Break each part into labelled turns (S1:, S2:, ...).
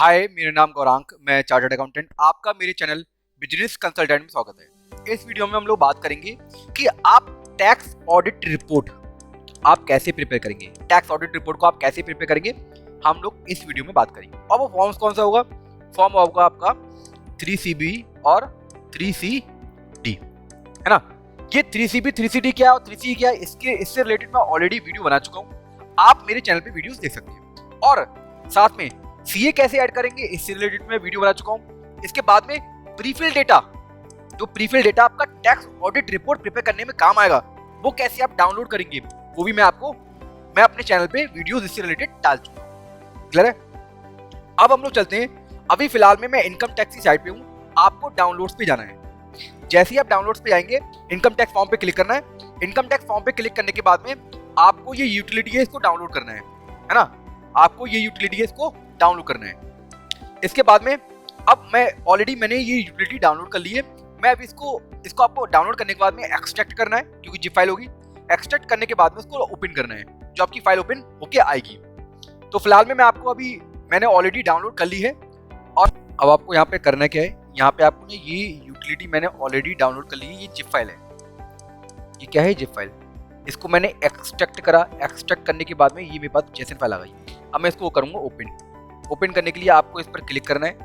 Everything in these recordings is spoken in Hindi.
S1: हाय, मेरा नाम गौरांक, मैं चार्टर्ड अकाउंटेंट। आपका मेरे चैनल बिजनेस कंसल्टेंट में स्वागत है। इस वीडियो में हम लोग बात करेंगे कि आप टैक्स ऑडिट रिपोर्ट आप कैसे प्रिपेयर करेंगे। टैक्स ऑडिट रिपोर्ट को आप कैसे प्रिपेयर करेंगे, हम लोग इस वीडियो में बात करेंगे। और वो फॉर्म्स कौन सा होगा? फॉर्म होगा आपका 3CB और 3CD, है ना। ये 3CB 3CD क्या है और 3CD क्या है, इससे रिलेटेड मैं ऑलरेडी वीडियो बना चुका हूँ। आप मेरे चैनल पे वीडियोस देख सकते हैं। और साथ में सीए कैसे ऐड करेंगे, इससे रिलेटेड मैं वीडियो बना चुका हूँ। इसके बाद में प्रीफिल डेटा, जो प्रीफिल डेटा आपका टैक्स ऑडिट रिपोर्ट प्रिपेयर करने में काम आएगा, वो कैसे आप डाउनलोड करेंगे, वो भी मैं अपने चैनल पे वीडियोस इससे रिलेटेड डाल चुका हूँ। क्लियर है? अब हम लोग चलते हैं। अभी फिलहाल में मैं इनकम टैक्स की साइट पे हूँ, आपको डाउनलोड्स पे जाना है। जैसे ही आप डाउनलोड्स पे जाएंगे, इनकम टैक्स फॉर्म पे क्लिक करना है। इनकम टैक्स फॉर्म पे क्लिक करने के बाद में आपको ये यूटिलिटी है, इसको डाउनलोड करना है ना। आपको ये यूटिलिटी है, इसको डाउनलोड करना है। इसके बाद में अब मैंने ये यूटिलिटी डाउनलोड कर ली है। मैं अब इसको आपको डाउनलोड करने के बाद में एक्सट्रैक्ट करना है, क्योंकि जिप फाइल होगी। एक्सट्रैक्ट करने के बाद में उसको ओपन करना है, जो आपकी फाइल ओपन होके आएगी। तो फिलहाल में मैंने ऑलरेडी डाउनलोड कर ली है। और अब आपको यहाँ पे करना क्या है, यहाँ पे आपको ये यूटिलिटी मैंने ऑलरेडी डाउनलोड कर ली है। ये जिप फाइल है, ये क्या है, जिप फाइल। इसको मैंने एक्सट्रैक्ट करा। एक्सट्रैक्ट करने के बाद में ये मेरे पास जेसन फाइल आ गई। अब मैं इसको करूँगा ओपन। ओपन करने के लिए आपको इस पर क्लिक करना है।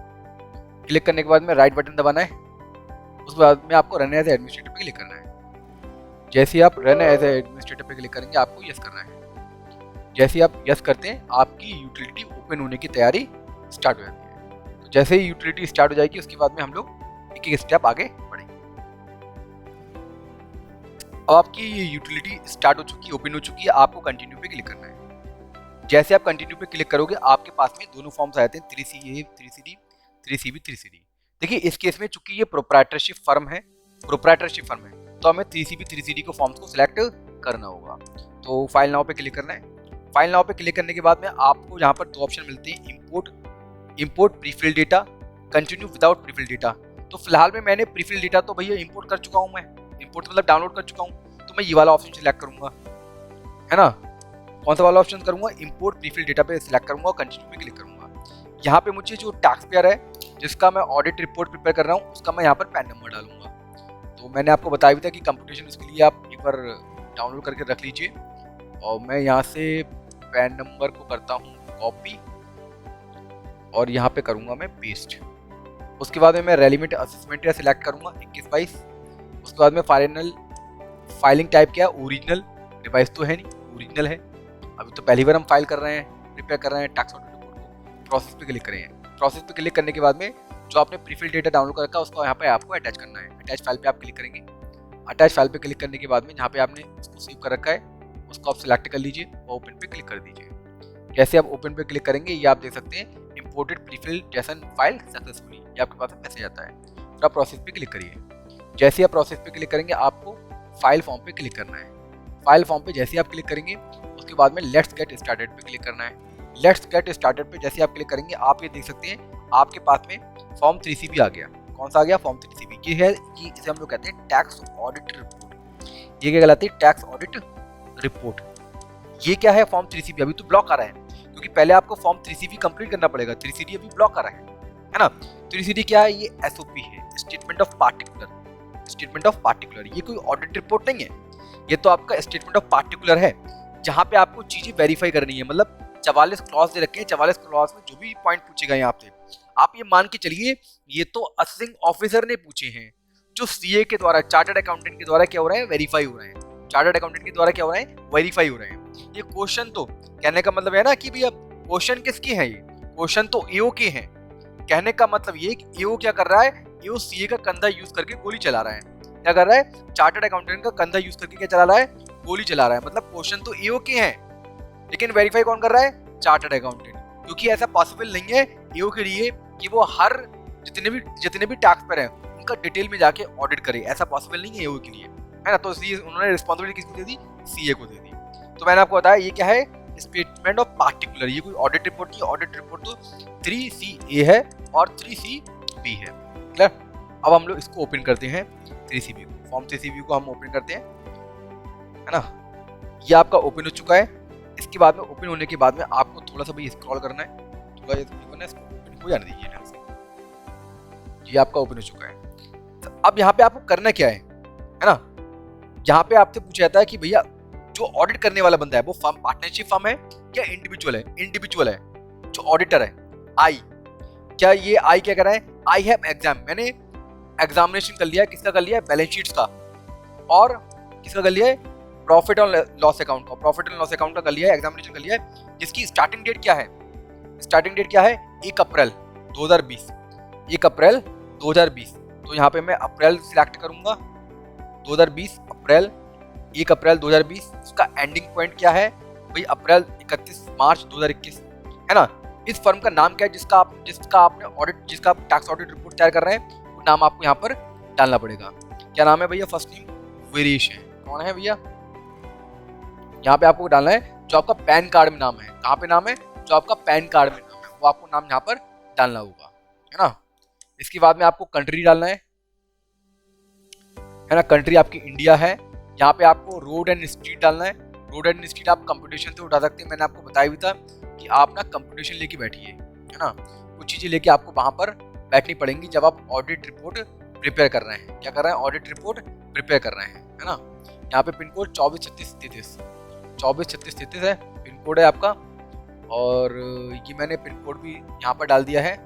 S1: क्लिक करने के बाद में राइट बटन दबाना है। उसके बाद में आपको रन एज एडमिनिस्ट्रेटर पे क्लिक करना है। जैसे ही आप रन एज एडमिनिस्ट्रेटर पे क्लिक करेंगे, आपको यस करना है। जैसे ही आप यस करते हैं, आपकी यूटिलिटी ओपन होने की तैयारी स्टार्ट हो जाती है। तो जैसे ही यूटिलिटी स्टार्ट हो जाएगी, उसके बाद में हम लोग एक एक स्टेप आगे बढ़ेंगे। अब आपकी ये यूटिलिटी स्टार्ट हो चुकी है, ओपन हो चुकी है। आपको कंटिन्यू पे क्लिक करना है। जैसे आप कंटिन्यू पे क्लिक करोगे, आपके पास में दोनों फॉर्म्स आते हैं, 3CA 3CD, 3CB 3CD। देखिए, इस केस में चूंकि ये प्रोप्राइटरशिप फर्म है, तो हमें 3CB 3CD को फॉर्म्स को सिलेक्ट करना होगा। तो फाइल नाउ पे क्लिक करना है। फाइल नाउ पे क्लिक करने के बाद में आपको यहाँ पर दो ऑप्शन मिलते हैं, import prefill data, continue without prefill data. तो फिलहाल में मैंने प्रीफिल डेटा तो भैया इंपोर्ट कर चुका हूँ, मैं इंपोर्ट मतलब डाउनलोड कर चुका हूँ। तो मैं ये वाला ऑप्शन सिलेक्ट करूंगा, है ना। कौन सा वाला ऑप्शन करूंगा? इंपोर्ट प्रीफिल डेटा पे सिलेक्ट करूंगा और कंटिन्यू पे क्लिक करूंगा। यहाँ पे मुझे जो टैक्स पेयर है, जिसका मैं ऑडिट रिपोर्ट प्रिपेयर कर रहा हूँ, उसका मैं यहाँ पर पैन नंबर डालूंगा। तो मैंने आपको बताया भी था कि कंप्यूटेशन उसके लिए आप एक बार डाउनलोड करके रख लीजिए। और मैं यहाँ से पैन नंबर को करता हूँ कॉपी और यहाँ पे करूँगा मैं पेस्ट। उसके बाद में मैं रेलिवेंट असेसमेंट या सिलेक्ट करूँगा 21/22। उसके बाद में फाइलिंग टाइप क्या है, ओरिजिनल। रिवाइज तो है नहीं, ओरिजिनल है। अभी तो पहली बार हम फाइल कर रहे हैं, प्रिपेयर कर रहे हैं टैक्स ऑडिट रिपोर्ट को। प्रोसेस पे क्लिक करें। प्रोसेस पे क्लिक करने के बाद में जो आपने प्रीफिल डेटा डाउनलोड कर रखा है, उसको यहाँ पे आपको अटैच करना है। अटैच फाइल पे आप क्लिक करेंगे। अटैच फाइल पे क्लिक करने के बाद में जहाँ पे आपने इसको सेव कर रखा है, उसको आप सिलेक्ट कर लीजिए और ओपन पे क्लिक कर दीजिए। जैसे आप ओपन पे क्लिक करेंगे, ये आप देख सकते हैं imported prefill JSON file successfully, ये आपके पास मैसेज आता है। फिर आप प्रोसेस पे क्लिक करिए। जैसे आप प्रोसेस पे क्लिक करेंगे, आपको फाइल फॉर्म पे क्लिक करना है। फाइल फॉर्म पे जैसे आप क्लिक करेंगे, उसके बाद में लेट्स गेट स्टार्टेड पे क्लिक करना है। लेट्स गेट स्टार्टेड पे जैसे आप क्लिक करेंगे, आप ये देख सकते हैं आपके पास में फॉर्म 3CB आ गया। कौन सा आ गया? Form 3CB। ये है कि इसे हम लोग कहते हैं टैक्स ऑडिट रिपोर्ट। ये क्या कहलाती है? Tax audit report. ये क्या है? Form 3CB। अभी तो ब्लॉक आ रहा है, क्योंकि पहले आपको फॉर्म 3CB कंप्लीट करना पड़ेगा। 3CD अभी ब्लॉक आ रहा है ना। 3CD क्या है? ये SOP है, statement of particular. Statement of particular, ये कोई ऑडिट रिपोर्ट नहीं है, ये तो आपका स्टेटमेंट ऑफ पार्टिकुलर है, जहां पे आपको चीजें वेरीफाई करनी है। मतलब 44 क्लॉज दे रखे हैं। 44 क्लॉज में जो भी पॉइंट पूछेगा यहाँ पे, आप ये मान के चलिए ये तो असेसिंग ऑफिसर ने पूछे हैं, जो सीए के द्वारा, चार्टर्ड अकाउंटेंट के द्वारा क्या हो रहा है? वेरीफाई हो रहे हैं। चार्टर्ड अकाउंटेंट के द्वारा क्या हो रहा है? वेरीफाई हो रहे हैं। ये क्वेश्चन तो कहने का मतलब है ना कि भैया क्वेश्चन किसके हैं? ये क्वेश्चन तो ईओ के हैं। कहने का मतलब ये कि ईओ क्या कर रहा है? ईओ सीए का कंधा यूज करके गोली चला रहा है। क्या कर रहा है? चार्टर्ड अकाउंटेंट का कंधा यूज करके क्या चला रहा है? गोली चला रहा है। मतलब क्वेश्चन तो ईओ के हैं, लेकिन वेरीफाई कौन कर रहा है? Chartered accountant. क्योंकि ऐसा पॉसिबल नहीं है ईओ के लिए कि वो हर जितने भी टैक्स पर हैं उनका डिटेल में जाके ऑडिट करे। ऐसा पॉसिबल नहीं है ईओ के लिए, है ना। तो इसलिए उन्होंने रिस्पॉन्सिबिलिटी किसको दे दी? सीए को दे दी। तो मैंने आपको बताया ये क्या है? Statement of particular. ये कोई ऑडिट रिपोर्ट नहीं, ऑडिट रिपोर्ट तो 3CA है और 3CB है। क्लियर? अब हम लोग इसको ओपन करते हैं 3CB को। फॉर्म 3CB को हम ओपन करते हैं, है ना। ये आपका ओपन हो चुका है। इसके बाद में ओपन होने के बाद में आपको थोड़ा सा भी स्क्रॉल करना है, थोड़ा इसको ओपन हो जाने दीजिए ढंग से। ये आपका ओपन हो चुका है। तो अब यहाँ पे आपको करना क्या है ना, यहाँ पे आपसे पूछा जाता है कि भैया जो ऑडिट करने वाला बंदा है वो फर्म पार्टनरशिप फर्म है या इंडिविजुअल है। इंडिविजुअल है जो ऑडिटर है आई, क्या ये आई क्या कर रहा है, आई हैव एग्जाम, मैंने एग्जामिनेशन कर लिया है, किसका कर लिया है, बैलेंस शीट्स का, और किसका कर लिया है, प्रॉफिट और लॉस अकाउंट का, प्रॉफिट एंड लॉस अकाउंट का कर लिया है, एग्जामिनेशन कर लिया है, जिसकी स्टार्टिंग डेट क्या है, स्टार्टिंग डेट क्या है 1 अप्रैल 2020, 1 अप्रैल 2020। तो यहाँ पे मैं अप्रैल सिलेक्ट करूंगा 2020 अप्रैल, 1 अप्रैल 2020। इसका एंडिंग पॉइंट क्या है भाई, अप्रैल 31 मार्च 2021, है ना। इस फर्म का नाम क्या है जिसका आपने ऑडिट, जिसका आप टैक्स ऑडिट रिपोर्ट तैयार कर रहे हैं, वो नाम आपको यहाँ पर डालना पड़ेगा। क्या नाम है भैया, फर्स्ट नेम वीरेश है, कौन है भैया, यहाँ पे आपको डालना है जो आपका पैन कार्ड में नाम है, कहाँ पे नाम है, जो आपका पैन कार्ड में नाम है वो आपको नाम यहाँ पर डालना होगा, है ना। इसके बाद में आपको कंट्री डालना है ना, कंट्री आपकी इंडिया है। यहाँ पे आपको रोड एंड स्ट्रीट डालना है, रोड एंड स्ट्रीट आप कंप्यूटेशन से उठा सकते हैं, मैंने आपको बताया भी था कि आप ना कंप्यूटेशन लेके बैठिए, है ना, कुछ चीजें लेके आपको वहां पर बैठनी पड़ेंगी जब आप ऑडिट रिपोर्ट प्रिपेयर कर रहे हैं, क्या कर रहे हैं, ऑडिट रिपोर्ट प्रिपेयर कर रहे हैं, है ना। यहाँ पे पिन कोड 243633 है पिन कोड है आपका, और ये मैंने पिन कोड भी यहाँ पर डाल दिया है,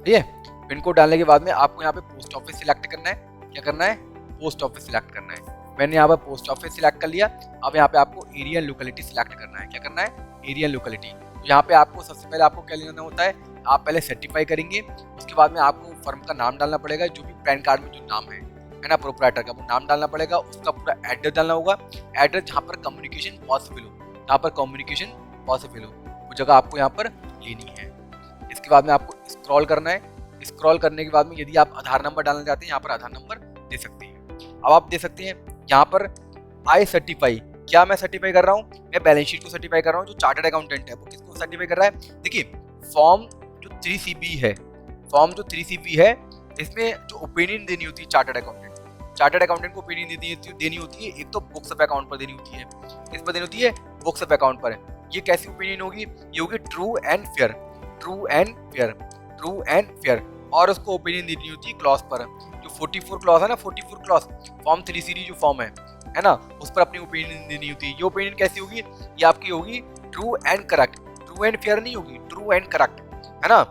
S1: ठीक है। पिन कोड डालने के बाद में आपको यहाँ पे पोस्ट ऑफिस सिलेक्ट करना है, क्या करना है, पोस्ट ऑफिस सिलेक्ट करना है। मैंने यहाँ पर पोस्ट ऑफिस सिलेक्ट कर लिया। अब यहाँ पे आपको एरिया लोकेलिटी सिलेक्ट करना है, क्या करना है, एरिया लोकेलिटी। तो यहाँ पे आपको सबसे पहले आपको क्या लेना होता है, आप पहले सर्टिफाई करेंगे, उसके बाद में आपको फर्म का नाम डालना पड़ेगा, जो भी पैन कार्ड में जो नाम है ना प्रोप्राइटर का, वो नाम डालना पड़ेगा, उसका पूरा एड्रेस डालना होगा, एड्रेस जहाँ पर कम्युनिकेशन पॉसिबल हो, जहाँ पर कम्युनिकेशन पॉसिबल हो वो जगह आपको यहाँ पर लेनी है। इसके बाद में आपको स्क्रॉल करना है, स्क्रॉल करने के बाद में यदि आप आधार नंबर डालना चाहते हैं यहाँ पर आधार नंबर दे सकते हैं। अब आप दे सकते हैं यहाँ पर आई सर्टिफाई, क्या मैं सर्टिफाई कर रहा हूँ, मैं बैलेंस शीट को सर्टिफाई कर रहा हूँ, जो चार्टर्ड अकाउंटेंट है वो किसको सर्टिफाई कर रहा है। देखिए फॉर्म जो 3CB है, फॉर्म जो 3CB है, इसमें जो ओपिनियन देनी होती है चार्टर्ड अकाउंटेंट को ओपिनियन देनी होती है, एक तो बुक्स ऑफ अकाउंट पर देनी होती है, किस पर देनी होती है, बुक्स ऑफ अकाउंट पर। ये कैसी ओपिनियन होगी, ये होगी ट्रू एंड फेयर, और उसको ओपिनियन देनी होती है क्लॉज पर, जो 44 क्लॉज है ना, 44 क्लॉज फॉर्म 3CD जो फॉर्म है ना, उस पर अपनी ओपिनियन देनी होती है। ये ओपिनियन कैसी होगी, ये आपकी होगी true and correct, true and fair नहीं होगी, ट्रू एंड करेक्ट, है ना।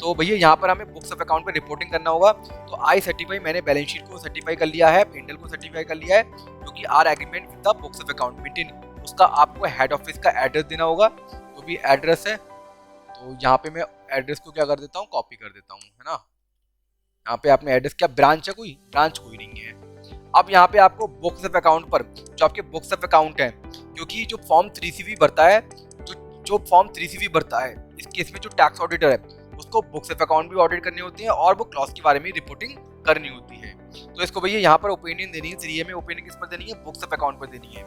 S1: तो भैया यहाँ पर हमें बुक्स ऑफ अकाउंट पे रिपोर्टिंग करना होगा। तो आई सर्टिफाई, मैंने बैलेंस शीट को सर्टिफाई कर लिया है, पेंडल को सर्टिफाई कर लिया है, क्योंकि are agreement with the books of account maintain, उसका आपको हेड ऑफिस का एड्रेस देना होगा, जो भी एड्रेस है। तो यहाँ पे मैं एड्रेस को क्या कर देता हूँ, कॉपी कर देता हूँ, है ना। यहाँ पे आपने एड्रेस, क्या ब्रांच है, कोई ब्रांच कोई नहीं है। अब यहाँ पे आपको बुक्स ऑफ अकाउंट पर जो आपके बुक्स ऑफ अकाउंट है, क्योंकि जो फॉर्म 3CB भरता है, जो फॉर्म 3CB भरता है, इस केस में जो टैक्स ऑडिटर है उसको बुक्स ऑफ अकाउंट भी ऑडिट करनी होती है और वो क्लॉज के बारे में रिपोर्टिंग करनी होती है। तो इसको भैया यहाँ पर ओपिनियन देनी है, 3A में ओपिनियन किस पर देनी है, बुक्स ऑफ अकाउंट पर देनी है।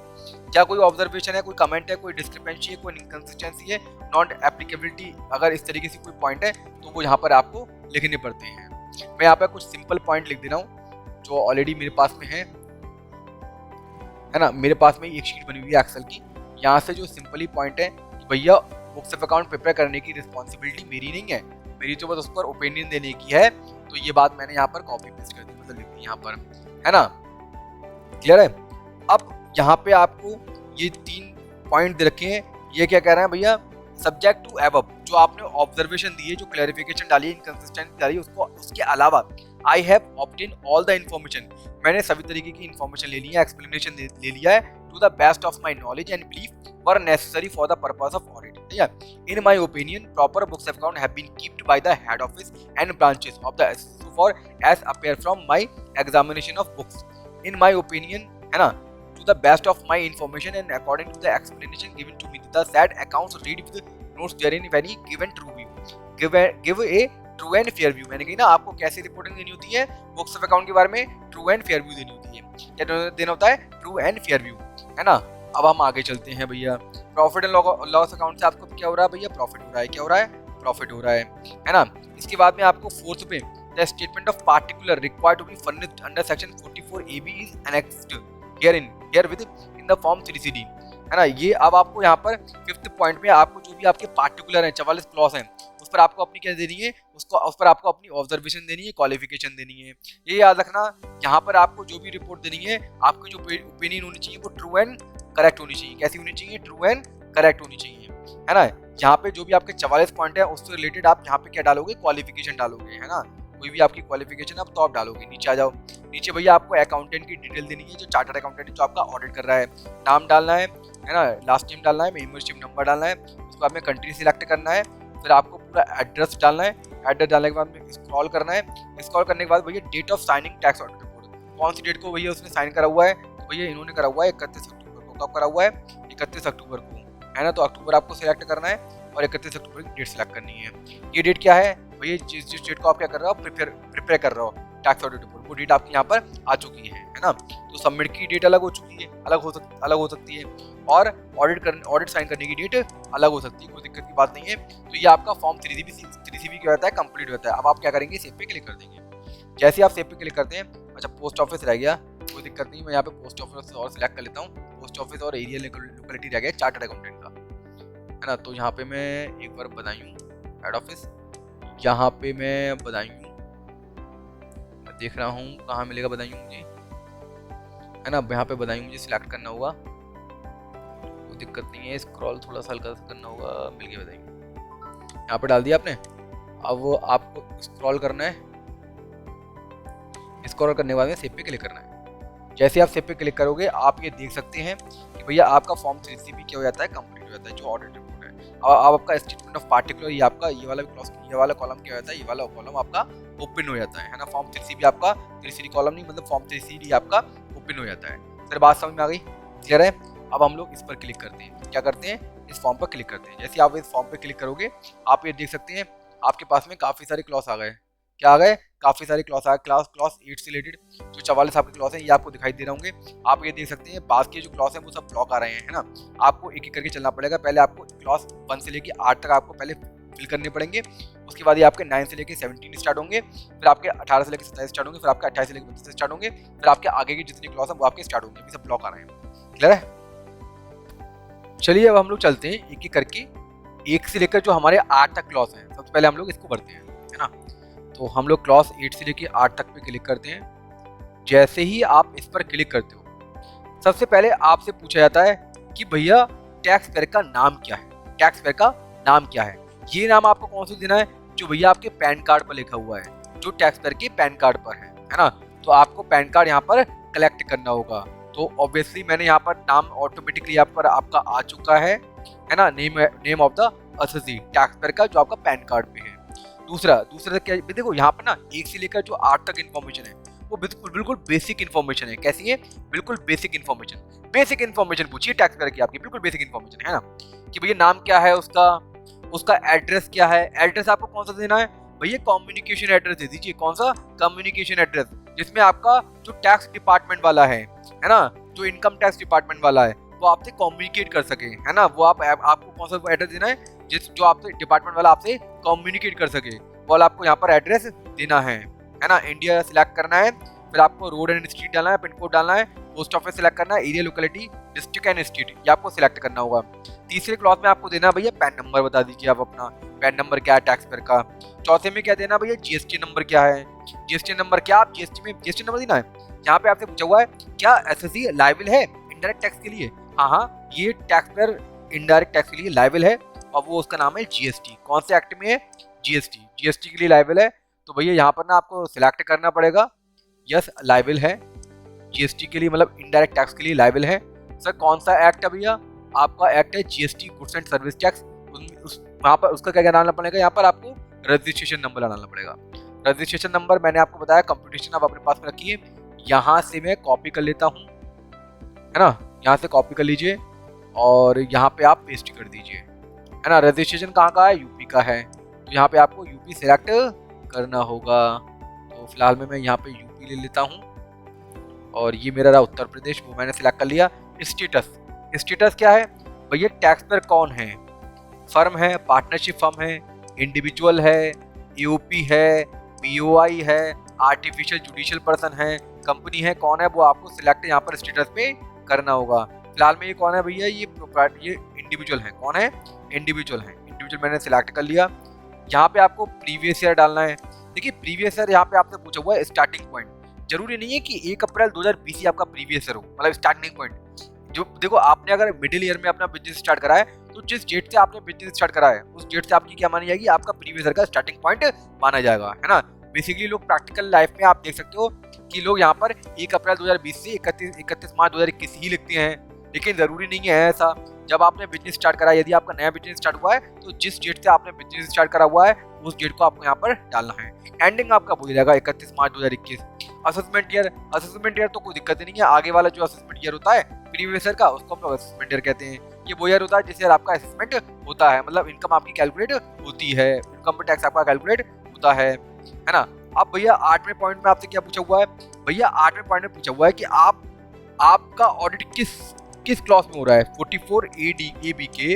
S1: क्या कोई ऑब्जर्वेशन है, कोई कमेंट है, कोई डिस्क्रिपेंसी है, कोई इनकंसिस्टेंसी है, नॉन एप्लीकेबिलिटी, अगर इस तरीके से कोई पॉइंट है तो वो यहाँ पर आपको लिखने पड़ते हैं। मैं यहाँ पर कुछ सिंपल पॉइंट लिख दे रहा हूँ जो ऑलरेडी मेरे पास में है ना। मेरे पास में एक शीट बनी हुई है एक्सेल की, यहाँ से जो सिंपली पॉइंट है कि भैया बुक्स ऑफ अकाउंट प्रिपेयर करने की रिस्पॉन्सिबिलिटी मेरी नहीं है, मेरी तो बस उस पर ओपिनियन देने की है। तो ये बात मैंने यहाँ पर कॉपी पेस्ट कर दी, मतलब लिख दी यहाँ पर, है ना, क्लियर है। अब यहाँ पे आपको ये 3 पॉइंट दे रखे हैं, ये क्या कह रहे हैं भैया, सब्जेक्ट टू एबव, जो आपने ऑब्जर्वेशन दी है, जो क्लैरिफिकेशन डाली है, इनकंसिस्टेंसी डाली है, उसको उसके अलावा I have obtain all the information, मैंने सभी तरीके की इन्फॉर्मेशन ले ली है, एक्सप्लेनेशन ले लिया है, to the best of my knowledge and belief were necessary for the purpose of audit. ठीक है, in my opinion proper books of account have been keeped by the head office and branches of the far as appear from my examination of books, in my opinion, है ना, to the best of my information and according to the explanation given to me, the said accounts read with notes therein when he given true view, give a true and fair view। मैंने कही ना आपको कैसे रिपोर्टिंग देनी होती है बुक्स ऑफ अकाउंट के बारे में, ट्रू एंड फेयर व्यू देनी होती है। क्या देना होता है, ट्रू एंड फेयर व्यू, है ना। अब हम आगे चलते हैं भैया, प्रॉफिट एंड लॉस अकाउंट से आपको क्या हो रहा है भैया, प्रॉफिट हो रहा है, क्या हो रहा है, प्रॉफिट हो रहा है ना। इसके बाद में आपको 4th पे the statement of particular required to be furnished under section 44AB is annexed here with in the form 3CD। है ना। ये अब आपको यहाँ पर 5th पॉइंट में आपको जो भी आपके पार्टिकुलर है 44 क्लॉज हैं उस पर आपको अपनी क्या देनी है, उस पर आपको अपनी ऑब्जर्वेशन देनी है, क्वालिफिकेशन देनी है। ये याद रखना, यहाँ पर आपको जो भी रिपोर्ट देनी है आपकी जो ओपिनियन होनी चाहिए वो ट्रू एंड करेक्ट होनी चाहिए। कैसी होनी चाहिए? ट्रू एंड करेक्ट होनी चाहिए, है ना। यहाँ पे जो भी आपके 44 पॉइंट है उससे रिलेटेड आप यहाँ पे क्या डालोगे? क्वालिफिकेशन डालोगे, है ना। कोई भी आपकी क्वालिफिकेशन आप तो आप डालोगे। नीचे आ जाओ, नीचे भैया आपको अकाउंटेंट की डिटेल देनी है, जो चार्टर्ड अकाउंटेंट जो आपका ऑडिट कर रहा है। नाम डालना है ना, लास्ट नेम डालना है, मेंबरशिप नंबर डालना है, उसके बाद में कंट्री सिलेक्ट करना है, फिर आपको पूरा एड्रेस डालना है। एड्रेस डालने के बाद में स्क्रॉल करना है। स्क्रॉल करने के बाद भैया date of signing tax audit report, कौन सी डेट को भैया उसने साइन करा हुआ है? तो भैया इन्होंने करा हुआ है 31 अक्टूबर को। कब करा हुआ है? 31 अक्टूबर को, है ना। तो अक्टूबर आपको सिलेक्ट करना है और 31 अक्टूबर की डेट सिलेक्ट करनी है। ये डेट क्या है भैया? जिस डेट को आप क्या कर रहे हो? प्रिपेयर कर रहे हो टैक्स ऑडिट रिपोर्ट, वो डेट आपकी यहाँ पर आ चुकी है ना। तो सबमिट की डेट अलग हो चुकी है, अलग हो सकती है, और ऑडिट साइन करने की डेट अलग हो सकती है, कोई दिक्कत की बात नहीं है। तो ये आपका फॉर्म 3CB क्या होता है? कंप्लीट होता है। अब आप क्या करेंगे? सेव पे क्लिक कर देंगे। जैसे आप सेव पे क्लिक करते हैं, अच्छा पोस्ट ऑफिस रह गया, कोई दिक्कत नहीं, मैं यहाँ पे पोस्ट ऑफिस और सिलेक्ट कर लेता हूँ। पोस्ट ऑफिस और एरिया लोकेलिटी रह गया चार्टर्ड अकाउंटेंट का, है ना। तो यहाँ पे मैं एक बार बदायूं हेड ऑफिस, यहाँ पे मैं बदायूं देख रहा हूँ कहाँ मिलेगा बदायूं मुझे, है ना। यहाँ पे बदायूं मुझे सिलेक्ट करना होगा, कोई दिक्कत नहीं है। स्क्रॉल थोड़ा सा हल्का करना होगा, मिल गया बदायूं, यहाँ पे डाल दिया आपने। अब आपको स्क्रॉल करना है, स्क्रॉल करने के बाद में सेव पे क्लिक करना है। जैसे आप सेव पे क्लिक करोगे आप ये देख सकते हैं कि भैया आपका फॉर्म 3CB क्या हो जाता है? कंप्लीट हो जाता है, जो ऑडिट रिपोर्ट है। अब आपका स्टेटमेंट ऑफ पार्टिकुलर, ये आपका ये वाला कॉलम क्या होता है? ये वाला कॉलम आपका ओपन हो जाता है ना। फॉर्म 3CB आपका 3CD कॉलम नहीं, मतलब फॉर्म 3CD आपका ओपन हो जाता है। सर बात समझ में आ गई? क्लियर है? अब हम लोग इस पर क्लिक करते हैं। क्या करते हैं? इस फॉर्म पर क्लिक करते हैं। जैसे आप इस फॉर्म पर क्लिक करोगे आप ये देख सकते हैं आपके पास में काफ़ी सारे क्लॉज आ गए। क्या आ गए? काफ़ी सारे क्लॉज आ गए। क्लॉज 8 से रिलेटेड जो 44 आपके क्लॉज हैं ये आपको दिखाई दे रहे होंगे। आप ये देख सकते हैं पास के जो क्लॉज हैं वो सब ब्लॉक आ रहे हैं, है ना। आपको एक एक करके चलना पड़ेगा। पहले आपको क्लॉज 1 से लेके 8 तक आपको पहले फिल करने पड़ेंगे। उसके बाद ये आपके 9 से लेके 17 स्टार्ट होंगे, फिर आपके 18 से लेके 27 स्टार्ट होंगे, फिर आपके 28 से लेके 32 स्टार्ट होंगे, फिर आपके आगे के जितने क्लॉज हैं वो आपके स्टार्ट होंगे। अभी सब ब्लॉक आ रहे हैं। क्लियर है? चलिए अब हम लोग चलते हैं एक एक करके, 1 से लेकर जो हमारे 8 तक क्लॉज हैं सबसे पहले हम लोग इसको भरते हैं, है ना। तो हम लोग क्लॉज 8 से लेके 8 तक पे क्लिक करते हैं। जैसे ही आप इस पर क्लिक करते हो सबसे पहले आपसे पूछा जाता है कि भैया टैक्स पेयर का नाम क्या है? टैक्स पेयर का नाम क्या है? ये नाम आपको कौन सा देना है? जो भैया आपके पैन कार्ड पर लिखा हुआ है, जो टैक्स पेयर के पैन कार्ड पर है ना। तो आपको पैन कार्ड यहाँ पर कलेक्ट करना होगा। तो ऑब्वियसली मैंने यहाँ पर नाम ऑटोमेटिकली यहाँ पर आपका आ चुका है ना। Name of the assessee tax payer का जो आपका पैन कार्ड पे है। दूसरा क्या देखो यहाँ पर ना 1 से लेकर जो 8 तक इन्फॉर्मेशन है वो बिल्कुल बेसिक इन्फॉर्मेशन है। कैसी है? बिल्कुल बेसिक इन्फॉर्मेशन पूछिए टैक्स पेयर की, आपकी बिल्कुल बेसिक इन्फॉर्मेशन, है ना। कि भैया नाम क्या है उसका एड्रेस क्या है? एड्रेस आपको कौन सा देना है? भैया कम्युनिकेशन एड्रेस दे दीजिए। कौन सा? कम्युनिकेशन एड्रेस, जिसमें आपका जो टैक्स डिपार्टमेंट वाला है ना, जो इनकम टैक्स डिपार्टमेंट वाला है वो आपसे कम्युनिकेट कर सके, है ना। वो आपको कौन सा एड्रेस देना है जो आपसे डिपार्टमेंट वाला आपसे कम्युनिकेट कर सके, वो आपको यहाँ पर एड्रेस देना है ना। इंडिया सिलेक्ट करना है, फिर आपको रोड एंड स्ट्रीट डालना है, पिन कोड डालना है, पोस्ट ऑफिस सिलेक्ट करना है, area locality district and state ये आपको सिलेक्ट करना होगा। तीसरे क्लॉज में आपको देना भैया पैन नंबर, बता दीजिए आप अपना पैन नंबर क्या है टैक्स पेयर का। चौथे में क्या देना भैया? जीएसटी नंबर क्या है? जीएसटी नंबर क्या आप जीएसटी नंबर देना है। यहाँ पे आपसे पूछा हुआ है क्या एसएससी लायबल है इनडायरेक्ट टैक्स के लिए? हाँ, ये टैक्स पेयर इनडायरेक्ट टैक्स के लिए लायबल है और वो उसका नाम है जीएसटी। कौन से एक्ट में है? जीएसटी के लिए लायबल है। तो भैया यहाँ पर ना आपको सिलेक्ट करना पड़ेगा यस लायबल है जीएसटी के लिए, मतलब इनडायरेक्ट टैक्स के लिए लायबल है। सर कौन सा एक्ट है भैया? आपका एक्ट है GST goods and service tax. वहाँ पर उसका क्या डालना पड़ेगा? यहाँ पर आपको रजिस्ट्रेशन नंबर डालना पड़ेगा। रजिस्ट्रेशन नंबर मैंने आपको बताया, कंप्यूटेशन आप अपने पास में रखिए। यहाँ से मैं कॉपी कर लेता हूँ, है ना। यहाँ से कॉपी कर लीजिए और यहाँ पे आप पेस्ट कर दीजिए, है ना। रजिस्ट्रेशन कहाँ का है? यूपी का है, तो यहाँ पे आपको यूपी सेलेक्ट करना होगा। तो फिलहाल में मैं यहाँ पे यूपी ले लेता हूँ और ये मेरा रहा उत्तर प्रदेश, वो मैंने सिलेक्ट कर लिया। स्टेटस क्या है भैया? टैक्स पेयर कौन है? फर्म है, पार्टनरशिप फर्म है, इंडिविजुअल है, यूपी है, बीओआई है, आर्टिफिशियल जुडिशियल पर्सन है, कंपनी है, कौन है वो आपको सिलेक्ट यहाँ पर स्टेटस पे करना होगा। फिलहाल में ये कौन है भैया, ये इंडिविजुअल है। कौन है, इंडिविजुअल है। इंडिविजुअल मैंने सिलेक्ट कर लिया। यहाँ पे आपको प्रीवियस ईयर डालना है। देखिए प्रीवियस ईयर यहाँ पे आपसे पूछा हुआ है स्टार्टिंग पॉइंट। जरूरी नहीं है कि 1 अप्रैल 2020 ही आपका प्रीवियस ईयर हो, मतलब स्टार्टिंग पॉइंट। जो देखो आपने अगर मिडिल ईयर में अपना बिजनेस स्टार्ट करा है तो जिस डेट से आपने बिजनेस स्टार्ट करा है उस डेट से आपकी क्या मानी जाएगी, आपका प्रीवियस ईयर का स्टार्टिंग पॉइंट माना जाएगा, है ना। बेसिकली लोग प्रैक्टिकल लाइफ में आप देख सकते हो कि लोग यहाँ पर 1 अप्रैल 2020 से 31 मार्च 2021 ही लिखते हैं, लेकिन जरूरी नहीं है ऐसा। जब आपने बिजनेस स्टार्ट करा, यदि आपका नया बिजनेस स्टार्ट हुआ है तो जिस डेट से आपने बिजनेस स्टार्ट करा हुआ है उस डेट को आपको यहाँ पर डालना है। एंडिंग आपका हो जाएगा 31 मार्च 2021। असेसमेंट ईयर तो कोई दिक्कत नहीं है। आगे वाला जो असेसमेंट ईयर होता है प्रीवियस ईयर का, उसको हम लोग असेसमेंट ईयर कहते हैं। ये वो ईयर होता है जिस ईयर आपका असेसमेंट होता है, मतलब इनकम आपकी कैलकुलेट होती है, इनकम टैक्स आपका कैलकुलेट होता है ना। अब भैया 8वें पॉइंट में आपसे क्या पूछा हुआ है, भैया 8वें पॉइंट में पूछा हुआ है कि आपका ऑडिट किस क्लॉज में हो रहा है। 44 AD के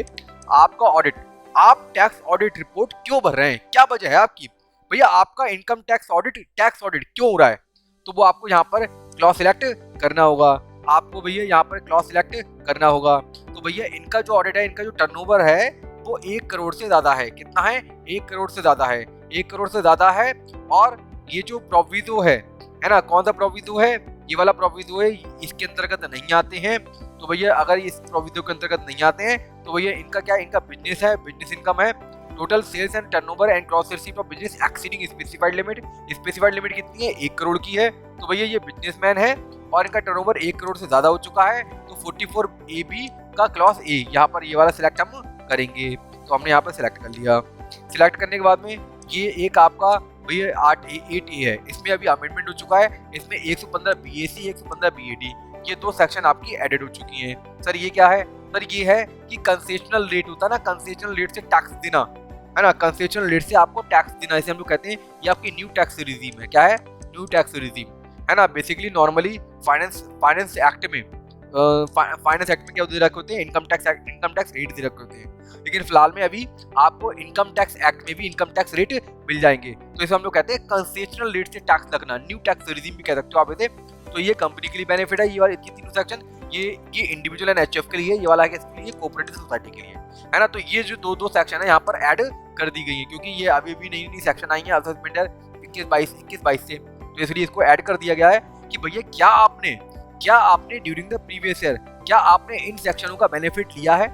S1: आपका ऑडिट, आप टैक्स ऑडिट रिपोर्ट क्यों भर रहे हैं, क्या वजह है आपकी, भैया आपका इनकम टैक्स ऑडिट क्यों हो रहा है। तो वो आपको यहाँ पर क्लॉज सिलेक्ट करना होगा। आपको भैया यहाँ पर क्लॉज सिलेक्ट करना होगा। तो भैया इनका जो ऑडिट है, इनका जो टर्नओवर है वो 1 करोड़ से ज्यादा है। कितना है, 1 करोड़ से ज्यादा है, 1 करोड़ से ज्यादा है। और ये जो प्रोविजो है ना, कौन सा प्रोविजो है, ये वाला प्रोविजो है, इसके अंतर्गत नहीं आते हैं। तो भैया अगर इस प्रोविजो के अंतर्गत नहीं आते हैं तो भैया इनका क्या, इनका बिजनेस है, बिजनेस इनकम है, total sales and turnover and gross receipt of business exceeding specified limit. Specified limit कितनी है, 1 करोड़ की है। तो भैया ये बिजनेसमैन है और इनका टर्नओवर 1 करोड़ से ज्यादा हो चुका है। तो 44 AB का क्लॉज ए, यहाँ पर ये वाला सिलेक्ट हम करेंगे। तो हमने यहाँ पर सिलेक्ट कर लिया। सिलेक्ट करने के बाद में ये एक आपका भैया 8A है, इसमें अभी अमेंडमेंट हो चुका है। इसमें 115 BAC 115 BAD ये 2 सेक्शन आपकी एडेड हो चुकी हैं। सर ये क्या है, सर ये है कि कंसेशनल रेट होता है ना, कंसेशनल रेट से टैक्स देना, है ना, कंसेशनल रेट से आपको टैक्स देना, इसे हम लोग कहते हैं ये आपकी न्यू टैक्स रिजीम है। क्या है, न्यू टैक्स रिजीम, है ना। बेसिकली नॉर्मली फाइनेंस एक्ट में क्या दे रखे होते हैं, इनकम टैक्स रेट दे रखे होते हैं। लेकिन फिलहाल में अभी आपको इनकम टैक्स एक्ट में भी इनकम टैक्स रेट मिल जाएंगे। तो इसे हम लोग कहते हैं कंसेशनल रेट से टैक्स लगना, न्यू टैक्स रिजीम भी कह सकते हो आप इसे। तो ये कंपनी के लिए बेनिफिट है, ये वाले तीनों सेक्शन, ये इंडिविजुअल एंड HF के लिए, ये वाला है इसके लिए, कोऑपरेटिव सोसाइटी के लिए, है ना। तो ये जो दो सेक्शन है यहाँ पर ऐड कर दी गई है, क्योंकि ये अभी भी नई सेक्शन आई है असेसमेंट 21-22 से। तो इसलिए इसको ऐड कर दिया गया है कि भैया क्या आपने ड्यूरिंग द प्रीवियस ईयर क्या आपने इन सेक्शनों का बेनिफिट लिया है,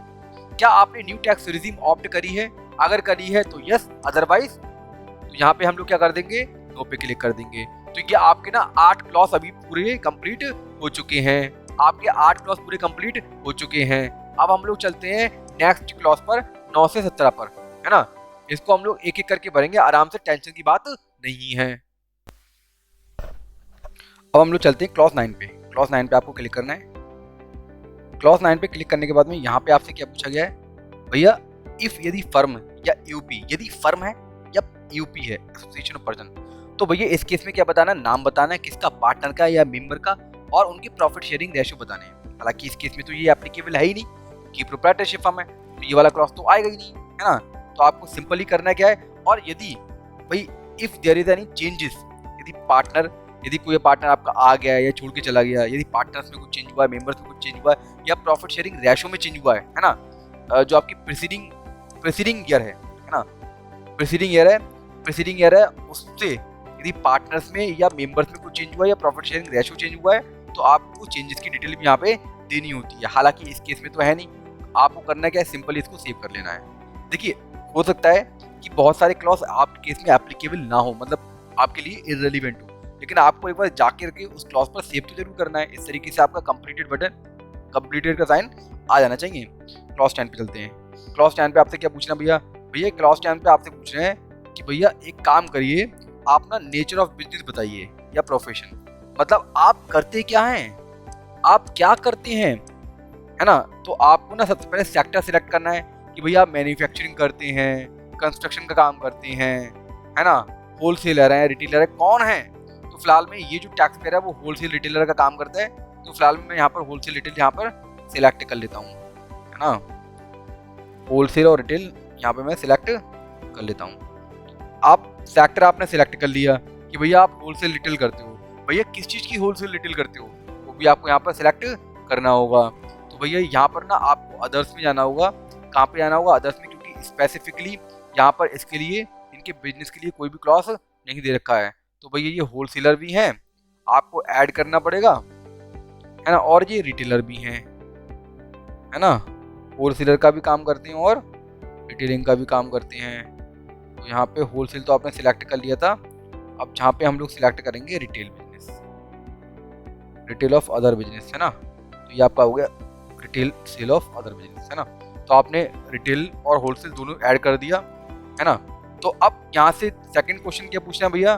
S1: क्या आपने न्यू टैक्स रिजीम ऑप्ट करी है। अगर करी है तो यस, अदरवाइज तो यहाँ पे हम लोग क्या कर देंगे, नो पे क्लिक कर देंगे। तो ये आपके ना 8 क्लॉज अभी पूरे कंप्लीट हो चुके हैं, आपके 8 क्लॉज पूरे कंप्लीट हो चुके हैं। अब हम लोग चलते हैं नेक्स्ट क्लॉज पर, 9 से 17 पर, है ना। इसको हम लोग एक एक करके भरेंगे आराम से, टेंशन की बात नहीं है। अब हम लोग चलते हैं क्लॉज 9 पे। क्लॉज 9 पे आपको क्लिक करना है। क्लॉज 9 पे क्लिक करने के बाद में यहाँ पे आपसे क्या पूछा गया है, भैया इफ यदि फर्म या यूपी, यदि फर्म है या यूपी है, एसोसिएशन ऑफ पर्सन, तो भैया इस केस में क्या बताना, नाम बताना है किसका, पार्टनर का या मेंबर का, और उनकी प्रॉफिट शेयरिंग रेशियो बताने हैं। हालांकि इस केस में तो ये एप्लीकेबल है ही नहीं कि प्रोप्राइटरशिप फर्म है, तो ये वाला क्लॉज तो आएगा ही नहीं, है ना। तो आपको सिंपली करना क्या है, और यदि भाई if there is any changes, यदि कोई पार्टनर आपका आ गया या छोड़ के चला गया, यदि पार्टनर्स में कुछ चेंज हुआ है, मेंबर्स में कुछ चेंज हुआ है, या प्रॉफिट शेयरिंग रेशियो में चेंज हुआ है ना, जो आपकी प्रीसीडिंग ईयर है ना, प्रीसीडिंग ईयर है, उससे यदि पार्टनर्स में या मेंबर्स में कुछ चेंज हुआ है या प्रॉफिट शेयरिंग रेशियो चेंज हुआ है, तो आपको चेंजेस की डिटेल भी यहाँ पे देनी होती है। हालांकि इस केस में तो है नहीं, आपको करना क्या है, सिंपली इसको सेव कर लेना है। देखिए हो सकता है कि बहुत सारे क्लॉज आपके केस में एप्लीकेबल ना हो, मतलब आपके लिए इररिलेवेंट हो, लेकिन आपको एक बार जाके रखे उस क्लॉज पर सेव तो जरूर करना है। इस तरीके से आपका कंप्लीटेड का साइन आ जाना चाहिए। क्लॉज 10 पे चलते हैं। क्लॉज 10 पे आपसे क्या पूछना भैया, क्लॉज 10 पे आपसे पूछ रहे हैं कि भैया एक काम करिए, आप ना नेचर ऑफ बिजनेस बताइए या प्रोफेशन, मतलब आप करते क्या हैं, आप क्या करते हैं, है ना। तो आपको ना सबसे पहले सेक्टर सिलेक्ट करना है कि भैया आप मैन्युफैक्चरिंग करते हैं, कंस्ट्रक्शन का काम करते हैं, है ना, होलसेलर है, रिटेलर है, कौन है। तो फिलहाल में ये जो टैक्स पेयर है वो होलसेल रिटेलर का काम करता है। तो फिलहाल में मैं यहाँ पर होलसेल रिटेल यहाँ पर सिलेक्ट कर लेता हूँ, है ना, होलसेल और रिटेल यहाँ पे मैं सिलेक्ट कर लेता हूँ। आप सेक्टर आपने सिलेक्ट कर लिया कि भैया आप होलसेल रिटेल करते हो, भैया किस चीज़ की होलसेल रिटेल करते हो वो भी आपको यहाँ पर सिलेक्ट करना होगा। तो भैया यहाँ पर ना आपको अदर्स में जाना होगा। कहाँ पे जाना होगा? अदर्स में, क्योंकि स्पेसिफिकली यहाँ पर इसके लिए, इनके बिजनेस के लिए कोई भी क्लॉज नहीं दे रखा है। तो भैया ये होलसेलर भी हैं, आपको ऐड करना पड़ेगा, है ना, और ये रिटेलर भी हैं, है ना, होलसेलर का भी काम करते हैं और रिटेलिंग का भी काम करते हैं। तो यहाँ पे होलसेल तो आपने सिलेक्ट कर लिया था। अब जहाँ पे हम लोग सिलेक्ट करेंगे retail business, retail of other business, है ना। तो ये आपका हो गया retail sale of other business, है ना। तो आपने रिटेल और होलसेल दोनों ऐड कर दिया, है ना। तो अब यहाँ से सेकंड क्वेश्चन क्या पूछना है भैया?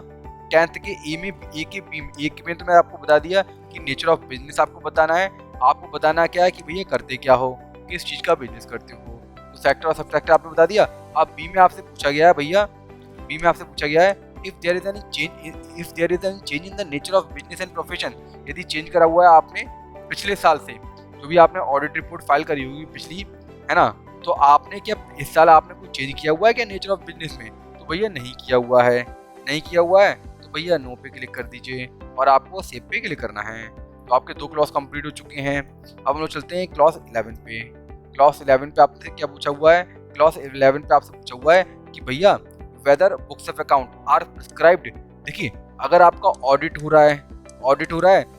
S1: 10th के ए में, ए में तो मैं आपको बता दिया कि नेचर ऑफ बिजनेस आपको बताना है। आपको बताना क्या है कि भैया करते क्या हो, किस चीज़ का बिजनेस करते हो। तो सेक्टर और सब सेक्टर आपने बता दिया। अब बी में आपसे पूछा गया है भैया, बी में आपसे पूछा गया है if there is any change in the nature of business and profession. यदि चेंज करा हुआ है आपने पिछले साल से, जो भी आपने ऑडिट रिपोर्ट फाइल करी होगी पिछली, है ना, तो आपने क्या इस साल आपने कुछ चेंज किया हुआ है क्या नेचर ऑफ बिजनेस में? तो भैया नहीं किया हुआ है, नहीं किया हुआ है, तो भैया नो पे क्लिक कर दीजिए और आपको सेव पे क्लिक करना है। तो आपके 2 क्लॉज कंप्लीट हो चुके हैं। अब हम लोग चलते हैं क्लॉज 11 पे। क्लॉज 11 पे आपसे क्या पूछा हुआ है? क्लॉज 11 पे आपसे पूछा हुआ है कि भैया whether books of account are prescribed. देखिए, अगर आपका ऑडिट हो रहा है,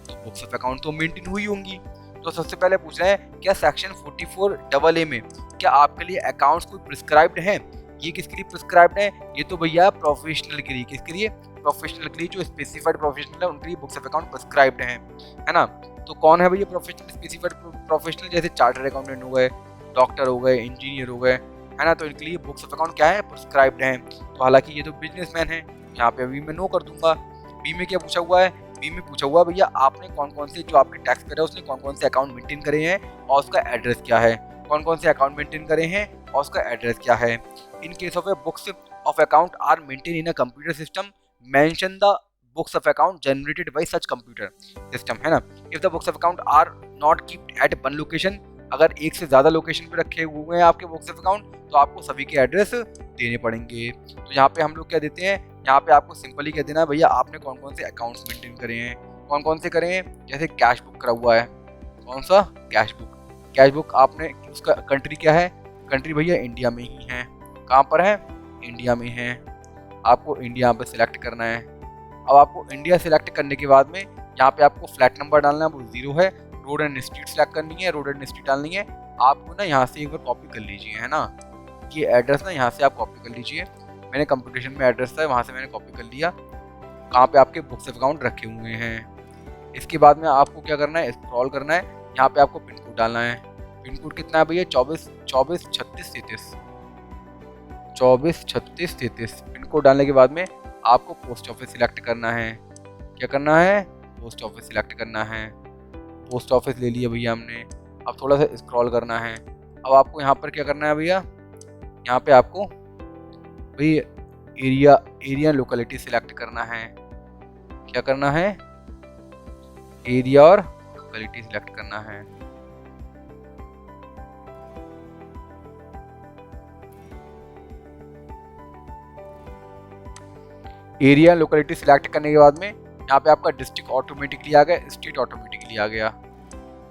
S1: तो बुक्स ऑफ अकाउंट तो मेंटेन हुई होंगी। तो सबसे पहले पूछ रहे हैं क्या सेक्शन 44 AA में क्या आपके लिए अकाउंट्स कोई प्रिस्क्राइब्ड हैं? ये किसके लिए प्रिस्क्राइब्ड है? ये तो भैया प्रोफेशनल के लिए। किसके लिए? प्रोफेशनल के लिए, जो स्पेसिफाइड प्रोफेशनल है उनके लिए बुक्स ऑफ अकाउंट प्रिस्क्राइब्ड है ना। तो कौन है भैया प्रोफेशनल, स्पेसिफाइड प्रोफेशनल? जैसे चार्टर्ड अकाउंटेंट हो गए, डॉक्टर हो गए, इंजीनियर हो गए, है ना। तो इनके लिए बुक्स ऑफ अकाउंट क्या है? प्रिस्क्राइब्ड है। तो हालांकि ये तो बिजनेसमैन है, यहाँ पे अभी मैं नो कर दूंगा। बी में क्या पूछा हुआ है? बी में पूछा हुआ भैया आपने कौन कौन से, जो आपके टैक्स पेयर है उसने कौन कौन से अकाउंट मेंटेन करे हैं और उसका एड्रेस क्या है। कौन कौन से अकाउंट मेंटेन करे हैं और उसका एड्रेस क्या है। In case of a books of account are maintain in a computer system, mention the books of account generated by such computer system, है ना। If the books of account are not keeped at one location, अगर एक से ज़्यादा लोकेशन पे रखे हुए हैं आपके बुक्स ऑफ अकाउंट, तो आपको सभी के एड्रेस देने पड़ेंगे। तो यहाँ पे हम लोग क्या देते हैं, यहाँ पे आपको सिंपली कह देना है भैया आपने कौन कौन से अकाउंट्स मेंटेन करे हैं। कौन कौन से करे हैं? जैसे कैश बुक करा हुआ है, कौन सा? Cash book. कैश बुक आपने, उसका कंट्री क्या है? कंट्री भैया इंडिया में ही है। कहाँ पर है? इंडिया में है। आपको इंडिया पे सिलेक्ट करना है। अब आपको इंडिया सिलेक्ट करने के बाद में यहाँ पे आपको फ्लैट नंबर डालना है, वो 0 है। रोड एंड स्ट्रीट सेलेक्ट करनी है, रोड एंड स्ट्रीट डालनी है। आपको ना यहाँ से एक बार कॉपी कर लीजिए, है ना, ये एड्रेस ना यहाँ से आप कॉपी कर लीजिए। मैंने कंप्यूटेशन में एड्रेस था, वहाँ से मैंने कॉपी कर लिया, कहाँ पे आपके बुक्स ऑफ अकाउंट रखे हुए हैं। इसके बाद में आपको क्या करना है, स्क्रॉल करना है, यहाँ पे आपको पिन कोड डालना है। पिन कोड कितना है भैया? 24 36 33 24 36 33। पिन कोड डालने के बाद में आपको पोस्ट ऑफिस सिलेक्ट करना है। क्या करना है? पोस्ट ऑफिस सिलेक्ट करना है। पोस्ट ऑफिस ले लिया भैया हमने। अब थोड़ा सा स्क्रॉल करना है। अब आपको यहाँ पर क्या करना है भैया, यहाँ पे आपको भैया एरिया लोकेलिटी सिलेक्ट करना है। क्या करना है? एरिया और लोकेलिटी सिलेक्ट करना है। एरिया लोकेलिटी सिलेक्ट करने के बाद में यहाँ पे आपका डिस्ट्रिक्ट ऑटोमेटिकली आ गया, स्टेट ऑटोमेटिकली आ गया,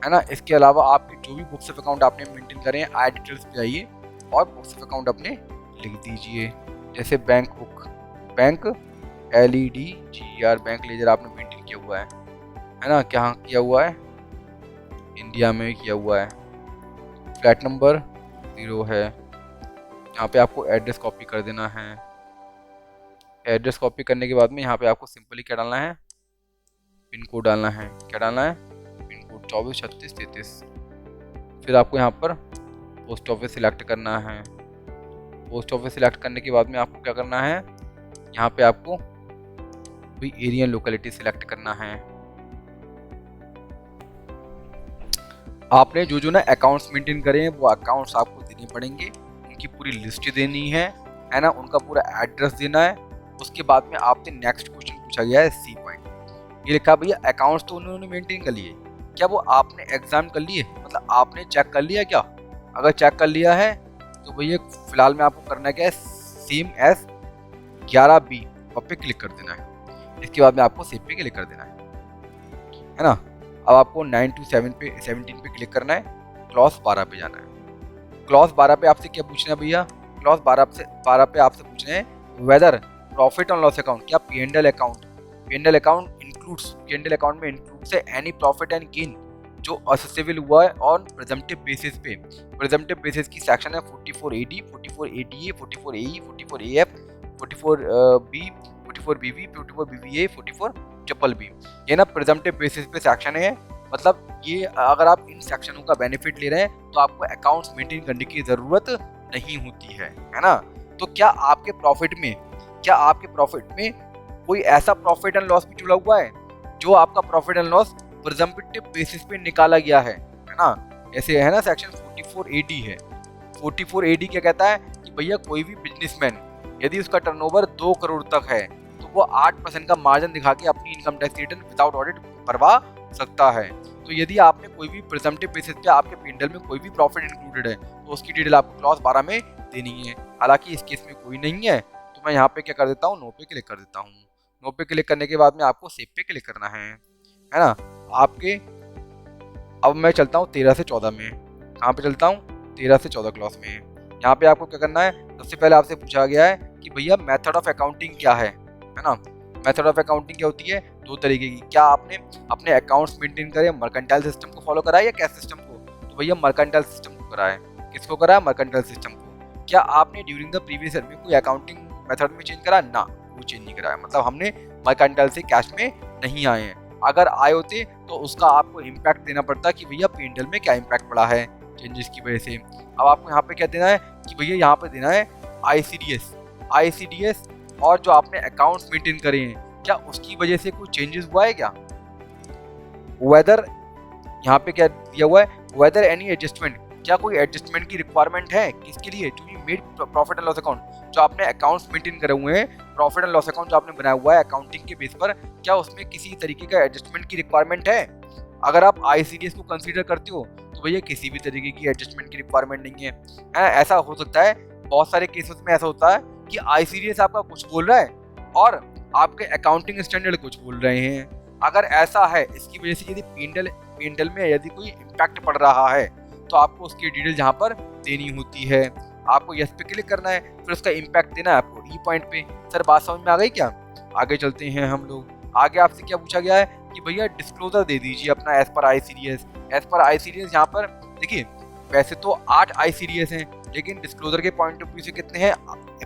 S1: है ना। इसके अलावा आपके जो भी बुक्स ऑफ अकाउंट आपने मेंटेन करे हैं, आई डिटेल्स पे जाइए और बुक्स ऑफ अकाउंट अपने लिख दीजिए। जैसे bank book, bank LEDGER, bank ledger आपने मेंटेन किया हुआ है ना। क्या किया हुआ है? इंडिया में किया हुआ है। फ्लैट नंबर 0 है। यहाँ पे आपको एड्रेस कॉपी कर देना है। एड्रेस कॉपी करने के बाद में यहाँ पे आपको सिंपली क्या डालना है? पिन कोड डालना है। क्या डालना है? Pin code 24 36 33। फिर आपको यहाँ पर पोस्ट ऑफिस सिलेक्ट करना है। पोस्ट ऑफिस सिलेक्ट करने के बाद में आपको क्या करना है, यहाँ पे आपको भी एरिया लोकेलिटी सिलेक्ट करना है। आपने जो ना अकाउंट्स मेंटेन करे हैं वो अकाउंट्स आपको देने पड़ेंगे, उनकी पूरी लिस्ट देनी है ना, उनका पूरा एड्रेस देना है। उसके बाद में आपसे नेक्स्ट क्वेश्चन पूछा गया है C पॉइंट। ये लिखा भैया अकाउंट्स तो उन्होंने मेंटेन कर लिए, क्या वो आपने एग्जाम कर लिए, मतलब आपने चेक कर लिया क्या? अगर चेक कर लिया है तो भैया फिलहाल में आपको करना क्या है, सेम एज 11B पे क्लिक कर देना है। इसके बाद में आपको सेव पे क्लिक कर देना है ना। अब आपको 9 to 7 पे 17 पे क्लिक करना है। क्लॉज 12 पे जाना है। क्लॉज 12 पे आपसे क्या पूछना है भैया, क्लॉज 12 पे आपसे पूछना है whether profit and loss account, क्या P account, P account includes, P account में इंक्लूड से एनी प्रॉफिट एंड गेन जो असेसेबल हुआ है ऑन प्रेजम्पटिव बेसिस पे। प्रेजम्पटिव बेसिस की सेक्शन है 44 AD, 44 ADA, 44 AE, 44 AF, 44 B, 44 BB, 44 BBA, 44 triple B। ये ना प्रेजम्पटिव बेसिस पे सेक्शन है, मतलब ये अगर आप इन सेक्शनों का बेनिफिट ले रहे हैं तो आपको अकाउंट्स मेंटेन करने की ज़रूरत नहीं होती है ना। तो क्या आपके प्रॉफिट में कोई ऐसा प्रॉफिट एंड लॉस भी जुड़ा हुआ है जो आपका profit and loss presumptive basis पे निकाला गया है ना। ऐसे है ना सेक्शन 44 AD है। 44 AD क्या कहता है कि भैया कोई भी बिजनेसमैन यदि उसका टर्नओवर 2 करोड़ तक है तो वो 8% का मार्जिन दिखा के अपनी income tax return without audit भरवा सकता है। तो यदि आपने कोई भी प्रेजम्पटिव बेसिस पे आपके P&L में कोई भी प्रॉफिट इंक्लूडेड है तो उसकी डिटेल आपको क्लॉज 12 में देनी है। हालांकि इस केस में कोई नहीं है तो मैं यहाँ पे क्या कर देता हूँ, नो पे क्लिक कर देता हूँ। नो पे क्लिक करने के बाद में आपको सेव पे क्लिक करना है ना। आपके अब मैं चलता हूँ 13 से 14 में। कहाँ पे चलता हूँ, 13 से 14 क्लॉज में। यहाँ पे आपको क्या करना है, सबसे पहले आपसे पूछा गया है कि भैया मेथड ऑफ अकाउंटिंग क्या है ना। मेथड ऑफ अकाउंटिंग क्या होती है, 2 तरीके की। क्या आपने अपने अकाउंट्स मेंटेन करे मर्केंटाइल सिस्टम को फॉलो करा है या कैश सिस्टम को, तो भैया मर्केंटाइल सिस्टम को करा है। किसको करा है, मर्केंटाइल सिस्टम को। क्या आपने ड्यूरिंग द प्रीवियस ईयर में कोई अकाउंटिंग मेथड में चेंज करा, ना वो चेंज नहीं करा है, मतलब हमने मर्केंटाइल से कैश में नहीं आए हैं। अगर आए होते तो उसका आपको इम्पैक्ट देना पड़ता कि भैया P&L में क्या इम्पैक्ट पड़ा है चेंजेस की वजह से। अब आपको यहाँ पे क्या देना है कि भैया यहाँ पे देना है ICDS और जो आपने अकाउंट्स मेंटेन करे हैं क्या उसकी वजह से कोई चेंजेस हुआ है क्या। वेदर यहाँ पे क्या दिया हुआ है, वेदर एनी एडजस्टमेंट, क्या कोई एडजस्टमेंट की रिक्वायरमेंट है, किसके लिए, to be made profit and loss account, जो आपने अकाउंट्स मेंटेन करे हुए हैं, प्रॉफिट एंड लॉस अकाउंट जो आपने बनाया हुआ है अकाउंटिंग के बेस पर, क्या उसमें किसी तरीके का एडजस्टमेंट की रिक्वायरमेंट है। अगर आप ICDS को कंसीडर करते हो तो भैया किसी भी तरीके की एडजस्टमेंट की रिक्वायरमेंट नहीं है। ऐसा हो सकता है, बहुत सारे केसेस में ऐसा होता है कि ICDS आपका कुछ बोल रहा है और आपके अकाउंटिंग स्टैंडर्ड कुछ बोल रहे हैं। अगर ऐसा है, इसकी वजह से यदि P&L में यदि कोई इम्पैक्ट पड़ रहा है तो आपको उसकी डिटेल यहाँ पर देनी होती है। आपको यस पे क्लिक करना है, फिर उसका इम्पैक्ट देना है आपको ई पॉइंट पे। सर बात समझ में आ गई क्या, आगे चलते हैं हम लोग। आगे आपसे क्या पूछा गया है कि भैया डिस्क्लोजर दे दीजिए अपना एज पर ICDS। यहाँ पर देखिए वैसे तो 8 ICDS हैं लेकिन डिस्क्लोजर के पॉइंट ऑफ व्यू से कितने हैं,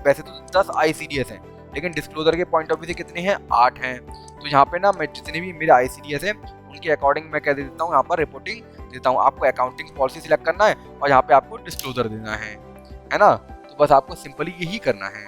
S1: वैसे तो 10 ICDS हैं लेकिन डिस्क्लोजर के पॉइंट ऑफ व्यू से कितने हैं, 8 हैं। तो यहाँ पे ना मैं जितने भी मेरे ICDS हैं उनके अकॉर्डिंग मैं क्या दे देता हूँ, यहाँ पर रिपोर्टिंग देता हूँ। आपको अकाउंटिंग पॉलिसी सिलेक्ट करना है और यहाँ पे आपको डिस्क्लोजर देना है ना। तो बस आपको सिंपली यही करना है।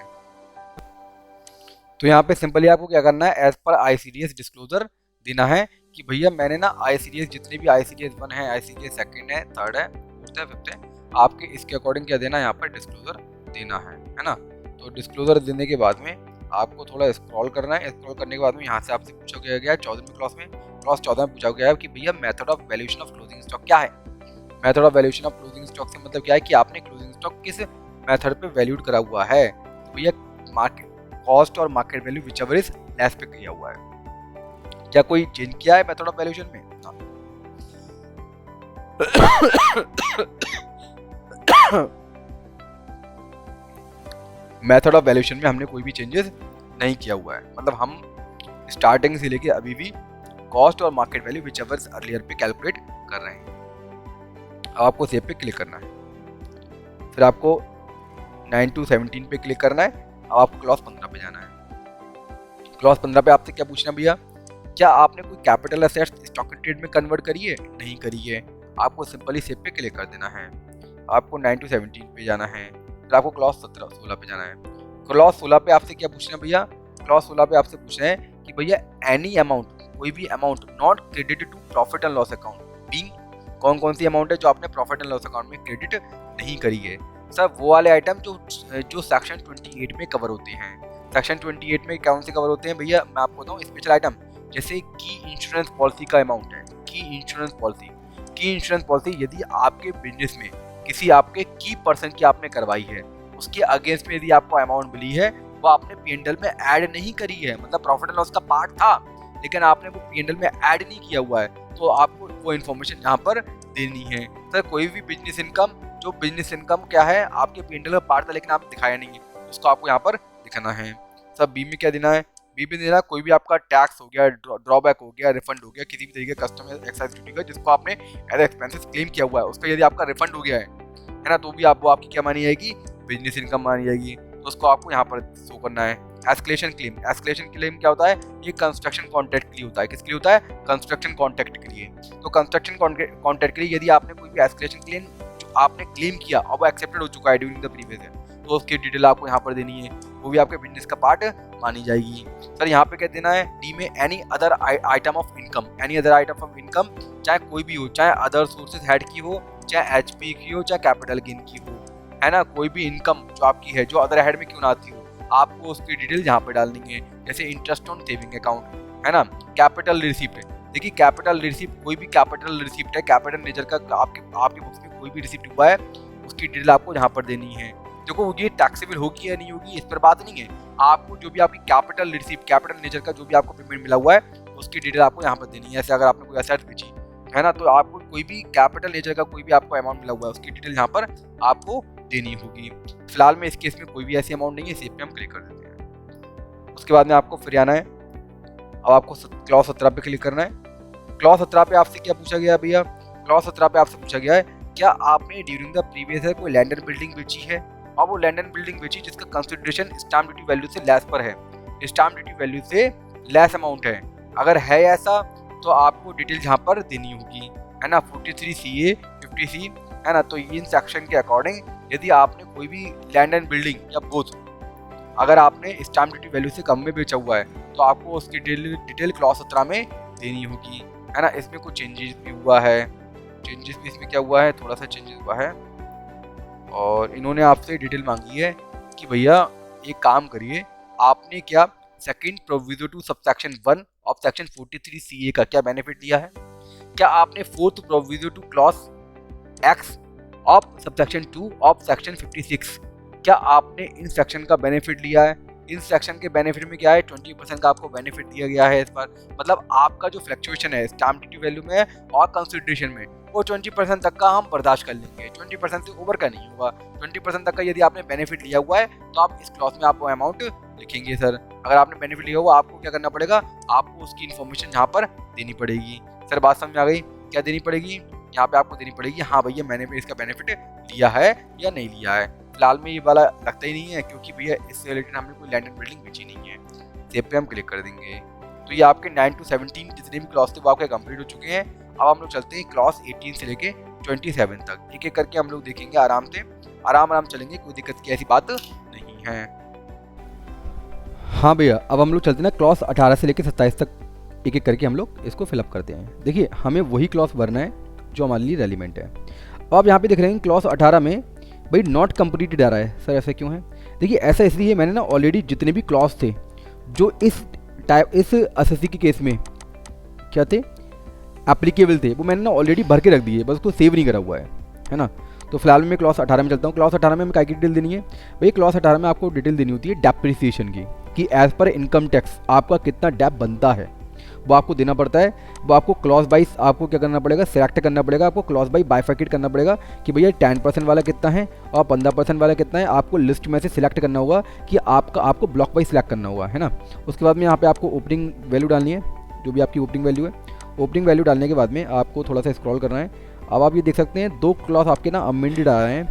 S1: तो यहाँ पे सिंपली आपको क्या करना है, एज पर ICDS डिस्क्लोजर देना है कि भैया मैंने ना ICDS जितने भी ICDS 1 है, ICDS 2 है, 3rd है, 4th है, 5th है, आपके इसके अकॉर्डिंग क्या देना है, यहाँ पर डिस्क्लोजर देना है ना। तो डिस्क्लोजर देने के बाद में आपको थोड़ा स्क्रॉल करना है। स्क्रॉल करने के बाद में यहाँ से आपसे पूछा गया है 14वीं क्लास में, क्लास 14 में पूछा गया है कि भैया method of valuation of closing stock क्या है। Method of valuation of closing stock से मतलब क्या है कि आपने क्लोजिंग स्टॉक किस मेथड पे वैल्यूड करा हुआ है। तो भैया मार्केट कॉस्ट और market value whichever is less पे किया हुआ है। क्या कोई चेंज किया है मेथड ऑफ वैल्यूएशन में, मेथड ऑफ वैल्यूएशन में हमने कोई भी चेंजेस नहीं किया हुआ है, मतलब हम स्टार्टिंग से लेके अभी भी कॉस्ट और मार्केट वैल्यू व्हिचएवर अर्लियर पे कैलकुलेट कर रहे हैं। अब आपको सेव पे क्लिक करना है, फिर आपको 9 to 17 पे क्लिक करना है। अब आपको क्लॉज 15 पे जाना है। क्लॉज 15 पे आपसे क्या पूछना भैया, क्या आपने कोई कैपिटल एसेट्स स्टॉक ट्रेड में कन्वर्ट करी है, नहीं करी है। आपको सिंपली सेव पे क्लिक कर देना है। आपको 9 to 17 पे जाना है, फिर आपको क्लॉज 16 पे जाना है। क्लॉज 16 पे आपसे क्या पूछना भैया, क्लॉज 16 पे आपसे पूछना है कि भैया एनी अमाउंट, कोई भी amount not credited to profit and loss account being, कौन कौन सी अमाउंट है जो आपने प्रॉफिट एंड लॉस अकाउंट में क्रेडिट नहीं करी है। सर वो वाले आइटम जो सेक्शन 28 में कवर होते हैं। सेक्शन 28 में कौन से कवर होते हैं भैया, मैं आपको बताऊँ, स्पेशल आइटम जैसे की इंश्योरेंस पॉलिसी का अमाउंट है। की इंश्योरेंस पॉलिसी यदि आपके बिजनेस में किसी आपके की पर्सन की आपने करवाई है, उसके अगेंस्ट में यदि आपको अमाउंट मिली है वो आपने P&L में ऐड नहीं करी है, मतलब प्रॉफिट एंड लॉस का पार्ट था लेकिन आपने वो P&L में ऐड नहीं किया हुआ है, तो आपको वो इन्फॉर्मेशन यहाँ पर देनी है। सर कोई भी बिजनेस इनकम, जो बिजनेस इनकम क्या है आपके P&L का पार्ट था लेकिन आपने दिखाया नहीं है, उसको आपको यहाँ पर दिखाना है। सर बी में क्या देना है, बी में देना कोई भी आपका टैक्स हो गया, ड्रॉबैक हो गया, रिफंड हो गया, किसी भी तरीके का कस्टमर एक्साइज ड्यूटी का जिसको आपने एज एक्सपेंसेस क्लेम किया हुआ है, उसका यदि आपका रिफंड हो गया है ना, तो भी वो आपकी क्या मानी जाएगी, बिजनेस इनकम मानी जाएगी। तो उसको आपको यहाँ पर शो करना है। एस्केलेशन क्लेम, एस्केलेशन क्लेम क्या होता है, ये कंस्ट्रक्शन कॉन्ट्रैक्ट के लिए होता है। किसके लिए होता है, कंस्ट्रक्शन कॉन्ट्रैक्ट के लिए। तो कंस्ट्रक्शन कॉन्ट्रैक्ट के लिए यदि आपने कोई भी एस्केलेशन क्लेम जो आपने क्लेम किया और वो एक्सेप्टेड हो चुका है ड्यूरिंग द प्रीवियस ईयर, तो उसकी डिटेल आपको यहाँ पर देनी है, वो भी आपके बिजनेस का पार्ट मानी जाएगी। सर यहाँ पे क्या देना है, डी में any other item of income, any other item of income, चाहे कोई भी हो, चाहे अदर सोर्सेज हेड की हो, चाहे HP की हो, चाहे कैपिटल गेन की हो, है ना, कोई भी इनकम जो आपकी है जो अदर हेड में क्यों ना आती हो, आपको उसकी डिटेल यहाँ पे डालनी है। जैसे इंटरेस्ट ऑन सेविंग अकाउंट, है ना, कैपिटल रिसिप्ट। देखिए कैपिटल रिसिप्ट, कोई भी कैपिटल रिसिप्ट है, कैपिटल नेचर का आपके बुक्स में कोई भी रिसिप्ट हुआ है, उसकी डिटेल आपको यहाँ पर देनी है। देखो ये टैक्सेबल होगी या नहीं होगी इस पर बात नहीं है, आपको जो भी आपकी कैपिटल रिसिप्ट, कैपिटल नेचर का जो भी आपको पेमेंट मिला हुआ है उसकी डिटेल आपको यहाँ पर देनी है। ऐसे अगर आपने कोई एसेट बेची है ना, तो आपको कोई भी कैपिटल नेचर का कोई भी आपको अमाउंट मिला हुआ है उसकी डिटेल यहाँ पर आपको देनी होगी। फिलहाल में इस केस में कोई भी ऐसी अमाउंट नहीं है, सेव पे हम क्लिक कर देते हैं। उसके बाद में आपको फिर आना है, अब आपको क्लॉज 17 पे क्लिक करना है। क्लॉज 17 पे आपसे क्या पूछा गया भैया, क्लॉज 17 पे आपसे पूछा गया है क्या आपने ड्यूरिंग द प्रीवियस ईयर कोई लैंड एंड बिल्डिंग बेची है, और वो लैंड एंड बिल्डिंग बेची जिसका कंसिडरेशन स्टैम्प ड्यूटी वैल्यू से लेस पर है, स्टैम्प ड्यूटी वैल्यू से लेस अमाउंट है। अगर है ऐसा तो आपको डिटेल यहाँ पर देनी होगी, है ना, 43CA 50C, है ना। तो इन सेक्शन के अकॉर्डिंग यदि आपने कोई भी लैंड एंड बिल्डिंग या बोथ अगर आपने स्टैम्प ड्यूटी वैल्यू से कम में बेचा हुआ है तो आपको उसकी डिटेल क्लॉज 17 में देनी होगी, है ना। इसमें कुछ चेंजेस भी हुआ है, चेंजेस भी इसमें क्या हुआ है, थोड़ा सा चेंजेस हुआ है, और इन्होंने आपसे डिटेल मांगी है कि भैया एक काम करिए, आपने क्या second proviso to subsection 1 of section 43CA का क्या बेनिफिट लिया है, क्या आपने fourth proviso to clause X of subsection 2 of section 56, क्या आपने इन सेक्शन का बेनिफिट लिया है। इन सेक्शन के बेनिफिट में क्या है, 20% का आपको बेनिफिट दिया गया है इस पर। मतलब आपका जो फ्लक्चुएशन है स्टैम्प ड्यूटी वैल्यू में और कंसिडरेशन में वो 20% तक का हम बर्दाश्त कर लेंगे, 20% से ओवर का नहीं होगा। 20% तक का यदि आपने बेनिफिट लिया हुआ है तो आप इस क्लॉज में आपको अमाउंट लिखेंगे। सर अगर आपने बेनिफिट लिया हुआ आपको क्या करना पड़ेगा, आपको उसकी इन्फॉर्मेशन यहाँ पर देनी पड़ेगी। सर बात समझ में आ गई, क्या देनी पड़ेगी, यहाँ पे आपको देनी पड़ेगी हाँ भैया मैंने भी इसका बेनिफिट लिया है या नहीं लिया है। फिलहाल में ये वाला लगता ही नहीं है क्योंकि भैया इससे रिलेटेड हमने कोई लैंड एंड बिल्डिंग बेची नहीं है। सेव पे हम क्लिक कर देंगे। तो ये आपके 9 to 17 जितने भी क्लॉज थे वो आपके कंप्लीट हो चुके हैं। अब हम लोग चलते हैं क्लॉज 18 से लेके 27 तक, एक एक करके हम लोग देखेंगे आराम से, आराम चलेंगे, कोई दिक्कत की ऐसी बात नहीं है। हाँ भैया अब हम लोग चलते हैं ना क्लॉज 18 से लेके 27 तक, एक एक करके हम लोग इसको फिलअप करते हैं। देखिए हमें वही क्लॉज भरना है जो हमारे लिए रेलिवेंट है। अब आप यहाँ पे देख रहे हैं क्लॉज 18 में भाई नॉट कंप्लीटेड आ रहा है। सर ऐसा क्यों है, देखिए ऐसा इसलिए मैंने ना ऑलरेडी जितने भी क्लॉज थे जो इस एसएससी के केस में क्या थे एप्लीकेबल थे वो मैंने ना ऑलरेडी भर के रख दिए, बस उसको सेव नहीं करा हुआ है ना। तो फिलहाल मैं क्लॉज 18 में चलता हूँ। क्लॉज 18 में हमें क्या की डिटेल देनी है भाई, क्लॉज 18 में आपको डिटेल देनी होती है डेप्रिसिएशन की, कि एज पर इनकम टैक्स आपका कितना डेप बनता है वो आपको देना पड़ता है। वो आपको क्लॉज वाइज आपको क्या करना पड़ेगा, सिलेक्ट करना पड़ेगा, आपको क्लॉज बाई बाइफर्केट करना पड़ेगा कि भैया 10% वाला कितना है और 15% वाला कितना है। आपको लिस्ट में से सिलेक्ट करना होगा कि आपको ब्लॉक वाइज सिलेक्ट करना होगा, है ना। उसके बाद में यहाँ पे आपको ओपनिंग वैल्यू डालनी है, जो भी आपकी ओपनिंग वैल्यू है। ओपनिंग वैल्यू डालने के बाद में आपको थोड़ा सा स्क्रॉल करना है। अब आप ये देख सकते हैं 2 क्लॉज आपके ना अमेंडेड आ रहे हैं,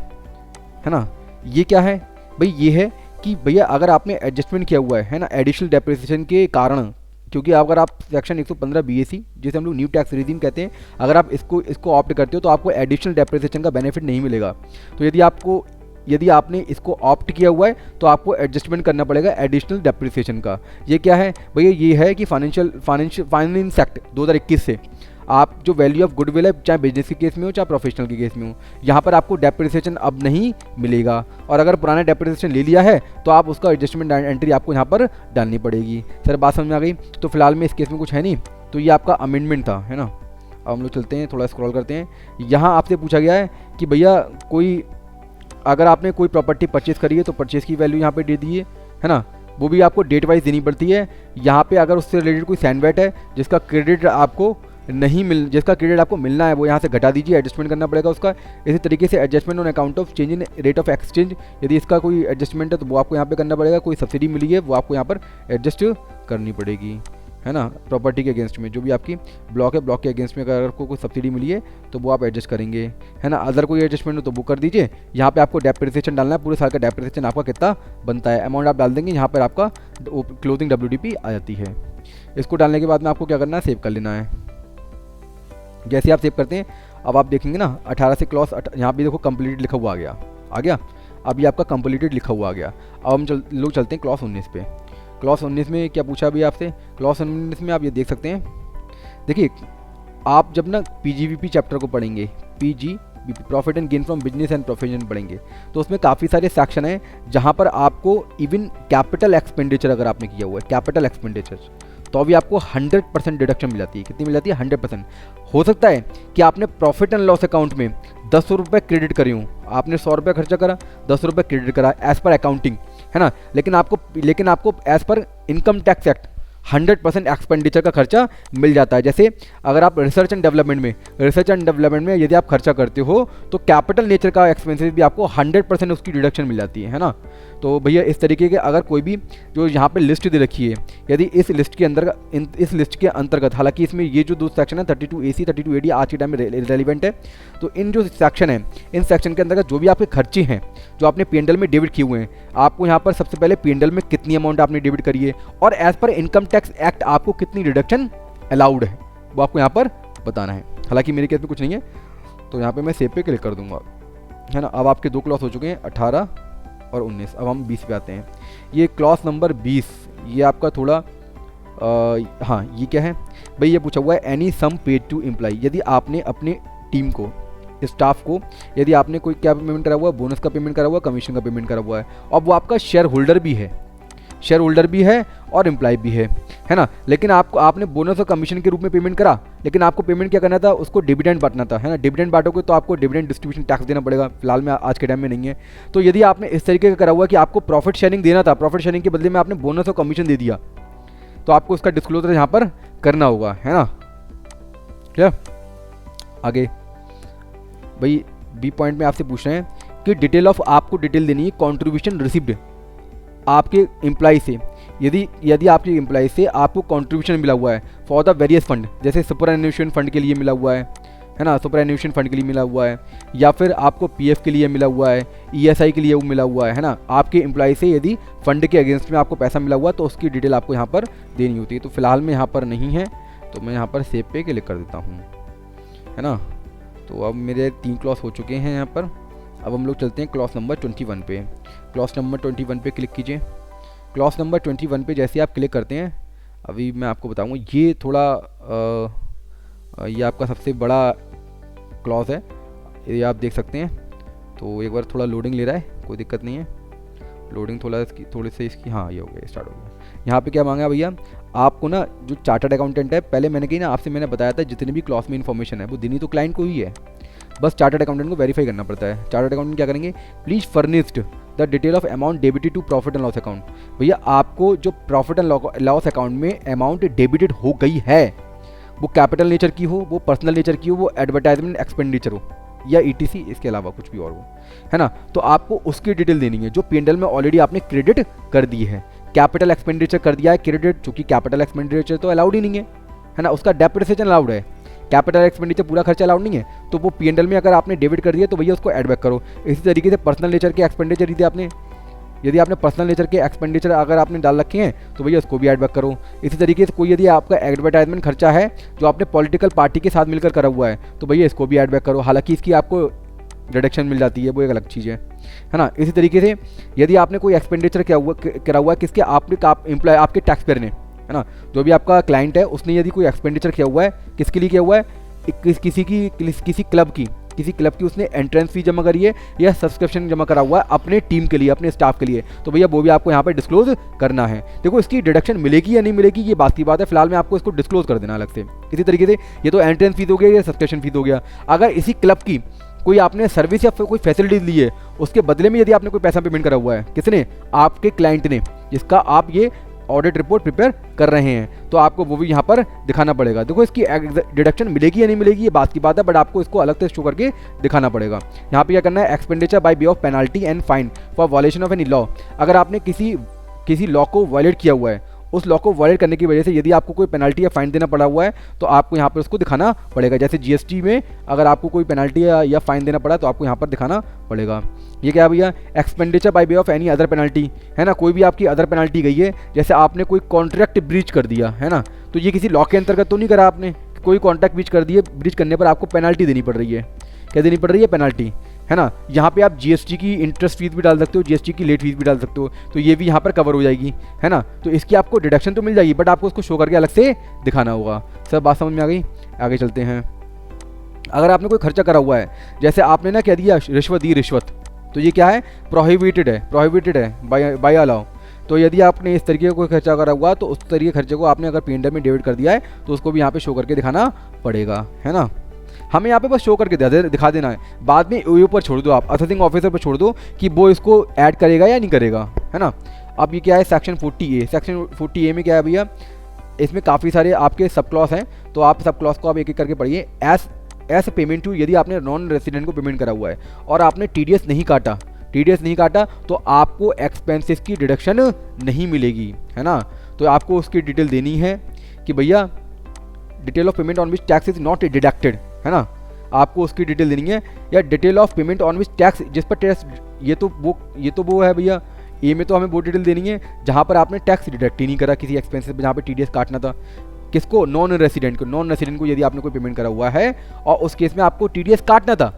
S1: है ना। ये क्या है भाई, ये है कि भैया अगर आपने एडजस्टमेंट किया हुआ है ना एडिशनल डेप्रिसिएशन के कारण, क्योंकि अगर आप सेक्शन 115 BAC जिसे हम लोग न्यू टैक्स रिजीम कहते हैं, अगर आप इसको ऑप्ट करते हो तो आपको एडिशनल डेप्रिसिएशन का बेनिफिट नहीं मिलेगा। तो यदि आपने इसको ऑप्ट किया हुआ है तो आपको एडजस्टमेंट करना पड़ेगा एडिशनल डेप्रिसिएशन का। ये क्या है भैया, ये है कि फाइनेंस एक्ट 2021 से आप जो वैल्यू ऑफ गुडविल है, चाहे बिजनेस के केस में हो चाहे प्रोफेशनल के केस में हो, यहाँ पर आपको डेप्रिसिएशन अब नहीं मिलेगा। और अगर पुराना डेप्रिसिएशन ले लिया है तो आप उसका एडजस्टमेंट एंट्री आपको यहाँ पर डालनी पड़ेगी। सर बात समझ में आ गई। तो फिलहाल में इस केस में कुछ है नहीं, तो ये आपका अमेंडमेंट था, है ना। अब हम लोग चलते हैं, थोड़ा स्क्रॉल करते हैं। यहाँ आपसे पूछा गया है कि भैया अगर आपने कोई प्रॉपर्टी परचेज करी है तो परचेज की वैल्यू यहाँ पर दे दी है ना, वो भी आपको डेट वाइज देनी पड़ती है। यहाँ पे अगर उससे रिलेटेड कोई सैंडवेट है जिसका क्रेडिट आपको
S2: नहीं मिल जिसका क्रेडिट आपको मिलना है वो यहाँ से घटा दीजिए, एडजस्टमेंट करना पड़ेगा उसका। इसी तरीके से adjustment on account of change in rate of exchange, यदि इसका कोई एडजस्टमेंट है तो वो आपको यहाँ पे करना पड़ेगा। कोई सब्सिडी मिली है वो आपको यहाँ पर एडजस्ट करनी पड़ेगी, है ना। प्रॉपर्टी के अगेंस्ट में जो भी आपकी ब्लॉक है, ब्लॉक के अगेंस्ट में अगर आपको कोई सब्सिडी मिली है तो वो आप एडजस्ट करेंगे, है ना। अदर कोई एडजस्टमेंट हो तो वो कर दीजिए। यहाँ पे आपको डेप्रिसिएशन डालना है, पूरे साल का डेप्रिसिएशन आपका कितना बनता है, अमाउंट आप डाल देंगे। यहाँ पर आपका क्लोजिंग WDP आ जाती है। इसको डालने के बाद में आपको क्या करना है, सेव कर लेना है। जैसे आप सेव करते हैं अब आप देखेंगे ना 18 से क्लॉज, यहाँ पे देखो कंप्लीटेड लिखा हुआ आ गया। अब ये आपका कंप्लीटेड लिखा हुआ आ गया। अब हम लोग चलते हैं क्लॉज 19 पे। क्लॉज 19 में क्या पूछा अभी आपसे, क्लॉज 19 में आप ये देख सकते हैं। देखिए आप जब ना PGBP चैप्टर को पढ़ेंगे, PGBP profit and gain from business and profession पढ़ेंगे, तो उसमें काफ़ी सारे सेक्शन हैं जहाँ पर आपको इवन कैपिटल एक्सपेंडिचर अगर आपने किया हुआ है, कैपिटल एक्सपेंडिचर, तो अभी आपको 100% डिडक्शन मिल जाती है। कितनी मिल जाती है, 100%। हो सकता है कि आपने प्रॉफिट एंड लॉस अकाउंट में 10 रुपये क्रेडिट करी हूँ, आपने 100 रुपये खर्चा करा, 10 रुपये क्रेडिट करा एज पर अकाउंटिंग, है ना। लेकिन आपको as per income tax act 100% expenditure का खर्चा मिल जाता है। जैसे अगर आप रिसर्च एंड डेवलपमेंट में यदि आप खर्चा करते हो तो कैपिटल नेचर का एक्सपेंसेस भी आपको 100% उसकी डिडक्शन मिल जाती है ना। तो भैया इस तरीके के अगर कोई भी जो यहाँ पे लिस्ट दे रखी है, यदि इस लिस्ट के अंतर्गत, हालांकि इसमें ये जो दो सेक्शन है 32AC 32AD आज के टाइम में रेलिवेंट है, तो इन जो सेक्शन है, इन सेक्शन के अंतर्गत जो भी आपके खर्चे हैं जो आपने P&L में डेबिट किए हुए हैं, आपको यहाँ पर सबसे पहले P&L में कितनी अमाउंट आपने डेबिट करी है और as per income tax act आपको कितनी डिडक्शन अलाउड है वो आपको यहाँ पर बताना है। हालांकि मेरे केस में कुछ नहीं है तो यहाँ पे मैं सेव पे क्लिक कर दूंगा, है ना। अब आपके दो क्लॉज हो चुके हैं 18 और 19। अब हम 20 पे आते हैं। ये क्लॉज नंबर 20, ये आपका थोड़ा हाँ ये क्या है भाई, ये पूछा हुआ है any sum paid to employ, यदि आपने अपने टीम को, स्टाफ को, यदि आपने कोई क्या पेमेंट करा हुआ है, बोनस का पेमेंट करा हुआ है, कमीशन का पेमेंट करा हुआ है, और वो आपका शेयर होल्डर भी है और एम्प्लॉय भी है ना। लेकिन आपने बोनस और कमीशन के रूप में पेमेंट करा, लेकिन आपको पेमेंट क्या करना था, उसको डिविडेंड बांटना था, है ना। डिविडेंड बांटोगे तो आपको डिविडेंड डिस्ट्रीब्यूशन टैक्स देना पड़ेगा, फिलहाल में आज के टाइम में नहीं है। तो यदि आपने इस तरीके का करा हुआ कि आपको प्रॉफिट शेयरिंग देना था, प्रॉफिट शेयरिंग के बदले में आपने बोनस और कमीशन दे दिया, तो आपको उसका डिस्क्लोजर यहाँ पर करना होगा, है ना। क्या आगे भाई बी पॉइंट में आपसे पूछ रहे हैं कि डिटेल ऑफ, आपको डिटेल देनी है कॉन्ट्रीब्यूशन रिसिप्ड आपके एम्प्लॉय से, यदि आपके एम्प्लॉय से आपको कंट्रीब्यूशन मिला हुआ है फॉर द वेरियस फंड, जैसे सुपरएन्यूएशन फंड के लिए मिला हुआ है ना, सुपरएन्यूएशन फंड के लिए मिला हुआ है, या फिर आपको PF के लिए मिला हुआ है, ESI के लिए वो मिला हुआ है ना। आपके एम्प्लॉय से यदि फंड के अगेंस्ट में आपको पैसा मिला हुआ है तो उसकी डिटेल आपको यहाँ पर देनी होती है। तो फिलहाल में यहाँ पर नहीं है तो मैं यहाँ पर सेव पे क्लिक कर देता हूँ, है ना। तो अब मेरे 3 क्लॉज हो चुके हैं यहाँ पर। अब हम लोग चलते हैं क्लॉज नंबर 21 पे। क्लॉज नंबर 21 पे क्लिक कीजिए। क्लॉज नंबर 21 पे जैसे आप क्लिक करते हैं, अभी मैं आपको बताऊंगा, ये थोड़ा ये आपका सबसे बड़ा क्लॉज है, ये आप देख सकते हैं। तो एक बार थोड़ा लोडिंग ले रहा है, कोई दिक्कत नहीं है, लोडिंग थोड़ी सी इसकी, हाँ ये हो गया, स्टार्ट हो गया। यहाँ पे क्या मांगा भैया, आपको ना जो चार्टर्ड अकाउंटेंट है, पहले मैंने कही ना आपसे, मैंने बताया था जितनी भी क्लॉज में इन्फॉर्मेशन है वो देनी तो क्लाइंट को ही है, बस चार्टर्ड अकाउंटेंट को वेरीफाई करना पड़ता है। चार्टर्ड अकाउंटेंट क्या करेंगे, please furnished the detail of amount debited to profit and loss account. भैया आपको जो प्रॉफिट एंड लॉस अकाउंट में अमाउंट डेबिटेड हो गई है, वो कैपिटल नेचर की हो, वो पर्सनल नेचर की हो, वो एडवर्टाइजमेंट एक्सपेंडिचर हो, या ETC, इसके अलावा कुछ भी और हो, है ना, तो आपको उसकी डिटेल देनी है जो P&L में ऑलरेडी आपने क्रेडिट कर दी है। कैपिटल एक्सपेंडिचर कर दिया है क्रेडिट, चूंकि कैपिटल एक्सपेंडिचर तो अलाउड ही नहीं है ना, उसका डेप्रिसिएशन अलाउड है, कैपिटल एक्सपेंडिचर पूरा खर्चा अलाउड नहीं है, तो वो P&L में अगर आपने डेबिट कर दिया तो भैया उसको एड बैक करो। इसी तरीके से पर्सनल नेचर के एक्सपेंडिचर यदि आपने पर्सनल नेचर के एक्सपेंडिचर अगर आपने डाल रखे हैं तो भैया उसको भी एड बैक करो। इसी तरीके से कोई यदि आपका एडवर्टाइजमेंट खर्चा है जो आपने पॉलिटिकल पार्टी के साथ मिलकर करा हुआ है तो भैया इसको भी एड बैक करो, हालांकि इसकी आपको डिडक्शन मिल जाती है, वो एक अलग चीज़ है ना। इसी तरीके से यदि आपने कोई एक्सपेंडिचर करा हुआ है किसके, एम्प्लॉय आपके टैक्स पेयर ने, है ना, जो भी आपका क्लाइंट है उसने यदि कोई एक्सपेंडिचर किया हुआ है, किसके लिए किया हुआ है, किसी क्लब की उसने एंट्रेंस फी जमा करी है या सब्सक्रिप्शन जमा करा हुआ है अपने टीम के लिए, अपने स्टाफ के लिए, तो भैया वो भी आपको यहाँ पे डिस्क्लोज करना है। देखो इसकी डिडक्शन मिलेगी या नहीं मिलेगी ये बात की बात है, फिलहाल में आपको इसको डिस्क्लोज कर देना अलग से। इसी तरीके से ये तो एंट्रेंस फीस हो गया या सब्सक्रिप्शन फीस हो गया। अगर इसी क्लब की कोई आपने सर्विस या कोई फैसिलिटीज ली है, उसके बदले में यदि आपने कोई पैसा पेमेंट करा हुआ है, किसने, आपके क्लाइंट ने, जिसका आप ये ऑडिट रिपोर्ट प्रिपेयर कर रहे हैं, तो आपको वो भी यहाँ पर दिखाना पड़ेगा। देखो इसकी डिडक्शन मिलेगी या नहीं मिलेगी ये बात की बात है, बट आपको इसको अलग से शो करके दिखाना पड़ेगा। यहाँ पे क्या करना है, expenditure by way of penalty and fine for violation of any law. अगर आपने किसी लॉ को वायलेट किया हुआ है, उस लॉ को वायलेट करने की वजह से यदि आपको कोई पेनल्टी या फाइन देना पड़ा हुआ है तो आपको यहाँ पर उसको दिखाना पड़ेगा। जैसे जीएसटी में अगर आपको कोई पेनल्टी या फाइन देना पड़ा तो आपको यहाँ पर दिखाना पड़ेगा। ये क्या है भैया, expenditure by way of any other penalty, है ना, कोई भी आपकी अदर पेनल्टी गई है, जैसे आपने कोई कॉन्ट्रैक्ट ब्रीच कर दिया है ना, तो ये किसी लॉ के अंतर्गत तो नहीं करा आपने, कोई कॉन्ट्रैक्ट ब्रीच कर दिए, ब्रीच करने पर आपको पेनल्टी देनी पड़ रही है। क्या देनी पड़ रही है, पेनल्टी, है ना। यहाँ पे आप जीएसटी की इंटरेस्ट फीस भी डाल सकते हो, जीएसटी की लेट फीस भी डाल सकते हो, तो ये भी यहाँ पर कवर हो जाएगी, है ना। तो इसकी आपको डिडक्शन तो मिल जाएगी, बट आपको उसको शो करके अलग से दिखाना होगा। सब बात समझ में आ गई, आगे चलते हैं। अगर आपने कोई खर्चा करा हुआ है, जैसे आपने ना कह दिया रिश्वत दी, रिश्वत, तो ये क्या है, प्रोहिबिटेड है बाय अलाउ। तो यदि आपने इस तरीके का कोई खर्चा करा हुआ तो उस तरीके खर्चे को आपने अगर P&L में डेबिट कर दिया है तो उसको भी यहाँ पे शो करके दिखाना पड़ेगा, है ना। हमें यहाँ पे बस शो करके दिखा देना है, बाद में ओयो पर छोड़ दो, आप असेसिंग ऑफिसर पर छोड़ दो कि वो इसको ऐड करेगा या नहीं करेगा, है ना। अब ये क्या है, सेक्शन 40A। सेक्शन 40A में क्या है भैया, इसमें काफ़ी सारे आपके सब क्लॉज हैं, तो आप सब क्लॉज को आप एक एक करके पढ़िए। एस पेमेंट टू, यदि आपने नॉन रेसिडेंट को पेमेंट करा हुआ है और आपने TDS नहीं काटा तो आपको एक्सपेंसेस की डिडक्शन नहीं मिलेगी, है ना। तो आपको उसकी डिटेल देनी है कि भैया detail of payment on which tax is not deducted, है ना, आपको उसकी डिटेल देनी है। या detail of payment on which tax, जिस पर टैक्स, ये तो वो है भैया, ए में तो हमें वो डिटेल देनी है जहाँ पर आपने टैक्स डिडक्ट ही नहीं करा किसी एक्सपेंसेस पे, जहाँ पे TDS काटना था। किसको, नॉन रेसिडेंट को यदि आपने कोई पेमेंट करा हुआ है और उस केस में आपको TDS काटना था,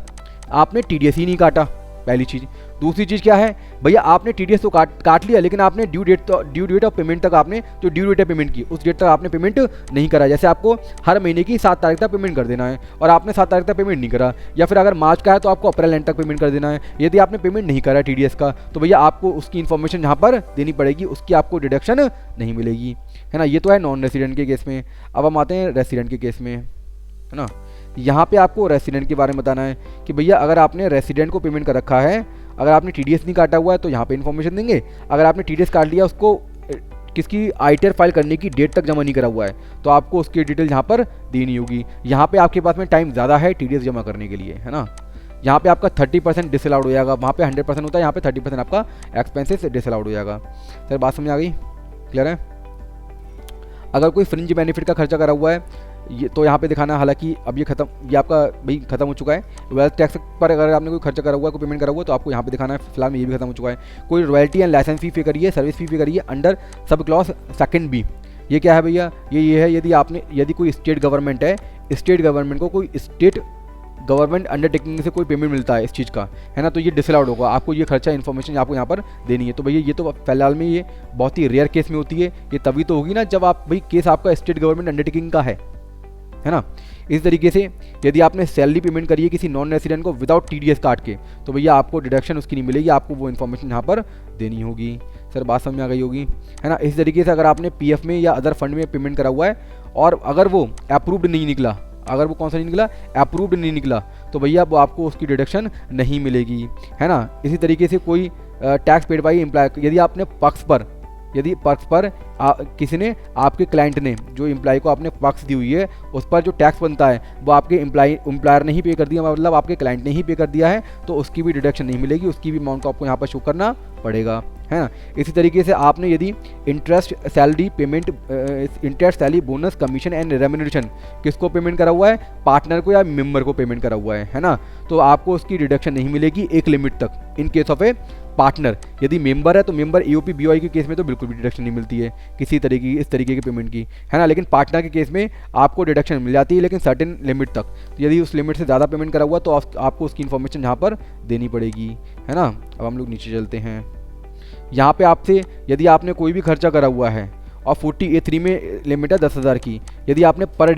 S2: आपने TDS ही नहीं काटा, पहली चीज़। दूसरी चीज़ क्या है भैया, आपने TDS तो काट लिया, लेकिन आपने ड्यू डेट ऑफ पेमेंट तक, आपने जो ड्यू डेट है पेमेंट की उस डेट तक आपने पेमेंट नहीं करा। जैसे आपको हर महीने की 7 तारीख तक पेमेंट कर देना है और आपने 7 तारीख तक पेमेंट नहीं करा, या फिर अगर मार्च का है तो आपको अप्रैल एंड तक पेमेंट कर देना है। यदि आपने पेमेंट नहीं करा TDS का तो भैया आपको उसकी इन्फॉर्मेशन यहाँ पर देनी पड़ेगी, उसकी आपको डिडक्शन नहीं मिलेगी, है ना। ये तो है नॉन रेसिडेंट के केस में। अब हम आते हैं रेसिडेंट के केस में, है ना। यहाँ पे आपको रेसिडेंट के बारे में बताना है कि भैया अगर आपने रेसिडेंट को पेमेंट कर रखा है, अगर आपने TDS नहीं काटा हुआ है तो यहाँ पे इन्फॉर्मेशन देंगे। अगर आपने TDS काट लिया, उसको किसकी ITR फाइल करने की डेट तक जमा नहीं करा हुआ है तो आपको उसकी डिटेल यहाँ पर देनी होगी। यहाँ पे आपके पास में टाइम ज़्यादा है TDS जमा करने के लिए, है ना। यहाँ पे आपका 30% डिसअलाउड हो जाएगा, वहाँ पे 100% होता है, यहाँ पे 30% आपका एक्सपेंसेस डिसअलाउड हो जाएगा। सर बात समझ आ गई, क्लियर है। अगर कोई फ्रिंज बेनिफिट का खर्चा करा हुआ है ये तो यहाँ पे दिखाना, हालांकि अब ये आपका भाई खत्म हो चुका है। वेल्थ टैक्स पर अगर आपने कोई खर्चा करा हुआ है, कोई पेमेंट करा हुआ है तो आपको यहाँ पे दिखाना है। फिलहाल में ये भी खत्म हो चुका है। कोई रॉयल्टी एंड लाइसेंस फी पे करिए, सर्विस फी पे करिए under sub clause second B. ये क्या है भैया, ये है यदि कोई स्टेट गवर्नमेंट है, स्टेट गवर्नमेंट को कोई स्टेट गवर्नमेंट अंडरटेकिंग से कोई पेमेंट मिलता है इस चीज़ का, है ना, तो ये डिसअलाउड होगा। आपको ये खर्चा इन्फॉर्मेशन आपको यहाँ पर देनी है। तो भैया ये तो फिलहाल में ये बहुत ही रेयर केस में होती है, ये तभी तो होगी ना जब आप भाई केस आपका स्टेट गवर्नमेंट अंडरटेकिंग का है ना। इस तरीके से यदि आपने सैलरी पेमेंट करी है किसी नॉन रेसिडेंट को विदाउट TDS काट के तो भैया आपको डिडक्शन उसकी नहीं मिलेगी, आपको वो इन्फॉर्मेशन यहाँ पर देनी होगी। सर बात समझ में आ गई होगी, है ना। इस तरीके से अगर आपने PF में या अदर फंड में पेमेंट करा हुआ है और अगर वो अप्रूव्ड नहीं निकला, अगर वो कौन सा नहीं निकला, अप्रूव्ड नहीं निकला, तो भैया वो आपको उसकी डिडक्शन नहीं मिलेगी, है ना। इसी तरीके से कोई टैक्स पेड बाई एम्प्लॉय, यदि आपने पक्ष पर किसी ने, आपके क्लाइंट ने जो एम्प्लॉय को आपने पक्ष दी हुई है उस पर जो टैक्स बनता है वो आपके एम्प्लॉयर ने ही पे कर दिया, मतलब आपके क्लाइंट ने ही पे कर दिया है, तो उसकी भी डिडक्शन नहीं मिलेगी, उसकी भी अमाउंट को आपको यहाँ पर शो करना पड़ेगा, है ना। इसी तरीके से आपने यदि interest salary bonus commission and remuneration किसको पेमेंट करा हुआ है, पार्टनर को या मेंबर को पेमेंट करा हुआ है ना, तो आपको उसकी डिडक्शन नहीं मिलेगी एक लिमिट तक। इन केस ऑफ ए पार्टनर, यदि मेंबर है तो मेंबर AOP BOI के केस में तो बिल्कुल भी डिडक्शन नहीं मिलती है किसी तरीके की, इस तरीके की पेमेंट की, है ना। लेकिन पार्टनर के केस में आपको डिडक्शन मिल जाती है, लेकिन सर्टेन लिमिट तक। तो यदि उस लिमिट से ज़्यादा पेमेंट करा हुआ तो आपको उसकी इन्फॉर्मेशन यहाँ पर देनी पड़ेगी, है ना। अब हम लोग नीचे चलते हैं। यहाँ पे आपसे यदि आपने कोई भी खर्चा करा हुआ है और 40A3 में लिमिट है 10,000 की, यदि आपने पर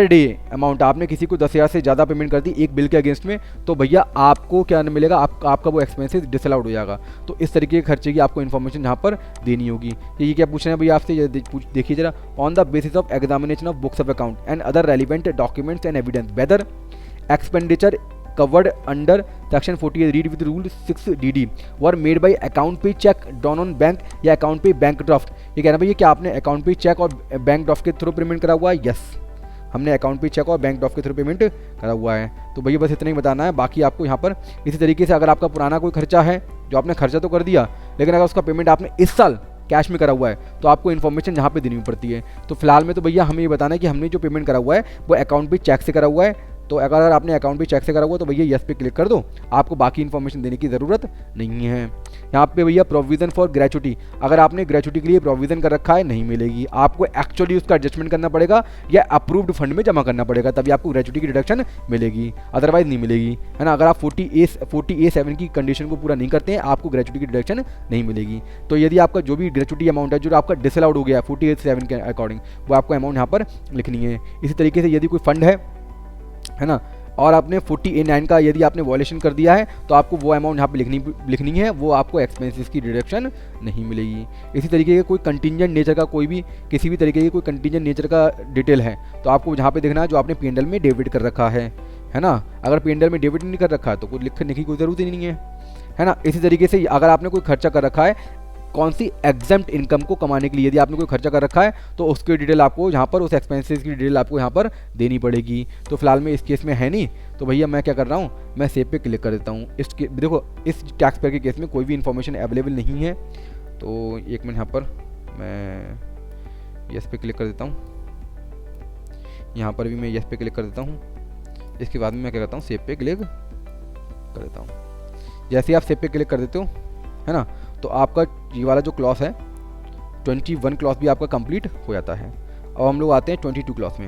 S2: डे अमाउंट आपने किसी को 10,000 से ज़्यादा पेमेंट कर दी एक बिल के अगेंस्ट में, तो भैया आपको क्या मिलेगा, आपका वो एक्सपेंसेस डिसअलाउड हो जाएगा। तो इस तरीके के खर्चे की आपको इन्फॉर्मेशन यहाँ पर देनी होगी। ये क्या पूछ रहे हैं भैया आपसे, देखिए जरा, on the basis of examination of books of account and other relevant documents and evidence whether expenditure covered under section 48 read with rule 6DD were made by account पे check drawn on bank या account पे बैंक ड्राफ्ट। ये कहना भैया क्या आपने अकाउंट पे चेक और बैंक ड्राफ्ट के थ्रू पेमेंट करा हुआ है? यस, हमने अकाउंट पे चेक और बैंक ड्राफ्ट के थ्रू पेमेंट करा हुआ है। तो भैया बस इतना ही बताना है। बाकी आपको यहाँ पर इसी तरीके से अगर आपका पुराना कोई खर्चा है जो आपने खर्चा तो कर दिया, लेकिन अगर उसका पेमेंट आपने इस साल कैश में करा हुआ है तो आपको इन्फॉर्मेशन यहाँ पे देनी पड़ती है। तो फिलहाल में तो भैया हमें ये बताना है कि हमने जो पेमेंट करा हुआ है वो अकाउंट पे चेक से करा हुआ है। तो अगर आपने अकाउंट पे चेक से करा हुआ तो भैया यस पे क्लिक कर दो, आपको बाकी इन्फॉर्मेशन देने की ज़रूरत नहीं है। यहाँ पे भैया प्रोविज़न फॉर ग्रेचुटी, अगर आपने ग्रेचुटी के लिए प्रोविज़न कर रखा है नहीं मिलेगी, आपको एक्चुअली उसका एडजस्टमेंट करना पड़ेगा या अप्रूव्ड फंड में जमा करना पड़ेगा, तभी आपको ग्रेचुटी की डिडक्शन मिलेगी, अदरवाइज नहीं मिलेगी, है ना। अगर आप 40A7 की कंडीशन को पूरा नहीं करते हैं आपको ग्रेचुटी की डिडक्शन नहीं मिलेगी। तो यदि आपका जो भी ग्रेचुटी अमाउंट है जो आपका डिसअलाउड हो गया 40A7 के अकॉर्डिंग, वो आपको अमाउंट यहाँ पर लिखनी है। इसी तरीके से यदि कोई फंड है ना, और आपने 40A9 का यदि आपने वॉयलेशन कर दिया है तो आपको वो अमाउंट यहाँ पे लिखनी है, वो आपको एक्सपेंसेस की डिडक्शन नहीं मिलेगी। इसी तरीके के कोई कंटिजेंट नेचर का कोई भी किसी भी तरीके की कोई कंटिजेंट नेचर का डिटेल है तो आपको जहाँ पे देखना है जो आपने P&L में डेबिट कर रखा है ना। अगर P&L में डेबिट नहीं कर रखा है तो कोई लिखने की कोई ज़रूरत ही नहीं है ना। इसी तरीके से अगर आपने कोई खर्चा कर रखा है कौन सी एग्जेम्प्ट इनकम को कमाने के लिए, यदि आपने कोई खर्चा कर रखा है तो उसकी डिटेल आपको यहाँ पर उस एक्सपेंसेस की डिटेल आपको यहाँ पर देनी पड़ेगी। तो फिलहाल में इस केस में है नहीं, तो भैया मैं क्या कर रहा हूँ, मैं सेव पे क्लिक कर देता हूँ। देखो इस टैक्स पेयर के केस में कोई भी इन्फॉर्मेशन अवेलेबल नहीं है, तो एक मिनट यहाँ पर मैं यस पे क्लिक कर देता हूँ। यहाँ पर भी मैं यस पे क्लिक कर देता हूँ। इसके बाद में मैं क्या करता हूँ, सेव पे क्लिक कर देता हूँ। जैसे आप सेव पे क्लिक कर देते हो है ना, तो आपका ये वाला जो क्लॉस है 21 क्लॉस भी आपका कंप्लीट हो जाता है। अब हम लोग आते हैं 22 क्लॉस में।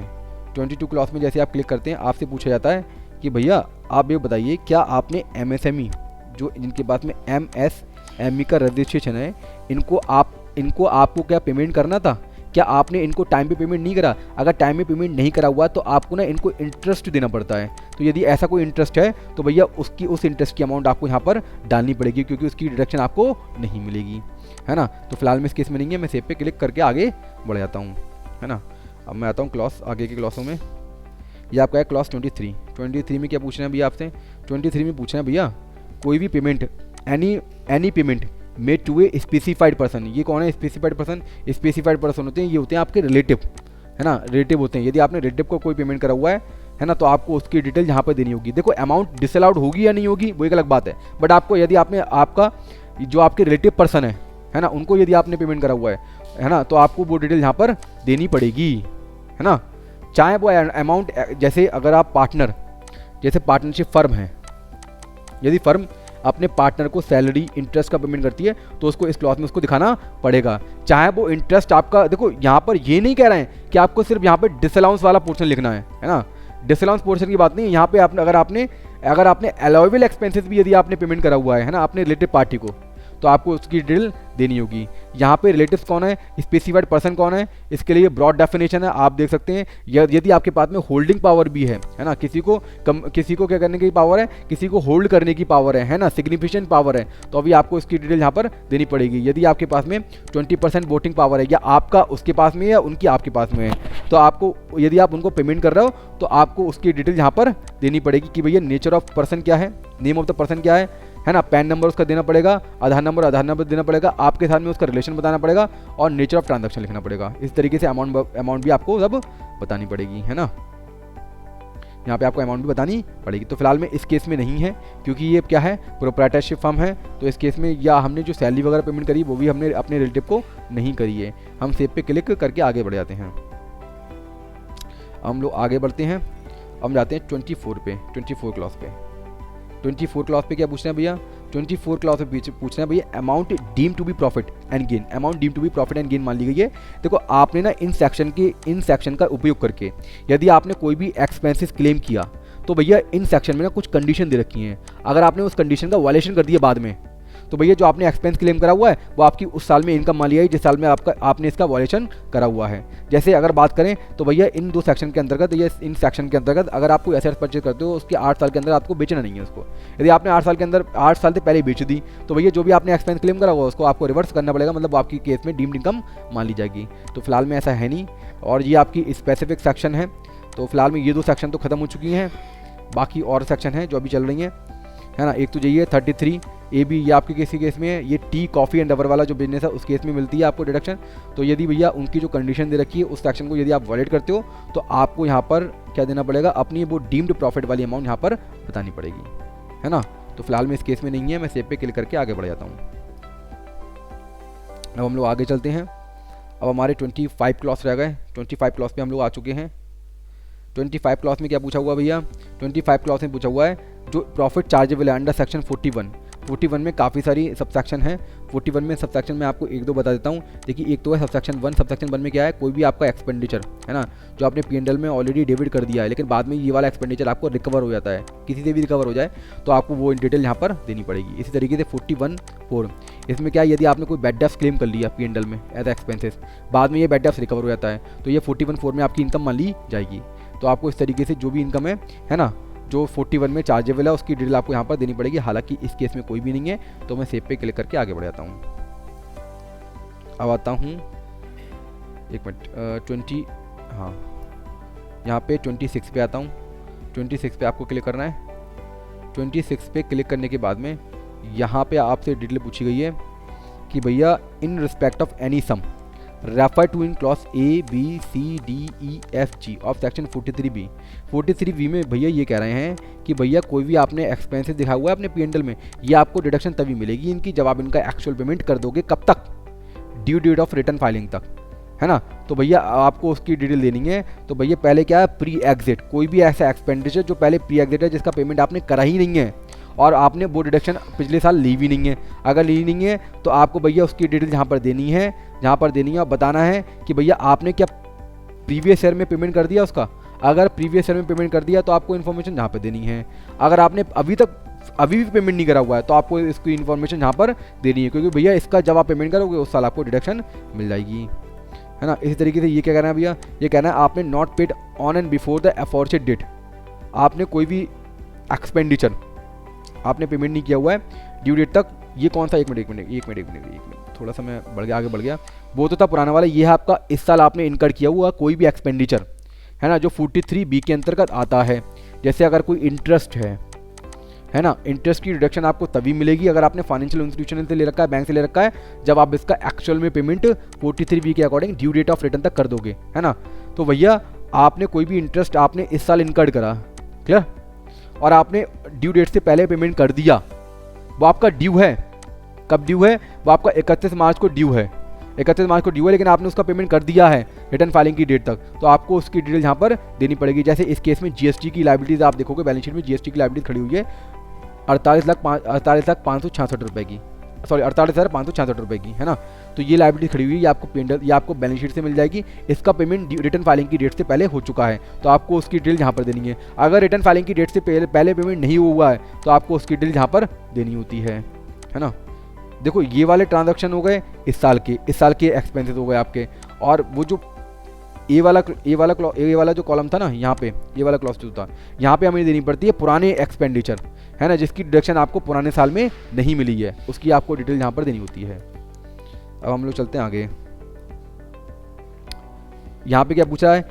S2: 22 क्लॉस में जैसे आप क्लिक करते हैं आपसे पूछा जाता है कि भैया आप ये बताइए क्या आपने MSME जो जिनके पास में MSME का रजिस्ट्रेशन है इनको आपको क्या पेमेंट करना था? क्या आपने इनको टाइम पे पेमेंट नहीं करा? अगर टाइम पे पेमेंट नहीं करा हुआ तो आपको ना इनको इंटरेस्ट देना पड़ता है। तो यदि ऐसा कोई इंटरेस्ट है तो भैया उस इंटरेस्ट की अमाउंट आपको यहाँ पर डालनी पड़ेगी, क्योंकि उसकी डिडक्शन आपको नहीं मिलेगी, है ना। तो फिलहाल में इस केस में नहीं है, मैं सेव पे क्लिक करके आगे बढ़ जाता हूँ, है ना। अब मैं आता हूँ क्लॉस आगे के क्लॉसों में। ये आपका है क्लॉस 23 में क्या पूछना है भैया आपसे? 23 में पूछना है भैया कोई भी payment any payment made to a specified person. ये कौन है स्पेसिफाइड पर्सन? स्पेसिफाइड पर्सन होते हैं, ये होते हैं आपके रिलेटिव, है ना, रिलेटिव होते हैं। यदि आपने रिलेटिव को कोई पेमेंट करा हुआ है ना, तो आपको उसकी डिटेल यहाँ पर देनी होगी। देखो अमाउंट डिसअलाउड होगी या नहीं होगी वो एक अलग बात है, बट आपको यदि आपने आपका जो आपके रिलेटिव पर्सन है ना, उनको यदि आपने पेमेंट करा हुआ है ना, तो आपको वो डिटेल यहाँ पर देनी पड़ेगी, है ना। चाहे वो अमाउंट जैसे अगर आप पार्टनर जैसे पार्टनरशिप फर्म है, यदि फर्म अपने पार्टनर को सैलरी इंटरेस्ट का पेमेंट करती है तो उसको इस क्लॉज में उसको दिखाना पड़ेगा। चाहे वो इंटरेस्ट आपका, देखो यहाँ पर ये नहीं कह रहे हैं कि आपको सिर्फ यहाँ पे डिसअलाउंस वाला पोर्शन लिखना है ना। डिसअलाउंस पोर्शन की बात नहीं है यहाँ पे। अगर आपने अलाउएबल एक्सपेंसेस भी यदि आपने पेमेंट करा हुआ है ना अपने रिलेटिव पार्टी को, तो आपको उसकी डिटेल देनी होगी। यहाँ पे रिलेटिव्स कौन है, स्पेसिफाइड पर्सन कौन है, इसके लिए ब्रॉड डेफिनेशन है, आप देख सकते हैं। यदि आपके पास में होल्डिंग पावर भी है ना, किसी को क्या करने की पावर है, किसी को होल्ड करने की पावर है ना, सिग्निफिकेंट पावर है, तो अभी आपको इसकी डिटेल यहाँ पर देनी पड़ेगी। यदि आपके पास में 20% वोटिंग पावर है, या आपका उसके पास में या उनकी आपके पास में है, तो आपको यदि आप उनको पेमेंट कर रहे हो तो आपको उसकी डिटेल यहाँ पर देनी पड़ेगी कि भैया नेचर ऑफ पर्सन क्या है, नेम ऑफ द पर्सन क्या है ना, पैन नंबर उसका देना पड़ेगा, आधार नंबर देना पड़ेगा, आपके साथ में उसका रिलेशन बताना पड़ेगा और नेचर ऑफ ट्रांजैक्शन लिखना पड़ेगा। इस तरीके से अमाउंट भी आपको सब बतानी पड़ेगी, है ना। यहाँ पे आपको अमाउंट भी बतानी पड़ेगी। तो फिलहाल में इस केस में नहीं है, क्योंकि ये क्या है, प्रोप्राइटरशिप फर्म है। तो इस केस में या हमने जो सैलरी वगैरह पेमेंट करी वो भी हमने अपने रिलेटिव को नहीं करी है। हम सेव पे क्लिक करके आगे बढ़ जाते हैं। हम लोग आगे बढ़ते हैं, हम जाते हैं 24 क्लॉज पे। 24 क्लॉज पे क्या पूछना है भैया? 24 क्लॉज पे पूछना है भैया amount deem to be profit and gain. Amount deem to be profit and gain मान ली गई है। देखो आपने ना इन सेक्शन का उपयोग करके यदि आपने कोई भी एक्सपेंसेस क्लेम किया तो भैया इन सेक्शन में ना कुछ कंडीशन दे रखी हैं। अगर आपने उस कंडीशन का वायलेशन कर दिया बाद में, तो भैया जो आपने एक्सपेंस क्लेम करा हुआ है वो आपकी उस साल में इनकम मान लिया है जिस साल में आपने इसका वायलेशन करा हुआ है। जैसे अगर बात करें तो भैया इन दो सेक्शन के अंतर्गत, ये इन सेक्शन के अंतर्गत अगर आप कोई एसेट्स परचेज करते हो उसके 8 साल के अंदर आपको बेचना नहीं है उसको। यदि आपने 8 साल से पहले बेच दी तो भैया जो भी आपने एक्सपेंस क्लेम करा हुआ उसको आपको रिवर्स करना पड़ेगा, मतलब आपकी केस में डीम्ड इनकम मान ली जाएगी। तो फिलहाल में ऐसा है नहीं, और ये आपकी स्पेसिफिक सेक्शन है। तो फिलहाल में ये दो सेक्शन तो खत्म हो चुकी हैं। बाकी और सेक्शन हैं जो अभी चल रही हैं, है ना। एक तो यही है 33 ए बी, ये आपके किसी केस में है, ये टी कॉफ़ी एंड रबर वाला जो बिजनेस है उस केस में मिलती है आपको डिडक्शन। तो यदि भैया उनकी जो कंडीशन दे रखी है उस सेक्शन को यदि आप वॉलेट करते हो तो आपको यहाँ पर क्या देना पड़ेगा, अपनी वो डीम्ड प्रॉफिट वाली अमाउंट यहाँ पर बतानी पड़ेगी, है ना। तो फिलहाल में इस केस में नहीं है, मैं सेव पे क्लिक करके आगे बढ़ जाता हूँ। अब हम लोग आगे चलते हैं। अब हमारे 25 क्लॉज रह गए, 25 क्लॉज पे हम लोग आ चुके हैं। 25 क्लॉज में क्या पूछा हुआ भैया, 25 क्लॉज में पूछा हुआ है जो प्रॉफिट चार्जेबल है अंडर सेक्शन 41 में काफ़ी सारी सबसेक्शन है। 41 में सबसेक्शन में आपको एक दो बता देता हूँ। देखिए एक तो है सबसेक्शन 1, सबसेक्शन 1 में क्या है, कोई भी आपका एक्सपेंडिचर है ना जो आपने P&L में ऑलरेडी डेबिट कर दिया है लेकिन बाद में ये वाला एक्सपेंडिचर आपको रिकवर हो जाता है, किसी से भी रिकवर हो जाए तो आपको वो डिटेल यहाँ पर देनी पड़ेगी। इसी तरीके से 41(4) इसमें क्या है, यदि आपने कोई बैड डेब्ट्स क्लेम कर लिया P&L में एज एक्सपेंसेस, बाद में ये बैड डेब्ट्स रिकवर हो जाता है तो ये 41(4) में आपकी इनकम मान ली जाएगी। तो आपको इस तरीके से जो भी इनकम है ना, जो 41 में चार्जेबल है उसकी डिटेल आपको यहाँ पर देनी पड़ेगी। हालांकि इस केस में कोई भी नहीं है तो मैं सेव पे क्लिक करके आगे बढ़ जाता हूँ। अब आता हूँ एक मिनट, हाँ यहाँ पे 26 पे आता हूँ। 26 पे आपको क्लिक करना है। 26 पे क्लिक करने के बाद में यहाँ पे आपसे डिटेल पूछी गई है कि भैया in respect of any sum refer to in clause A B C D E F G of section 43B। 43B में भैया ये कह रहे हैं कि भैया कोई भी आपने एक्सपेंसेस दिखा हुआ है अपने P&L में, ये आपको डिडक्शन तभी मिलेगी इनकी जब आप इनका एक्चुअल पेमेंट कर दोगे। कब तक, due date of return filing तक, है ना। तो भैया आपको उसकी डिटेल देनी है। तो भैया पहले क्या है, प्री एग्जिट, कोई भी ऐसा एक्सपेंडिचर जो पहले प्री एग्जिट है जिसका पेमेंट आपने करा ही नहीं है और आपने वो डिडक्शन पिछले साल ली भी नहीं है, अगर ली नहीं है तो आपको भैया उसकी डिटेल यहाँ पर देनी है, जहाँ पर देनी है और बताना है कि भैया आपने क्या प्रीवियस ईयर में पेमेंट कर दिया उसका। अगर प्रीवियस ईयर में पेमेंट कर दिया तो आपको इन्फॉर्मेशन यहाँ पर देनी है। अगर आपने अभी भी पेमेंट नहीं करा हुआ है तो आपको इसकी इन्फॉर्मेशन यहाँ पर देनी है, क्योंकि भैया इसका जब आप पेमेंट करोगे उस साल आपको डिडक्शन मिल जाएगी, है ना। इसी तरीके से ये क्या कहना है भैया, ये कहना है आपने not paid on and before the aforesaid date, आपने कोई भी एक्सपेंडिचर आपने पेमेंट नहीं किया हुआ है ड्यू डेट तक। ये कौन सा, एक मिनट थोड़ा सा मैं आगे बढ़ गया, वो तो था पुराना वाला। ये है आपका इस साल आपने इनकर किया हुआ कोई भी एक्सपेंडिचर, है ना, जो 43B के अंतर्गत आता है। जैसे अगर कोई इंटरेस्ट है ना, इंटरेस्ट की रिडक्शन आपको तभी मिलेगी अगर आपने फाइनेंशियल इंस्टीट्यूशन से ले रखा है, बैंक से ले रखा है, जब आप इसका एक्चुअल में पेमेंट 43B के according due date of return तक कर दोगे, है ना। तो भैया आपने कोई भी इंटरेस्ट आपने इस साल इनकर्ड करा, क्लियर, और आपने ड्यू डेट से पहले पेमेंट कर दिया, वो आपका ड्यू है। कब ड्यू है, वो आपका 31 मार्च को ड्यू है, 31 मार्च को ड्यू है, लेकिन आपने उसका पेमेंट कर दिया है रिटर्न फाइलिंग की डेट तक, तो आपको उसकी डिटेल यहाँ पर देनी पड़ेगी। जैसे इस केस में जीएसटी की लायबिलिटीज आप देखोगे बैलेंस शीट में, जीएसटी की लायबिलिटी खड़ी हुई है 48,566 रुपये की, सॉरी 48,566 रुपये की, है ना। तो ये लायबिलिटी खड़ी हुई है, ये आपको P&L, ये आपको बैलेंस शीट से मिल जाएगी। इसका पेमेंट रिटर्न फाइलिंग की डेट से पहले हो चुका है तो आपको उसकी डिटेल यहाँ पर देनी है। अगर रिटर्न फाइलिंग की डेट से पहले पेमेंट नहीं हुआ है तो आपको उसकी डिटेल यहाँ पर देनी होती है ना। देखो ये वाले ट्रांजैक्शन हो गए इस साल के एक्सपेंसेस हो गए आपके, और वो जो ए वाला जो कॉलम था ना, यहाँ पे ये वाला क्लॉज जो था, यहाँ पे हमें देनी पड़ती है पुराने एक्सपेंडिचर, है ना, जिसकी डिडक्शन आपको पुराने साल में नहीं मिली है, उसकी आपको डिटेल यहाँ पर देनी होती है। अब हम लोग चलते हैं आगे। यहाँ पे क्या पूछा है,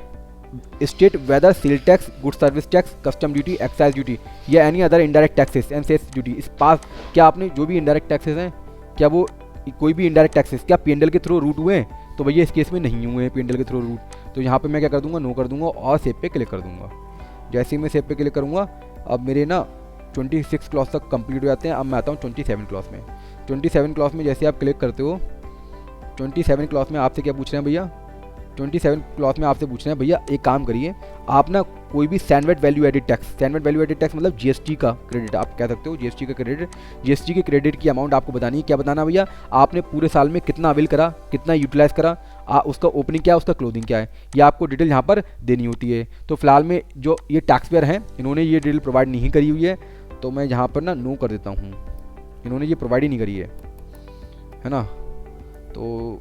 S2: state whether sale tax, good service tax, custom duty, excise duty या any other indirect taxes and cess duty is pass, क्या आपने जो भी इनडायरेक्ट टैक्सेस हैं, क्या वो कोई भी इनडायरेक्ट टैक्सेस क्या P&L के थ्रू रूट हुए हैं, तो भैया इस केस में नहीं हुए हैं P&L के थ्रू रूट। तो यहाँ पे मैं क्या कर दूंगा, नो कर दूंगा और सेव पे क्लिक कर दूंगा। जैसे ही मैं सेव पे क्लिक करूँगा अब मेरे ना 26 क्लॉज तक कंप्लीट हो जाते हैं। अब मैं आता हूँ 27 क्लॉज में। 27 क्लॉज में जैसे आप क्लिक करते हो, 27 क्लॉज में आपसे क्या पूछ रहे हैं भैया, 27 क्लॉज में आपसे पूछ रहे हैं भैया एक काम करिए, आप ना कोई भी सैंडविच वैल्यू एडेड टैक्स मतलब जीएसटी का क्रेडिट आप कह सकते हो, जीएसटी का क्रेडिट, जीएसटी के क्रेडिट की अमाउंट आपको बतानी है। क्या बताना भैया, आपने पूरे साल में कितना अवेल करा, कितना यूटिलाइज करा, उसका ओपनिंग क्या है, उसका क्लोजिंग क्या है, ये आपको डिटेल यहाँ पर देनी होती है। तो फिलहाल में जो ये टैक्स पेयर हैं इन्होंने ये डिटेल प्रोवाइड नहीं करी हुई है, तो मैं यहाँ पर ना नो कर देता हूँ, इन्होंने ये प्रोवाइड ही नहीं करी है ना। तो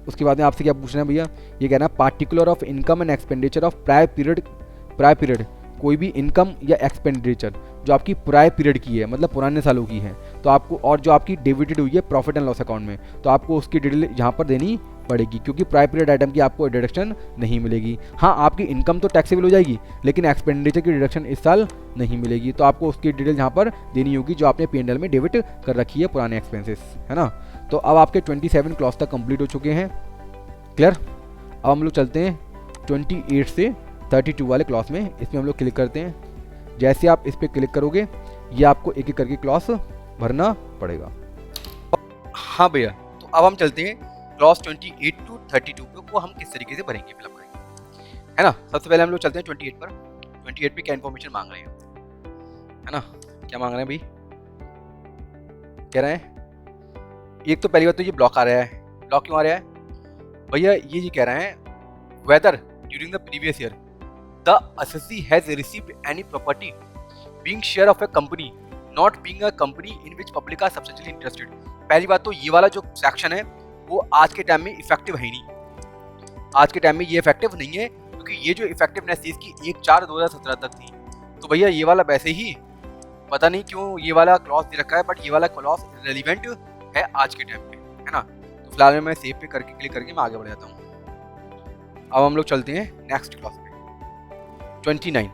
S2: उसके बाद में आपसे क्या पूछना है भैया, ये कहना है particular of income and expenditure of prior period, कोई भी इनकम या एक्सपेंडिचर जो आपकी प्रायर पीरियड की है, मतलब पुराने सालों की है, तो आपको, और जो आपकी डेबिटेड हुई है प्रॉफिट एंड लॉस अकाउंट में, तो आपको उसकी डिटेल यहाँ पर देनी पड़ेगी, क्योंकि प्रायर पीरियड आइटम की आपको डिडक्शन नहीं मिलेगी। हाँ, आपकी इनकम तो टैक्सेबल हो जाएगी, लेकिन एक्सपेंडिचर की डिडक्शन इस साल नहीं मिलेगी। तो आपको उसकी डिटेल यहाँ पर देनी होगी जो आपने P&L में डेबिट कर रखी है पुराने एक्सपेंसेस, है ना। तो अब आपके 27 क्लॉज तक कंप्लीट हो चुके हैं। क्लियर। अब हम लोग चलते हैं 28 से 32 वाले क्लॉज में। इसमें हम लोग क्लिक करते हैं। जैसे आप इस पर क्लिक करोगे ये आपको एक एक करके क्लॉज भरना पड़ेगा।
S1: हाँ भैया, तो अब हम चलते हैं क्लॉज 28 टू 32 पे, को हम किस तरीके से भरेंगे, फिलअप करेंगे, है ना। सबसे पहले हम लोग चलते हैं 28 पर। 28 पे क्या इन्फॉर्मेशन मांग रहे हैं, है ना, क्या मांग रहे हैं भाई, कह रहे हैं एक तो पहली बात तो ये ब्लॉक आ रहा है। ब्लॉक क्यों आ रहा है भैया, ये कह रहे हैं whether during the previous year the assessee has received any property being share of a company not being a company in which public are substantially interested. पहली बात तो ये वाला जो सेक्शन है वो आज के टाइम में इफेक्टिव है नहीं। आज के टाइम में ये इफेक्टिव नहीं है, क्योंकि ये जो इफेक्टिवनेस थी इसकी 1/4/2017 तक थी। तो भैया ये वाला वैसे ही पता नहीं क्यों ये वाला क्लॉज दे रखा है, बट ये वाला क्लॉज रेलिवेंट है आज के टाइम पे, है ना। तो फिलहाल मैं सेव पे करके क्लिक करके मैं आगे बढ़ जाता हूँ। अब हम लोग चलते हैं नेक्स्ट क्लॉज पे 29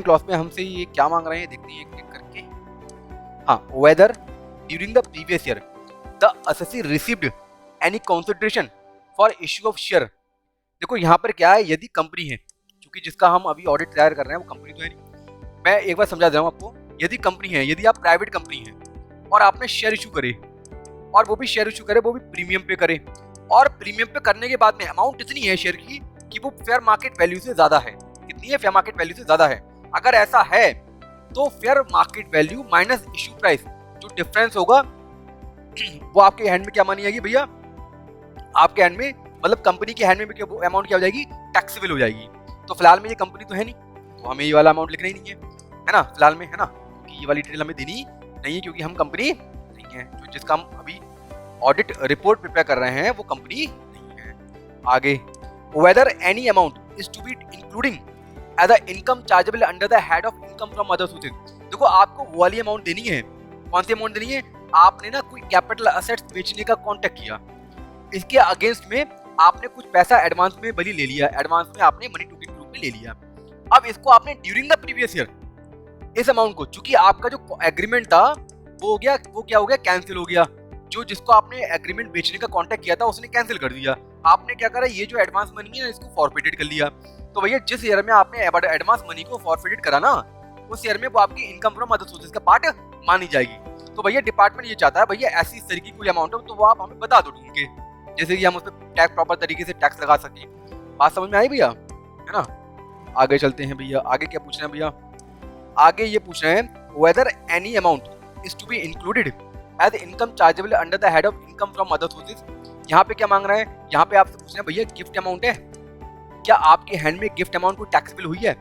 S1: क्लॉज में हमसे ये क्या मांग रहे हैं देखते हैं क्लिक करके। हाँ, whether during the previous year the assessee received any consideration for issue of share. देखो यहाँ पर क्या है, यदि कंपनी है, क्योंकि जिसका हम अभी ऑडिट तैयार कर रहे हैं वो कंपनी तो है नहीं। मैं एक बार समझा दे रहा हूँ आपको। यदि कंपनी है, यदि आप प्राइवेट कंपनी है और आपने शेयर इशू करे, और वो भी शेयर इशू करे, वो भी प्रीमियम पे करे, और प्रीमियम पे करने के बाद में अमाउंट इतनी है शेयर की कि वो फेयर मार्केट वैल्यू से ज्यादा है। कितनी है, फेयर मार्केट वैल्यू से ज्यादा है। अगर ऐसा है तो fair market value minus issue price, जो डिफरेंस होगा वो आपके हैंड में क्या मानी जाएगी भैया, आपके हैंड में मतलब कंपनी के हैंड में वो अमाउंट क्या हो जाएगी, टैक्सेबल हो जाएगी। तो फिलहाल में ये कंपनी तो है नहीं, तो हमें ये वाला अमाउंट लिखना ही नहीं है ना, फिलहाल में, है ना, क्योंकि ये वाली डिटेल हमें देनी नहीं है, क्योंकि हम कंपनी नहीं है। जो जिसका हम अभी ऑडिट रिपोर्ट प्रिपेयर कर रहे हैं वो कंपनी नहीं है। आगे, whether any amount is to be including as a income chargeable under the head of income from other sources. देखो आपको वो वाली अमाउंट देनी है। कौन सी अमाउंट देनी है, आपने ना कोई कैपिटल असेट्स बेचने का कॉन्टेक्ट किया, इसके अगेंस्ट में आपने कुछ पैसा एडवांस में भली ले लिया, एडवांस में आपने मनी टोकन के रूप में ले लिया। अब इसको आपने ड्यूरिंग द प्रीवियस ईयर इस अमाउंट को, चूंकि आपका जो एग्रीमेंट था वो हो गया, वो क्या हो गया, कैंसिल हो गया। जो जिसको आपने एग्रीमेंट बेचने का कॉन्टेक्ट किया था उसने कैंसिल कर दिया। आपने क्या करा, ये जो एडवांस मनी है इसको फॉरफिटेड कर लिया। तो भैया जिस ईयर में आपने एडवांस मनी को फॉरफिटेड करा ना, उस ईयर में वो आपकी इनकम फ्रॉम अदर सोर्सेज का पार्ट मानी जाएगी। तो भैया डिपार्टमेंट ये चाहता है भैया ऐसी इस तरीके की कोई अमाउंट हो तो वो आप हमें बता दो ढूंढ के, जैसे कि हम उस पर टैक्स प्रॉपर तरीके से टैक्स लगा सकें। बात समझ में आई भैया, है ना। आगे चलते हैं भैया, आगे क्या पूछ रहे हैं भैया, आगे ये पूछ रहे हैं whether any amount is to be included as income chargeable under the head of income from other sources. यहाँ पे क्या मांग रहे हैं, यहाँ पे आपसे पूछ रहे हैं भैया गिफ्ट अमाउंट है, क्या आपके हैंड में गिफ्ट अमाउंट को टैक्सेबल हुई है।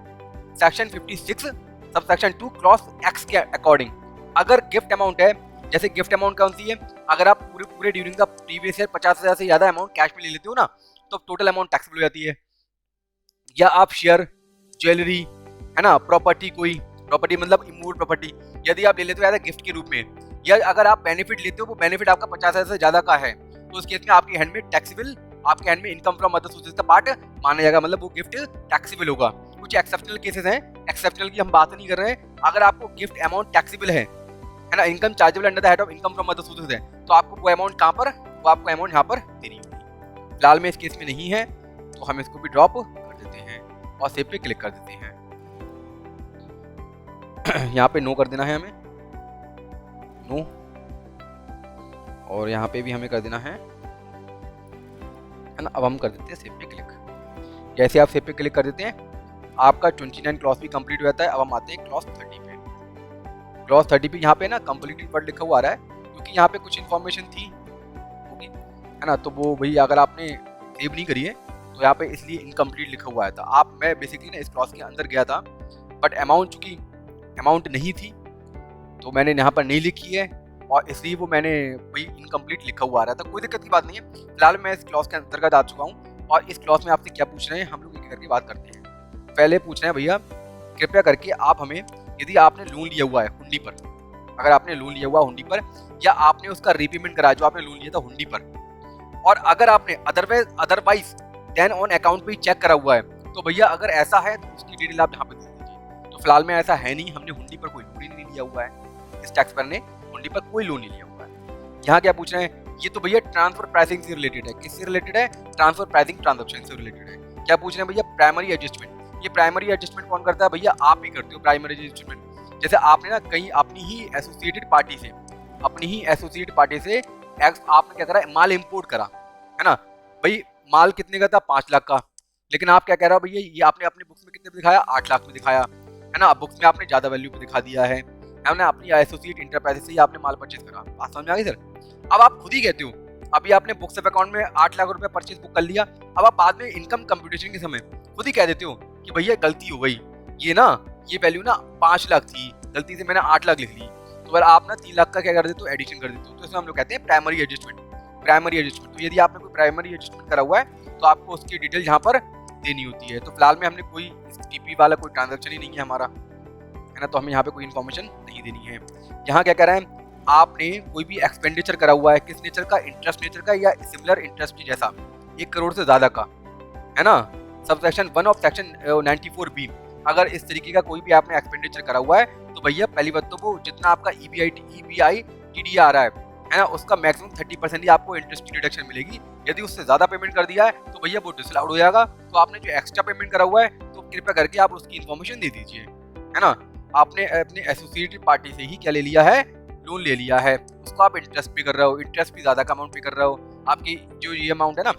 S1: Section 56 sub section 2 cross x के अकॉर्डिंग अगर गिफ्ट अमाउंट है, जैसे गिफ्ट अमाउंट कौन सी है, अगर आप पूरे ड्यूरिंग द प्रीवियस ईयर 50,000 से ज्यादा अमाउंट कैश में ले लेते हो ना, तो टोटल अमाउंट टैक्सेबल हो जाती है। या आप शेयर, ज्वेलरी, है ना, प्रॉपर्टी, कोई प्रॉपर्टी मतलब इमूवेबल प्रॉपर्टी यदि आप ले लेते हो एज गिफ्ट के रूप में, या अगर आप बेनिफिट लेते हो वो बेनिफिट आपका 50,000 से ज्यादा का है, तो उस केस में आपके हैंड में टैक्सेबल, आपके हैंड में इनकम फ्रॉम अदर सोर्सेज का पार्ट माना जाएगा, मतलब वो गिफ्ट टैक्सेबल होगा। कुछ एक्सेप्शनल केसेस हैं, एक्सेप्शनल की हम बात नहीं कर रहे हैं। अगर आपको गिफ्ट अमाउंट टैक्सेबल है ना, income chargeable under the head of income from other sources है, तो आपको वो अमाउंट कहाँ पर, वो आपको अमाउंट यहाँ पर देनी होगी। फिलहाल में इस केस में नहीं है, तो हम इसको भी ड्रॉप कर देते हैं और सेव पे क्लिक कर देते हैं। यहाँ पे नो कर देना है हमें, नो, और यहाँ पे भी हमें कर देना है ना। अब हम कर देते हैं सेव पे क्लिक। जैसे आप सेव पे क्लिक कर देते हैं आपका 29 क्लॉज भी कंप्लीट हो जाता है। अब हम आते हैं क्लॉज 30 पे। क्लॉज 30 पे यहाँ पे ना कंप्लीटेड वर्ड लिखा हुआ आ रहा है, क्योंकि यहाँ पे कुछ इन्फॉर्मेशन थी होगी, है ना, तो वो भाई अगर आपने सेव नहीं करी है तो यहाँ पे इसलिए इनकम्प्लीट लिखा हुआ है। था मैं बेसिकली ना इस क्लॉज के अंदर गया था, बट अमाउंट चूंकि अमाउंट नहीं थी तो मैंने यहाँ पर नहीं लिखी है, और इसलिए वो मैंने वही इनकम्प्लीट लिखा हुआ आ रहा था। कोई दिक्कत की बात नहीं है, फिलहाल मैं इस क्लॉज के अंतर्गत आ चुका हूँ, और इस क्लॉज में आपसे क्या पूछ रहे हैं हम लोग एक करके बात करते हैं। पहले पूछ रहे हैं भैया कृपया करके आप हमें, यदि आपने लोन लिया हुआ है हुंडी पर, अगर आपने लोन लिया हुआ हुंडी पर, या आपने उसका रीपेमेंट करा जो आपने लोन लिया था हुंडी पर, और अगर आपने otherwise then on account pay check करा हुआ है तो भैया अगर ऐसा है तो उसकी डिटेल आप यहाँ पे दे दीजिए। तो फिलहाल में ऐसा है नहीं, हमने हुंडी पर कोई लोन ही नहीं लिया हुआ है, इस टैक्स पेयर ने हुंडी पर कोई लोन नहीं लिया हुआ है। यहाँ क्या पूछ रहे हैं, ये तो भैया ट्रांसफर प्राइसिंग से रिलेटेड है। किससे रिलेटेड है? ट्रांसफर प्राइसिंग ट्रांजैक्शन से रिलेटेड है। क्या पूछ रहे हैं भैया? Primary adjustment. ये प्राइमरी एडजस्टमेंट कौन करता है भैया? आप ही करते हो प्राइमरी एडजस्टमेंट। जैसे आपने ना कहीं अपनी ही एसोसिएटेड पार्टी से आपने क्या करा, माल इंपोर्ट करा, है ना भाई, माल कितने का था? 5 लाख का, लेकिन आप क्या कह रहे हो भैया, ये आपने अपनी बुक्स में कितने पे दिखाया? 8 लाख में दिखाया, है ना। बुक्स में आपने ज्यादा वैल्यू पे दिखा दिया है ना, अपनी एसोसिएट इंटरप्राइजेस से ही आपने माल परचेज करा। बात समझ में आ गई सर? अब आप खुद ही कहते हो, अभी आपने बुक्स ऑफ अकाउंट में 8 लाख रुपए परचेज बुक कर लिया, अब आप बाद में इनकम कंप्यूटेशन के समय खुद ही कह देते हो कि भैया गलती हो गई, ये वैल्यू ना 5 लाख थी, गलती से मैंने 8 लाख लिख ली। तो फिर आप ना 3 लाख का क्या कर देते हो? एडिशन कर देते हो। तो इसमें हम लोग कहते हैं प्राइमरी एडजस्टमेंट। तो यदि आपने कोई प्राइमरी एडजस्टमेंट करा हुआ है तो आपको उसकी डिटेल यहाँ पर देनी होती है। तो फिलहाल में हमने कोई टीपी वाला कोई ट्रांजैक्शन ही नहीं है हमारा, है ना, तो हमें यहाँ पे कोई इन्फॉर्मेशन नहीं देनी है। यहाँ क्या कह रहे हैं, आपने कोई भी एक्सपेंडिचर करा हुआ है, किस नेचर का? इंटरेस्ट नेचर का या सिमिलर इंटरेस्ट की जैसा, 1 करोड़ से ज्यादा का, है ना। सबसेक्शन 1 ऑफ सेक्शन 94B, अगर इस तरीके का कोई भी आपने एक्सपेंडिचर करा हुआ है तो भैया पहली बात तो वो जितना आपका EBI TDI आ रहा है ना, उसका मैक्सिमम 30% ही आपको इंटरेस्ट की डिडक्शन मिलेगी। यदि उससे ज्यादा पेमेंट कर दिया है तो भैया वो डिसअलाउड हो जाएगा। तो आपने जो एक्स्ट्रा पेमेंट करा हुआ है तो कृपया करके आप उसकी इन्फॉर्मेशन दे दीजिए, है ना। आपने अपने एसोसिएटेड पार्टी से ही क्या ले लिया है? लोन ले लिया है, उसको आप इंटरेस्ट पे कर रहे हो, इंटरेस्ट भी ज्यादा का अमाउंट पे कर रहे हो। आपकी जो ये अमाउंट है ना,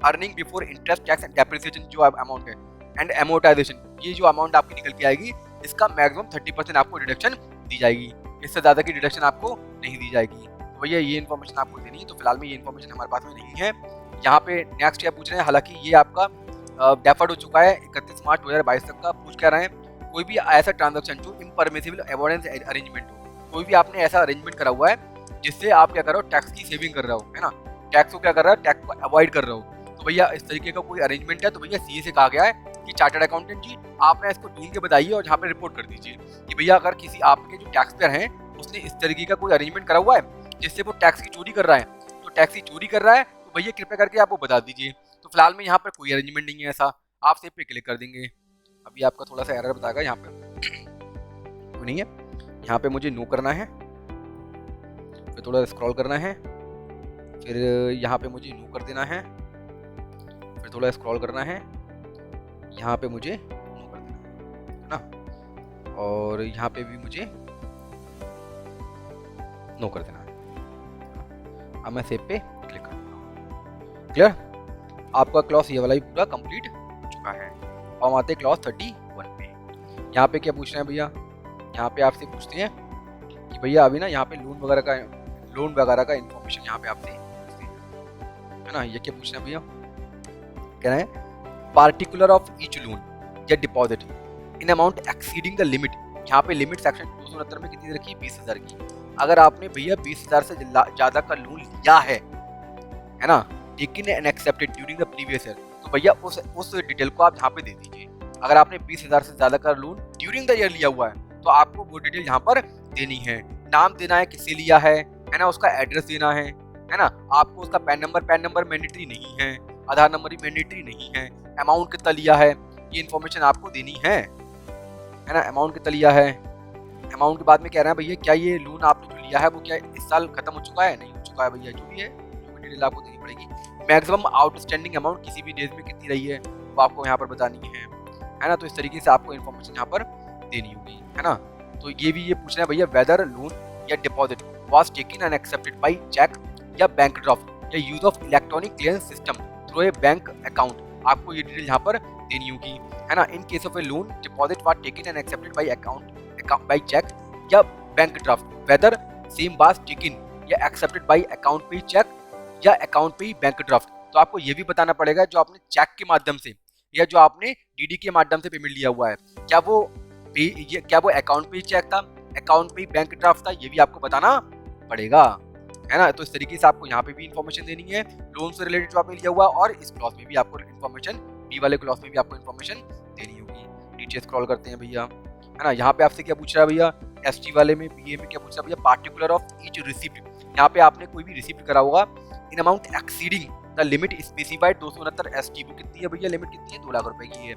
S1: earning before interest tax and depreciation जो अमाउंट है एंड एमोर्टाइजेशन, ये जो अमाउंट आपकी निकल के आएगी इसका मैक्सिमम 30% आपको डिडक्शन दी जाएगी, इससे ज्यादा की डिडक्शन आपको नहीं दी जाएगी। तो भैया ये इन्फॉर्मेशन आपको देनी है। तो फिलहाल में ये इन्फॉर्मेशन हमारे पास में नहीं है। यहाँ पे नेक्स्ट क्या पूछ रहे हैं, हालांकि ये आपका डेफर्ड हो चुका है 31 मार्च 2022 तक का। पूछ क्या रहे हैं, कोई भी ऐसा ट्रांजैक्शन जो इम्परमिसिबल अवॉइडेंस अरेंजमेंट हो, कोई भी आपने ऐसा अरेंजमेंट करा हुआ है जिससे आप क्या कर रहे हो? टैक्स की सेविंग कर रहे हो, है ना, टैक्स को क्या कर रहा है? टैक्स को अवॉइड कर रहे हो। तो भैया इस तरीके का कोई अरेंजमेंट है तो भैया सीए से कहा गया है कि चार्टर्ड अकाउंटेंट जी आपने इसको ढूंढ के बताइए और यहाँ पे रिपोर्ट कर दीजिए कि भैया अगर किसी आपके जो टैक्स पेयर हैं उसने इस तरीके का कोई अरेंजमेंट करा हुआ है जिससे वो टैक्स की चोरी कर रहा है, तो टैक्स की चोरी कर रहा है तो भैया कृपया करके आप वो बता दीजिए। तो फिलहाल में यहाँ पर कोई अरेंजमेंट नहीं है ऐसा, आप सेव पे क्लिक कर देंगे। अभी आपका थोड़ा सा एरर बताएगा यहाँ पे नहीं है, यहाँ पे मुझे नो करना है, फिर थोड़ा स्क्रॉल करना है, फिर यहाँ पे मुझे नो कर देना है, फिर थोड़ा स्क्रॉल करना है, यहाँ पे मुझे नो कर देना है ना, और यहाँ पे भी मुझे नो कर देना है। अब मैं सेव पे क्लिक कर दूंगा। क्लियर? आपका क्लॉज ये वाला ही पूरा कंप्लीट हो चुका है। और हम आते हैं क्लॉज 31 पे। यहाँ पे क्या पूछ रहे हैं भैया, यहाँ पे आपसे पूछते हैं कि भैया अभी ना यहाँ पे लोन वगैरह का इन्फॉर्मेशन यहाँ पे आपसे पूछते हैं, है ना। ये क्या पूछ रहे हैं भैया, कह रहे हैं पार्टिकुलर ऑफ ईच लोन या deposit in amount exceeding the limit. यहाँ पे लिमिट सेक्शन 269 में कितनी रखी? 20,000 की। अगर आपने भैया 20,000 से ज्यादा का लोन लिया है ना, taken and accepted during the previous year, तो भैया उस डिटेल को आप यहाँ पे दे दीजिए। अगर आपने 20,000 से ज्यादा का लोन ड्यूरिंग द ईयर लिया हुआ है तो आपको वो डिटेल यहाँ पर देनी है। नाम देना है किसे लिया है ना, उसका एड्रेस देना है ना, आपको उसका पैन नंबर मैंडेटरी नहीं है, आधार नंबर ही मैंडेटरी नहीं है, अमाउंट कितना लिया है ये इन्फॉर्मेशन आपको देनी है ना, अमाउंट कितना लिया है। अमाउंट के बाद में कह रहे हैं भैया क्या ये लोन आपने जो लिया है वो क्या इस साल खत्म हो चुका है? नहीं हो चुका है भैया, जो भी है जो भी डिटेल आपको देनी पड़ेगी। मैक्सिमम आउटस्टैंडिंग अमाउंट किसी भी डेज में कितनी रही है वो आपको यहाँ पर बतानी है ना। तो इस तरीके से आपको इन्फॉर्मेशन यहाँ पर देनी होगी, है ना। तो ये भी ये पूछ रहे हैं भैया वेदर लोन या deposit was taken and accepted by cheque या बैंक ड्राफ्ट या use of electronic clearance system through a bank account, आपको ये डिटेल यहाँ पर देनी होगी, है ना। In case of a loan deposit was taken and accepted by account by cheque या bank draft, whether same was taken या accepted by account pay cheque या अकाउंट पे बैंक ड्राफ्ट। तो आपको ये भी बताना पड़ेगा जो आपने चेक के माध्यम से या जो आपने डीडी के माध्यम से पेमेंट लिया हुआ है, क्या वो अकाउंट पे चेक था, अकाउंट पे बैंक ड्राफ्ट था, ये भी आपको बताना पड़ेगा, है ना। तो इस तरीके से आपको यहाँ पे भी इन्फॉर्मेशन देनी है लोन से रिलेटेड जो आपने लिया हुआ, और इस क्लॉज में भी आपको इन्फॉर्मेशन, बी वाले क्लॉज में भी आपको इन्फॉर्मेशन देनी होगी। नीचे स्क्रॉल करते हैं भैया, है ना। यहाँ पे आपसे क्या पूछ रहा है भैया, एसटी वाले में बीए में क्या पूछ रहा है भैया, पार्टिकुलर ऑफ ईच रिसिप्ट। यहाँ पे आपने कोई भी रिसिप्ट करा होगा in amount exceeding the limit specified 269 ST. वो कितनी है भैया, लिमिट कितनी है, 2 लाख रुपए की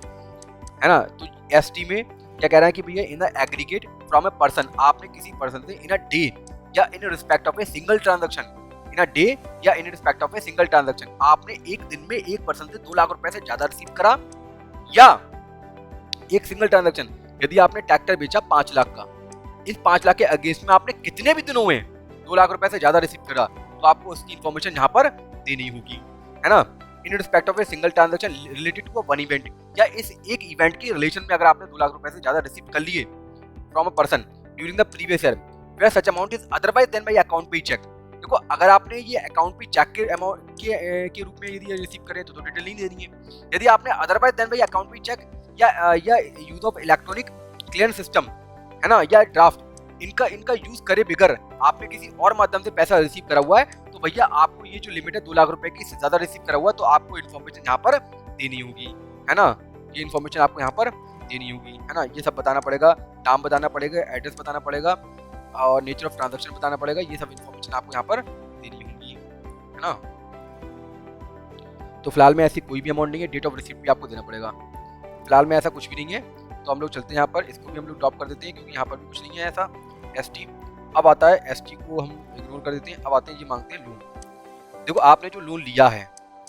S1: है ना। तो एसटी में क्या कह रहा है कि भैया in the aggregate from a person, आपने किसी पर्सन से इन अ डे या in respect of a single transaction, in a day या in respect of a single transaction, आपने एक दिन में एक पर्सन से 2 लाख रुपए से ज्यादा रिसीव करा, या एक सिंगल ट्रांजैक्शन यदि आपने ट्रैक्टर बेचा 5 लाख का, इस 5 लाख के अगेंस्ट में आपने कितने भी दिनों में 2 लाख रुपए से ज्यादा रिसीव करा, तो आपको उसकी इन्फॉर्मेशन यहाँ पर देनी होगी, है ना। In respect of a single transaction related to one event, या इस एक इवेंट के रिलेशन में अगर आपने 2 लाख रुपए से ज्यादा रिसीव कर लिए from a person during the previous year where such amount is otherwise than by account pay cheque. देखो अगर आपने ये अकाउंट पे चेक के अमाउंट के रूप में यदि रिसीव करे तो डिटेल नहीं देनी है। यदि आपने otherwise than by account pay cheque या use of electronic clearance system, है ना, या ड्राफ्ट, इनका यूज करे बिगर आपने किसी और माध्यम से पैसा रिसीव करा हुआ है, तो भैया आपको ये जो लिमिट है 2 लाख रुपए की से ज्यादा रिसीव करा हुआ है, तो आपको इन्फॉर्मेशन यहाँ पर देनी होगी, है ना। ये इन्फॉर्मेशन आपको यहाँ पर देनी होगी, है ना। ये सब बताना पड़ेगा, नाम बताना पड़ेगा, एड्रेस बताना पड़ेगा और नेचर ऑफ ट्रांजैक्शन बताना पड़ेगा। ये सब इन्फॉर्मेशन आपको यहाँ पर देनी होगी, है ना। तो फिलहाल में ऐसी कोई भी अमाउंट नहीं है, डेट ऑफ रिसीप्ट भी आपको देना पड़ेगा। फिलहाल में ऐसा कुछ भी नहीं है, तो हम लोग चलते हैं यहाँ पर, इसको भी हम लोग ड्रॉप कर देते हैं क्योंकि यहाँ पर भी कुछ नहीं है ऐसा। एसटी अब आता है, एसटी को हम इग्नोर कर देते हैं। अब आते हैं, ये मांगते हैं लोन। देखो आपने जो लोन लिया है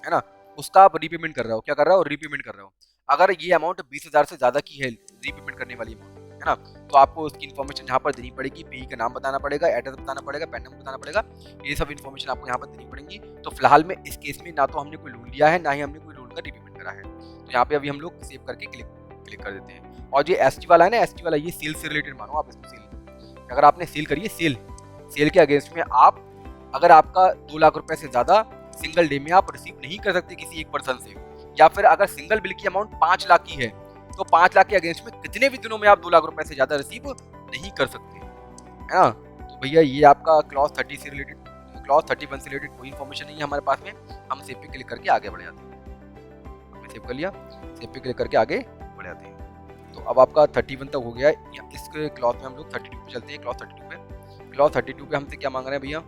S1: ना, उसका आप रीपेमेंट कर रहे हो, क्या कर रहे हो, रीपेमेंट कर रहे हो। अगर ये अमाउंट 20,000 से ज्यादा की है रीपेमेंट करने वाली अमाउंट, है ना, तो आपको उसकी इन्फॉर्मेशन यहाँ पर देनी पड़ेगी, पेई का नाम बताना पड़ेगा, एड्रेस बताना पड़ेगा, पैन नंबर बताना पड़ेगा, ये सब इन्फॉर्मेशन आपको यहाँ पर देनी पड़ेगी। तो फिलहाल में इस केस में ना तो हमने कोई लोन लिया है, ना ही हमने कोई लोन का रीपेमेंट करा है, तो यहाँ पे अभी हम लोग सेव करके क्लिक कर देते हैं। और ये एसटी वाला है ना, एसटी वाला ये सेल से रिलेटेड मानो आप इसको, सेल अगर आपने सेल करी है, सेल के अगेंस्ट में आप अगर आपका 2 लाख रुपए से ज्यादा सिंगल डे में आप रिसीव नहीं कर सकते किसी एक पर्सन से, या फिर अगर सिंगल बिल की अमाउंट 5 लाख की है तो 5 लाख के अगेंस्ट में कितने भी दिनों में आप 2 लाख रुपए से ज्यादा रिसीव नहीं कर सकते, है ना। तो भैया ये आपका क्लॉज 30 से रिलेटेड, क्लॉज 31 से रिलेटेड कोई इन्फॉर्मेशन नहीं है हमारे पास में। हम सेव पे क्लिक करके आगे बढ़ जाते हैं। हमने सेव कर लिया, सेव पे क्लिक करके आगे बढ़ जाते हैं। तो अब आपका 31 तक हो गया है। इस क्लॉज में हम लोग 32 पे चलते हैं। क्लॉज 32 पे, क्लॉज 32 पे हमसे क्या मांग रहे हैं भैया,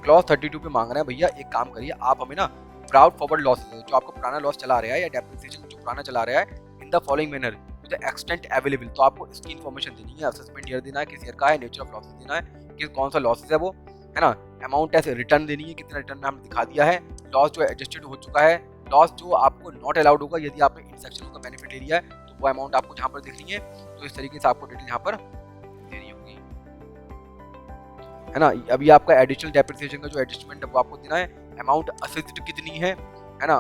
S1: क्लॉज 32 पे मांग रहे हैं भैया एक काम करिए आप हमें ना ब्राउट फॉरवर्ड लॉस, जो आपको पुराना लॉस चला रहा है या डेप्रिसिएशन जो पुराना चला रहा है, in the following manner to the extent available, तो आपको इसकी इन्फॉर्मेशन देनी है। असेसमेंट ईयर देना है, किस ईयर का है, नेचर ऑफ लॉसेस देना है, कि कौन सा लॉसेस है वो, है ना। अमाउंट ऐसे रिटर्न देनी है, कितना रिटर्न में हमने दिखा दिया है, लॉस जो एडजस्टेड हो चुका है, लॉस जो आपको नॉट अलाउड होगा यदि आपने इन सेक्शनों का बेनिफिट ले लिया है, तो वो अमाउंट आपको जहाँ पर दिखनी है। तो इस तरीके से आपको डिटेल यहाँ पर देनी होगी, है ना। अभी आपका एडिशनल डेप्रिसिएशन का जो एडजस्टमेंट है वो आपको देना है, अमाउंट असेस्ड कितनी है ना,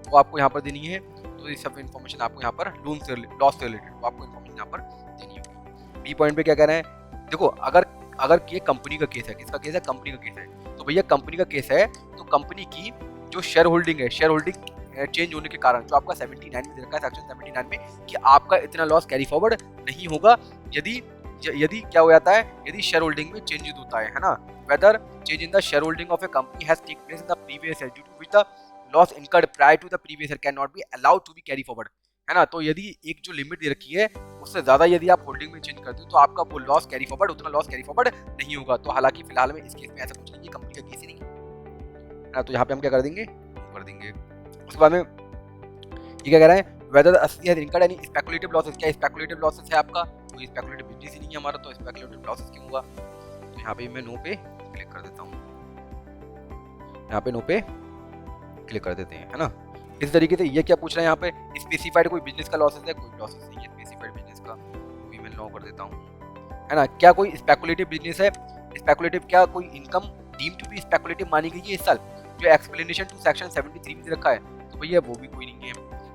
S1: वो आपको यहाँ पर देनी है। तो ये सब इन्फॉर्मेशन आपको यहाँ पर लोन से लॉस से रिलेटेड वो आपको इन्फॉर्मेशन यहाँ पर देनी होगी। बी पॉइंट पे क्या कह रहे हैं, देखो अगर ये कंपनी का केस है, किसका केस है, कंपनी का केस है, तो भैया कंपनी का केस है तो कंपनी की जो शेयर होल्डिंग है, शेयर होल्डिंग चेंज होने के कारण जो आपका 79 में दे रखा है, सेक्शन 79 में, कि आपका इतना लॉस कैरी फॉरवर्ड नहीं होगा यदि क्या हो जाता है, यदि शेयर होल्डिंग में चेंजेस होता है ना, whether change in the share holding of a company has take place in the previous year due to which the loss incurred prior to the previous year cannot be allowed to be carry forward, है ना। तो यदि एक जो लिमिट दे रखी है उससे ज्यादा यदि आप होल्डिंग में चेंज करते हो तो आपका वो लॉस कैरी फॉरवर्ड, उतना लॉस कैरी फॉरवर्ड नहीं होगा। तो हालांकि फिलहाल में इस केस में ऐसा कुछ नहीं है, कंपनी का केस ही नहीं है ना। तो यहाँ पे हम क्या कर देंगे, कर देंगे। उसके बाद में ये क्या कह रहा है, वेदर असली has incurred any speculative losses, क्या स्पेकुलेटिव लॉसेस है आपका, कोई स्पेकुलेटिव बिजनेस ही नहीं है हमारा, तो स्पेकुलेटिव लॉसेस क्यों हुआ। तो यहाँ पे मैं नो पे क्लिक कर देता हूँ, यहाँ पे नो पे क्लिक कर देते हैं, है ना। इस तरीके से ये क्या पूछ रहा है यहाँ पे, स्पेसिफाइड कोई बिजनेस का लॉसेस है, कोई लॉसेस नहीं है स्पेसिफाइड बिजनेस का, कोई मैं नो कर देता हूँ, है ना। क्या कोई स्पेकुलेटिव बिजनेस है, स्पेकुलेटिव क्या कोई income deem to be speculative मानी गई है इस साल, जो एक्सप्लेनेशन टू सेक्शन 73 में रखा है, तो भैया वो भी कोई नहीं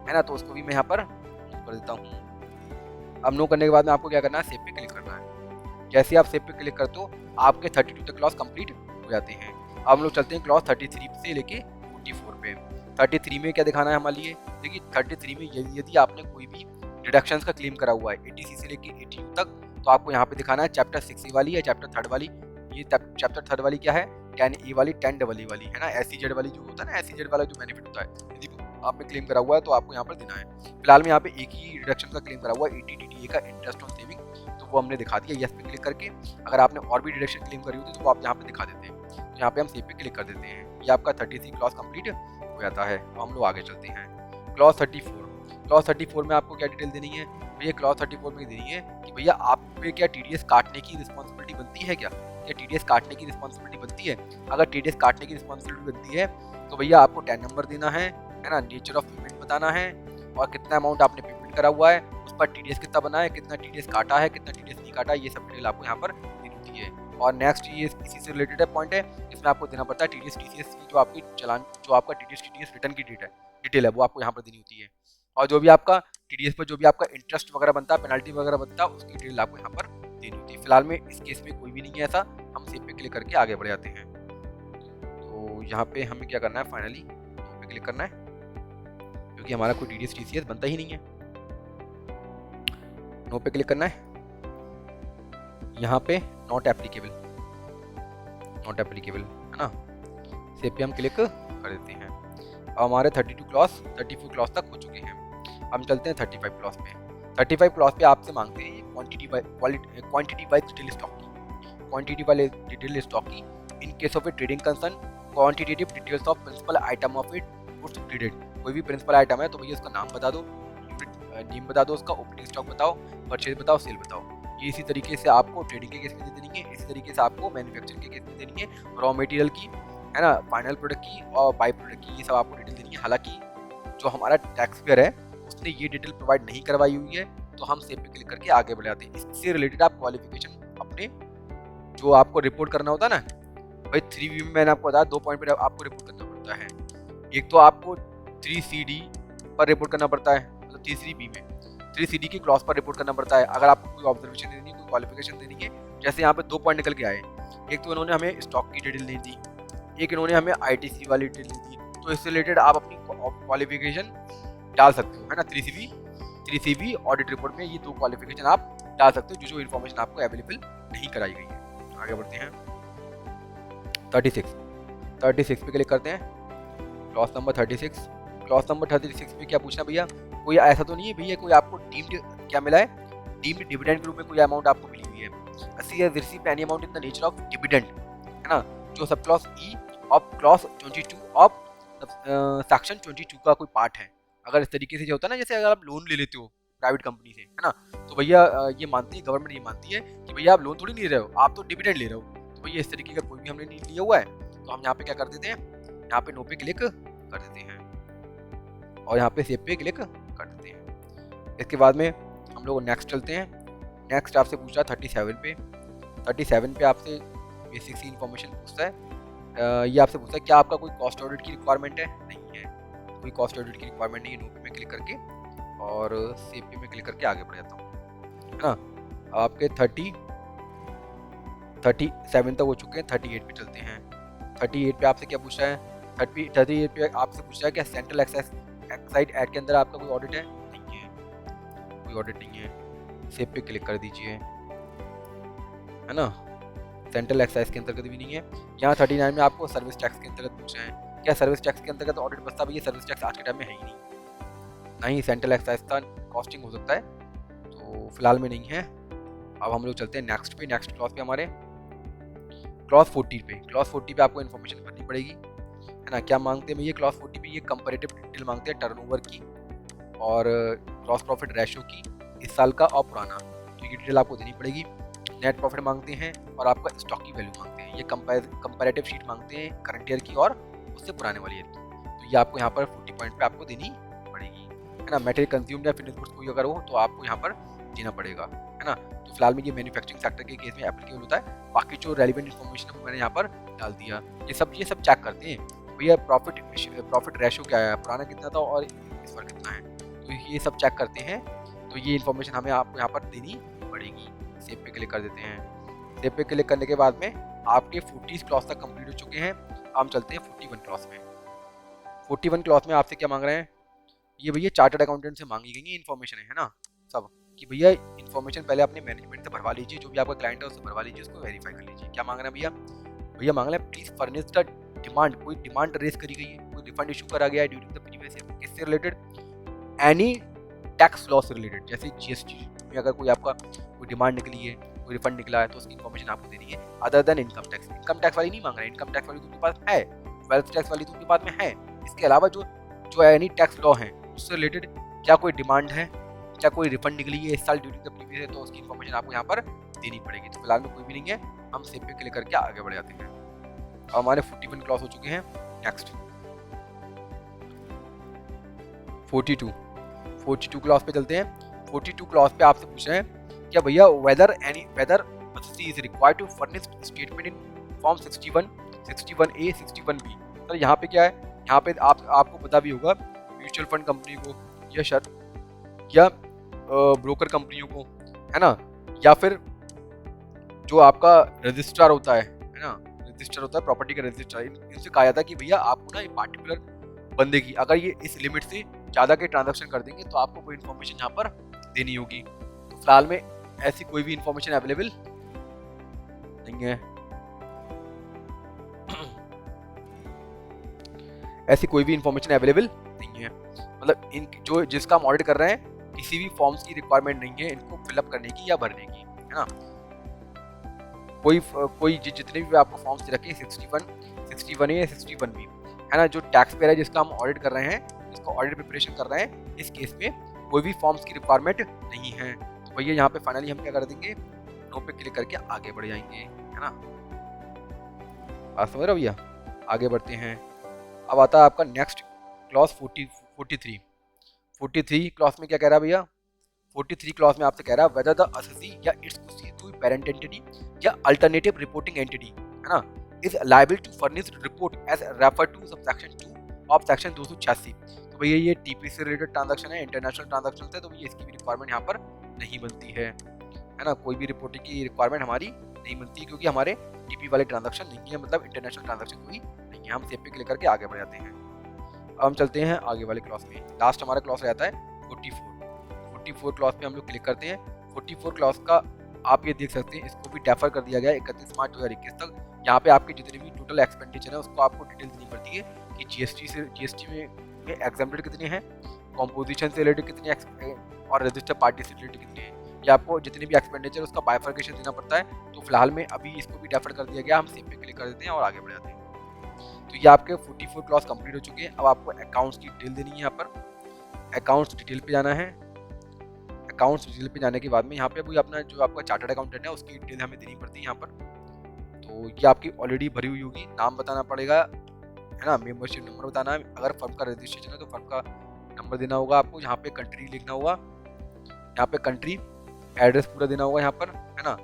S1: है ना। तो उसको भी मैं यहाँ पर कर देता हूँ। अब नो करने के बाद में आपको क्या करना है, सेव पे क्लिक करना है। जैसे आप सेव पे क्लिक करते हो आपके 32 तक क्लॉज कंप्लीट हो जाते हैं। अब हम लोग चलते हैं क्लॉज 33 से लेके 44 पे। 33 में क्या दिखाना है हमारे लिए, देखिए 33 में यदि आपने कोई भी डिडक्शंस का क्लेम करा हुआ है 80C से लेके 80U तक, तो आपको यहाँ पे दिखाना है चैप्टर 6A वाली या चैप्टर 3 वाली। ये चैप्टर 3 वाली क्या है, 10A वाली, 10AA वाली, है ना। SEZ वाली जो होता है ना, SEZ वाला जो बेनिफिट होता है, यदि आपने क्लेम करा हुआ है तो आपको यहाँ पर देना है। फिलहाल में यहाँ पे एक ही डिडक्शन का क्लेम करा हुआ है, 80DTA का इंटरेस्ट ऑन सेविंग, तो वो हमने दिखा दिया यस पे क्लिक करके। अगर आपने और भी डिडक्शन क्लेम करी होती तो वो आप यहाँ पे दिखा देते हैं। तो यहाँ पे हम सेव पे क्लिक कर देते हैं। ये आपका 33 क्लॉज कंप्लीट हो जाता है। अब हम लोग आगे चलते हैं। क्लॉज 34 में आपको क्या डिटेल देनी है भैया? क्लॉज 34 में देनी है कि भैया आप पे क्या TDS काटने की रिस्पॉन्सिबिलिटी बनती है क्या TDS काटने की रिस्पॉन्सिबिलिटी बनती है? अगर TDS काटने की रिस्पॉन्सिबिलिटी बनती है तो भैया आपको 10 नंबर देना है ना, नेचर ऑफ पेमेंट बताना है और कितना अमाउंट आपने पेमेंट करा हुआ है, उस पर TDS कितना बना है, कितना TDS काटा है, कितना TDS नहीं काटा, ये सब डिटेल आपको यहाँ पर देनी होती है। और नेक्स्ट ये इसी से रिलेटेड पॉइंट है, इसमें आपको देना पड़ता है TDS TCS की जो आपकी चलान, जो आपका TDS TCS रिटर्न की डिटेल है वो आपको यहाँ पर देनी होती है। और जो भी आपका TDS पर जो भी आपका इंटरेस्ट वगैरह बनता है, पेनल्टी वगैरह बनता है, उसकी डिटेल आपको यहाँ पर देनी होती है। फिलहाल में इस केस में कोई भी नहीं है ऐसा, हम सेव पे क्लिक करके आगे बढ़ जाते हैं। तो यहाँ पे हमें क्या करना है, फाइनली पे क्लिक करना है क्योंकि हमारा कोई TDS TCS बनता ही नहीं है। नो पे क्लिक करना है। यहाँ पे नॉट एप्लीकेबल है ना, सेव पे हम क्लिक कर देते हैं। अब हमारे 34 क्लॉज तक हो चुके हैं। हम चलते हैं 35 क्लॉज पे। 35 क्लॉज पे आपसे मांगते हैं क्वांटिटी वाइज डिटेल स्टॉक की in case of a trading concern quantitative details of principal item of it goods traded. कोई भी प्रिंसिपल आइटम है तो भैया उसका नाम बता दो, यूनिट नेम बता दो, उसका ओपनिंग स्टॉक बताओ, परचेज बताओ, सेल बताओ। ये इसी तरीके से आपको ट्रेडिंग के केस में दे देनी है, इसी तरीके से आपको मैन्युफैक्चरिंग के केस में देनी है, रॉ मटेरियल की है ना, फाइनल प्रोडक्ट की और बाई प्रोडक्ट की, ये सब आपको डिटेल देनी है। हालांकि जो हमारा टैक्स पेयर है उसने ये डिटेल प्रोवाइड नहीं करवाई हुई है, तो हम सेव पे क्लिक करके आगे बढ़ जाते हैं। इससे रिलेटेड आप क्वालिफिकेशन अपने जो आपको रिपोर्ट करना होता है ना भाई, 3B में मैंने आपको बताया 2 पॉइंट पर आपको रिपोर्ट करना पड़ता है। एक तो आपको 3CD पर रिपोर्ट करना पड़ता है, मतलब 3CD में 3CD की क्लॉज पर रिपोर्ट करना पड़ता है। अगर आपको कोई ऑब्जर्वेशन देनी है, कोई क्वालिफिकेशन देनी है, जैसे यहाँ पे 2 पॉइंट निकल के आए, एक तो इन्होंने हमें स्टॉक की डिटेल नहीं दी, एक इन्होंने हमें ITC वाली डिटेल नहीं दी, तो इससे रिलेटेड आप अपनी क्वालिफिकेशन डाल सकते हो है ना। 3CB ऑडिट रिपोर्ट में ये 2 क्वालिफिकेशन आप डाल सकते हो जो इन्फॉर्मेशन आपको अवेलेबल नहीं कराई गई है। आगे बढ़ते हैं। 36 पे क्लिक करते हैं। क्लॉज नंबर 36 में क्या पूछना भैया? कोई ऐसा तो नहीं है भैया कोई आपको डीम्ड क्या मिला है, डीम्ड डिविडेंड के रूप में कोई अमाउंट आपको मिली हुई है? अस्सी है receive any amount in the nature of dividend है ना, जो sub clause E of clause 22 of section 22 का कोई पार्ट है। अगर इस तरीके से जो होता है ना, जैसे अगर आप लोन ले लेते हो प्राइवेट कंपनी से है ना, तो भैया ये मानती है गवर्नमेंट, ये मानती है कि भैया आप लोन थोड़ी नहीं ले रहे हो, आप तो डिविडेंड ले रहे हो। तो भैया इस तरीके का कोई भी हमने नहीं लिया हुआ है, तो हम यहाँ पे क्या कर देते हैं, यहाँ पे नो पे क्लिक कर देते हैं और यहाँ पे सेव पे क्लिक कर देते हैं। इसके बाद में हम लोग नेक्स्ट चलते हैं। नेक्स्ट आपसे पूछ रहा है 37 पे आपसे बेसिक सी इन्फॉर्मेशन पूछता है। ये आपसे पूछता है क्या आपका कोई कॉस्ट ऑडिट की रिक्वायरमेंट है? नहीं है, कोई कॉस्ट ऑडिट की रिक्वायरमेंट नहीं है। नो पे में क्लिक करके और सेव पे में क्लिक करके आगे बढ़ जाता हूँ है ना। आपके 37 तक हो चुके हैं। 38 पे चलते हैं। 38 पे आपसे क्या पूछ रहा है? 38 पे आपसे पूछ रहा है क्या सेंट्रल एक्साइज एक्ट के अंदर आपका कोई ऑडिट है? नहीं है, कोई ऑडिट नहीं है। सेव पे क्लिक कर दीजिए है ना। सेंट्रल एक्साइज के अंतर्गत भी नहीं है। यहाँ 39 में आपको सर्विस टैक्स के अंतर्गत पूछ रहे हैं क्या सर्विस टैक्स के अंतर्गत ऑडिट बचता है? ये सर्विस टैक्स आज के टाइम में है ही नहीं सेंट्रल एक्साइज का कॉस्टिंग हो सकता है, तो फिलहाल में नहीं है। अब हम लोग चलते हैं नेक्स्ट पे। नेक्स्ट क्लॉज पे हमारे क्लॉज 40 पे आपको इन्फॉर्मेशन भरनी पड़ेगी है ना। क्या मांगते हैं भैया क्लॉज 40 पे? ये कंपैरेटिव डिटेल मांगते हैं टर्नओवर की और ग्रॉस प्रॉफिट रेशियो की, इस साल का और पुराना, तो ये डिटेल आपको देनी पड़ेगी। नेट प्रॉफिट मांगते हैं और आपका स्टॉक की वैल्यू मांगते हैं। ये कंपैरेटिव शीट मांगते हैं करंट ईयर की और उससे पुराने वाली ईयर की, तो ये आपको यहाँ पर 40 पॉइंट पे आपको देनी पड़ेगी है ना। मटेरियल कंज्यूम्ड या फिनिश गुड्स कोई अगर हो तो आपको यहाँ पर देना पड़ेगा है ना। तो फिलहाल में ये मैन्युफैक्चरिंग सेक्टर के केस में एप्लीकेबल होता है। बाकी जो रेलिवेंट इन्फॉर्मेशन मैंने यहाँ पर डाल दिया, ये सब चेक करते हैं भैया प्रॉफिट रेशियो क्या है, पुराना कितना था और इस बार कितना है, तो ये सब चेक करते हैं। तो ये इन्फॉर्मेशन हमें आपको यहाँ पर देनी पड़ेगी। सेव पे क्लिक कर देते हैं। सेव पे क्लिक करने के बाद में आपके 40 क्लॉज तक कंप्लीट हो चुके हैं। हम चलते हैं 41 क्लॉज में। 41 क्लॉज में आपसे क्या मांग रहे हैं? ये भैया चार्टर्ड अकाउंटेंट से मांगी गई इन्फॉर्मेशन है ना सब, कि भैया इन्फॉर्मेशन पहले अपने मैनेजमेंट से भरवा लीजिए, जो भी आपका क्लाइंट है उससे भरवा लीजिए, उसको वेरीफाई कर लीजिए। क्या मांग रहे हैं भैया? भैया मांग रहे हैं प्लीज फर्निश द डिमांड, कोई डिमांड रेज करी गई है, कोई रिफंड इशू करा गया है ड्यूरिंग द प्रीवियस ईयर, किससे रिलेटेड? एनी टैक्स लॉ से रिलेटेड, जैसे GST में अगर कोई आपका कोई डिमांड निकली है कोई रिफंड निकला है तो उसकी इन्फॉर्मेशन आपको देनी है, other than income tax. Income tax वाली नहीं मांग रहे हैं, इनकम टैक्स वाली तो उनके पास है, वेल्थ टैक्स वाली तो उनके पास में है। इसके अलावा जो जो एनी टैक्स लॉ है उससे रिलेटेड क्या कोई डिमांड है, क्या कोई रिफंड निकली है इस साल ड्यूरिंग द प्रीवियस ईयर, तो उसकी इन्फॉर्मेशन आपको यहाँ पर देनी पड़ेगी। तो फिलहाल में कोई भी नहीं है, हम सेव पे क्लिक करके आगे बढ़ जाते हैं। अब हमारे 41 क्लॉज हो चुके हैं। नेक्स्ट 42 क्लॉज पे चलते हैं। 42 क्लॉज पे आपसे पूछ रहे हैं क्या भैया whether assessee is required to furnish statement in form 61, 61A, 61B। Sir यहाँ पे क्या है, यहाँ पे आपको पता भी होगा म्यूचुअल फंड कंपनी को या ब्रोकर कंपनियों को, है ना, या फिर जो आपका रजिस्ट्रार होता है ना, रजिस्टर होता है प्रॉपर्टी का रजिस्ट्रार, इनसे कहा जाता है कि भैया आपको ना ये पार्टिकुलर बंदे की अगर ये इस लिमिट से ज़्यादा के ट्रांजैक्शन कर देंगे तो आपको कोई इन्फॉर्मेशन यहाँ पर देनी होगी। तो फिलहाल में ऐसी कोई भी इन्फॉर्मेशन अवेलेबल नहीं है। ऐसी कोई भी इन्फॉर्मेशन अवेलेबल नहीं है, मतलब इन जो जिसका हम ऑडिट कर रहे हैं किसी भी फॉर्म्स की रिक्वायरमेंट नहीं है इनको फिलअप करने की या भरने की, है ना। कोई जितने भी आपको फॉर्म्स दे रखे हैं 61, 61A या 61B, है ना, जो टैक्स पेयर है जिसका हम ऑडिट कर रहे हैं, जिसको ऑडिट प्रिपरेशन कर रहे हैं, इस केस में कोई भी फॉर्म्स की रिक्वायरमेंट नहीं है। तो भैया यहाँ पे फाइनली हम क्या कर देंगे, नो पे क्लिक करके आगे बढ़ जाएंगे, है ना। बात समझ रहे हो भैया, आगे बढ़ते हैं। अब आता है आपका नेक्स्ट क्लॉज 43 क्लॉज में क्या कह रहा है भैया, 43 क्लॉज में आपसे कह रहा है वेदर द असेसी या इट्स कोई पेरेंट एंटिटी या अल्टरनेटिव रिपोर्टिंग एंटिटी, है ना, is liable to furnish report as refer to subsection 2 of section 286। तो भैया ये टीपी से रिलेटेड ट्रांजैक्शन है, इंटरनेशनल ट्रांजैक्शन है, तो भैया इसकी भी रिक्वायरमेंट यहाँ पर नहीं बनती है ना, कोई भी रिपोर्टिंग की रिक्वायरमेंट हमारी नहीं बनती क्योंकि हमारे टीपी वाले ट्रांजैक्शन नहीं है, मतलब इंटरनेशनल ट्रांजैक्शन कोई नहीं है। हम सेव पे क्लिक करके आगे बढ़ जाते हैं। अब हम चलते हैं आगे वाले क्लॉज में। लास्ट हमारा क्लॉज रहता है 44 क्लॉज पे हम लोग क्लिक करते हैं। 44 क्लॉज का आप ये देख सकते हैं, इसको भी डेफर कर दिया गया है 31 मार्च 2021 तक। यहाँ पे आपके जितने भी टोटल एक्सपेंडिचर है उसको आपको डिटेल देनी पड़ती है कि जीएसटी में एग्जाम्प्टेड कितने हैं, कॉम्पोजिशन से रिलेटेड कितने और रजिस्टर पार्टी से रिलेटेड कितने हैं, ये आपको जितने भी एक्सपेंडिचर उसका बाइफर्केशन देना पड़ता है। तो फिलहाल में अभी इसको भी डेफर कर दिया गया, हम सेव पे क्लिक कर देते हैं और आगे बढ़ जाते हैं। तो ये आपके 44 क्लॉज कंप्लीट हो चुके हैं। अब आपको अकाउंट्स की डिटेल देनी है, यहाँ पर अकाउंट्स डिटेल पे जाना है। अकाउंट्स डिटेल पे जाने के बाद में यहाँ पे वही अपना जो आपका चार्टर्ड अकाउंटेंट है उसकी डिटेल हमें देनी पड़ती है यहाँ पर। तो ये आपकी ऑलरेडी भरी हुई होगी, नाम बताना पड़ेगा, है ना, मेंबरशिप नंबर बताना है, अगर फर्म का रजिस्ट्रेशन है तो फर्म का नंबर देना होगा आपको, यहाँ पे कंट्री लिखना होगा, यहाँ पे कंट्री एड्रेस पूरा देना होगा यहाँ पर, है ना,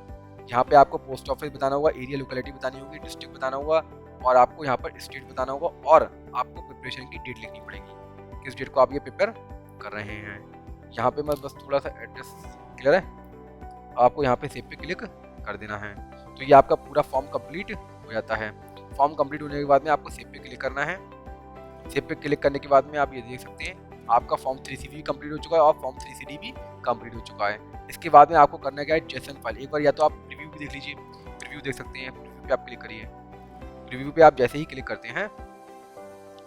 S1: यहाँ पे आपको पोस्ट ऑफिस बताना होगा, एरिया लोकेलिटी बतानी होगी, डिस्ट्रिक्ट बताना होगा और आपको यहाँ पर स्टेट बताना होगा और आपको प्रिपरेशन की डेट लिखनी पड़ेगी, किस डेट को आप ये पेपर कर रहे हैं। यहाँ पे मैं बस थोड़ा सा एड्रेस क्लियर है, आपको यहाँ पे सेव पे क्लिक कर देना है। तो ये आपका पूरा फॉर्म कंप्लीट हो जाता है। फॉर्म कंप्लीट होने के बाद में आपको सेव पे क्लिक करना है। सेव पे क्लिक करने के बाद में आप ये देख सकते हैं आपका फॉर्म 3C भी कंप्लीट हो चुका है और फॉर्म 3CD भी कंप्लीट हो चुका है। इसके बाद में आपको करना क्या है, जेसन फाइल एक बार या तो आप प्रीव्यू भी देख लीजिए, प्रीव्यू देख सकते हैं, प्रीव्यू पे आप क्लिक करिए। प्रीव्यू पे आप जैसे ही क्लिक करते हैं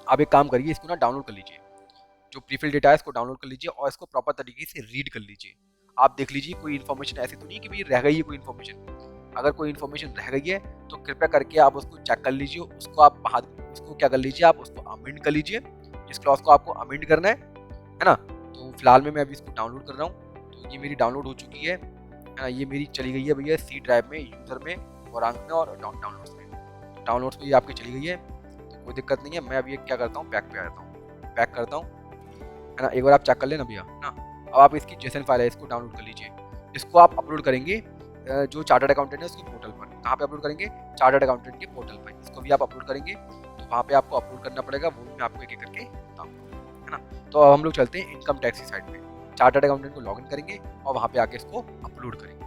S1: आप एक काम करिए, इसको ना डाउनलोड कर लीजिए, जो प्रीफिल डेटा है इसको डाउनलोड कर लीजिए और इसको प्रॉपर तरीके से रीड कर लीजिए। आप देख लीजिए कोई इन्फॉर्मेशन ऐसी तो नहीं कि भाई रह गई है कोई इन्फॉर्मेशन, अगर कोई इन्फॉर्मेशन रह गई है तो कृपया करके आप उसको चेक कर लीजिए, उसको आप उसको क्या कर लीजिए, आप उसको अमेंड कर लीजिए, जिस क्लॉज को आपको अमेंड करना है ना। तो फिलहाल में मैं अभी इसको डाउनलोड कर रहा हूँ, तो ये मेरी डाउनलोड हो चुकी है ना, ये मेरी चली गई है भैया सी ड्राइव में, यूज़र में, वरांक में और डाउनलोड्स में। डाउनलोड्स में ये आपकी चली गई है, तो कोई दिक्कत नहीं है। मैं अभी क्या करता हूँ, बैक पे आ जाता हूँ, बैक करता हूँ, है ना, एक बार आप चेक कर लेना भैया ना। अब आप इसकी जेसन फाइल है इसको डाउनलोड कर लीजिए, इसको आप अपलोड करेंगे जो चार्टर्ड अकाउंटेंट है उसके पोर्टल पर। कहाँ पे अपलोड करेंगे, चार्टर्ड अकाउंटेंट के पोर्टल पर, इसको भी आप अपलोड करेंगे तो वहाँ पे आपको अपलोड करना पड़ेगा, वो मैं आपको एक एक करके बताऊँगा, है ना। तो अब हम लोग चलते हैं इनकम टैक्स की साइड पे, चार्टर्ड अकाउंटेंट को लॉगिन करेंगे और वहाँ पे आके इसको अपलोड करेंगे।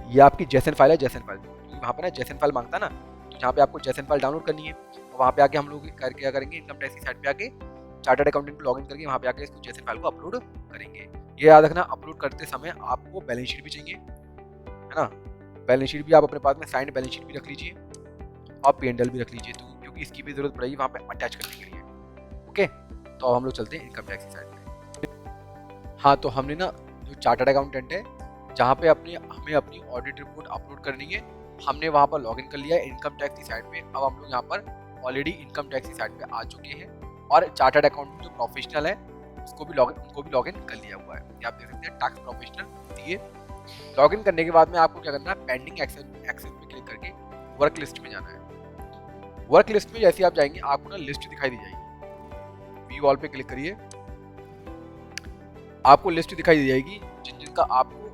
S1: ये आपकी जेसन फाइल है, जेसन फाइल वहाँ पे ना जेसन फाइल मांगता है ना, तो यहाँ पे आपको जेसन फाइल डाउनलोड करनी है और वहाँ पे आके हम लोग क्या करेंगे, इनकम टैक्स की साइड पे आके चार्टर्ड अकाउंटेंट को लॉगिन करके वहाँ पे आके इसको जेसन फाइल को अपलोड करेंगे। ये याद रखना, अपलोड करते समय आपको बैलेंस शीट भी चाहिए, है ना, बैलेंस शीट भी आप अपने पास में साइंड बैलेंस शीट भी रख लीजिए और P&L भी रख लीजिए, तो क्योंकि इसकी भी जरूरत पड़ेगी वहाँ पे अटैच करने के लिए। ओके, तो अब हम लोग चलते हैं इनकम टैक्स की साइड पे। हाँ, तो हमने ना जो चार्टर्ड अकाउंटेंट है, जहाँ पे हमें अपनी ऑडिट रिपोर्ट अपलोड करनी है, हमने वहाँ पर लॉगिन कर लिया है इनकम टैक्स की साइट पे। अब हम लोग यहाँ पर ऑलरेडी इनकम टैक्स की साइट पे आ चुके हैं और चार्टर्ड अकाउंटेंट जो प्रोफेशनल है उनको भी लॉगिन कर लिया हुआ है। ये आप देख सकते हैं टैक्स प्रोफेशनल। ये लॉगिन करने के बाद में आपको क्या करना है, पेंडिंग एक्सेस पे क्लिक करके वर्क लिस्ट में जाना है। वर्क लिस्ट में जैसे आप जाएंगे आपको ना लिस्ट दिखाई दी जाएगी। व्यू ऑल पे क्लिक करिए, आपको लिस्ट दिखाई दी जाएगी जिनका आपको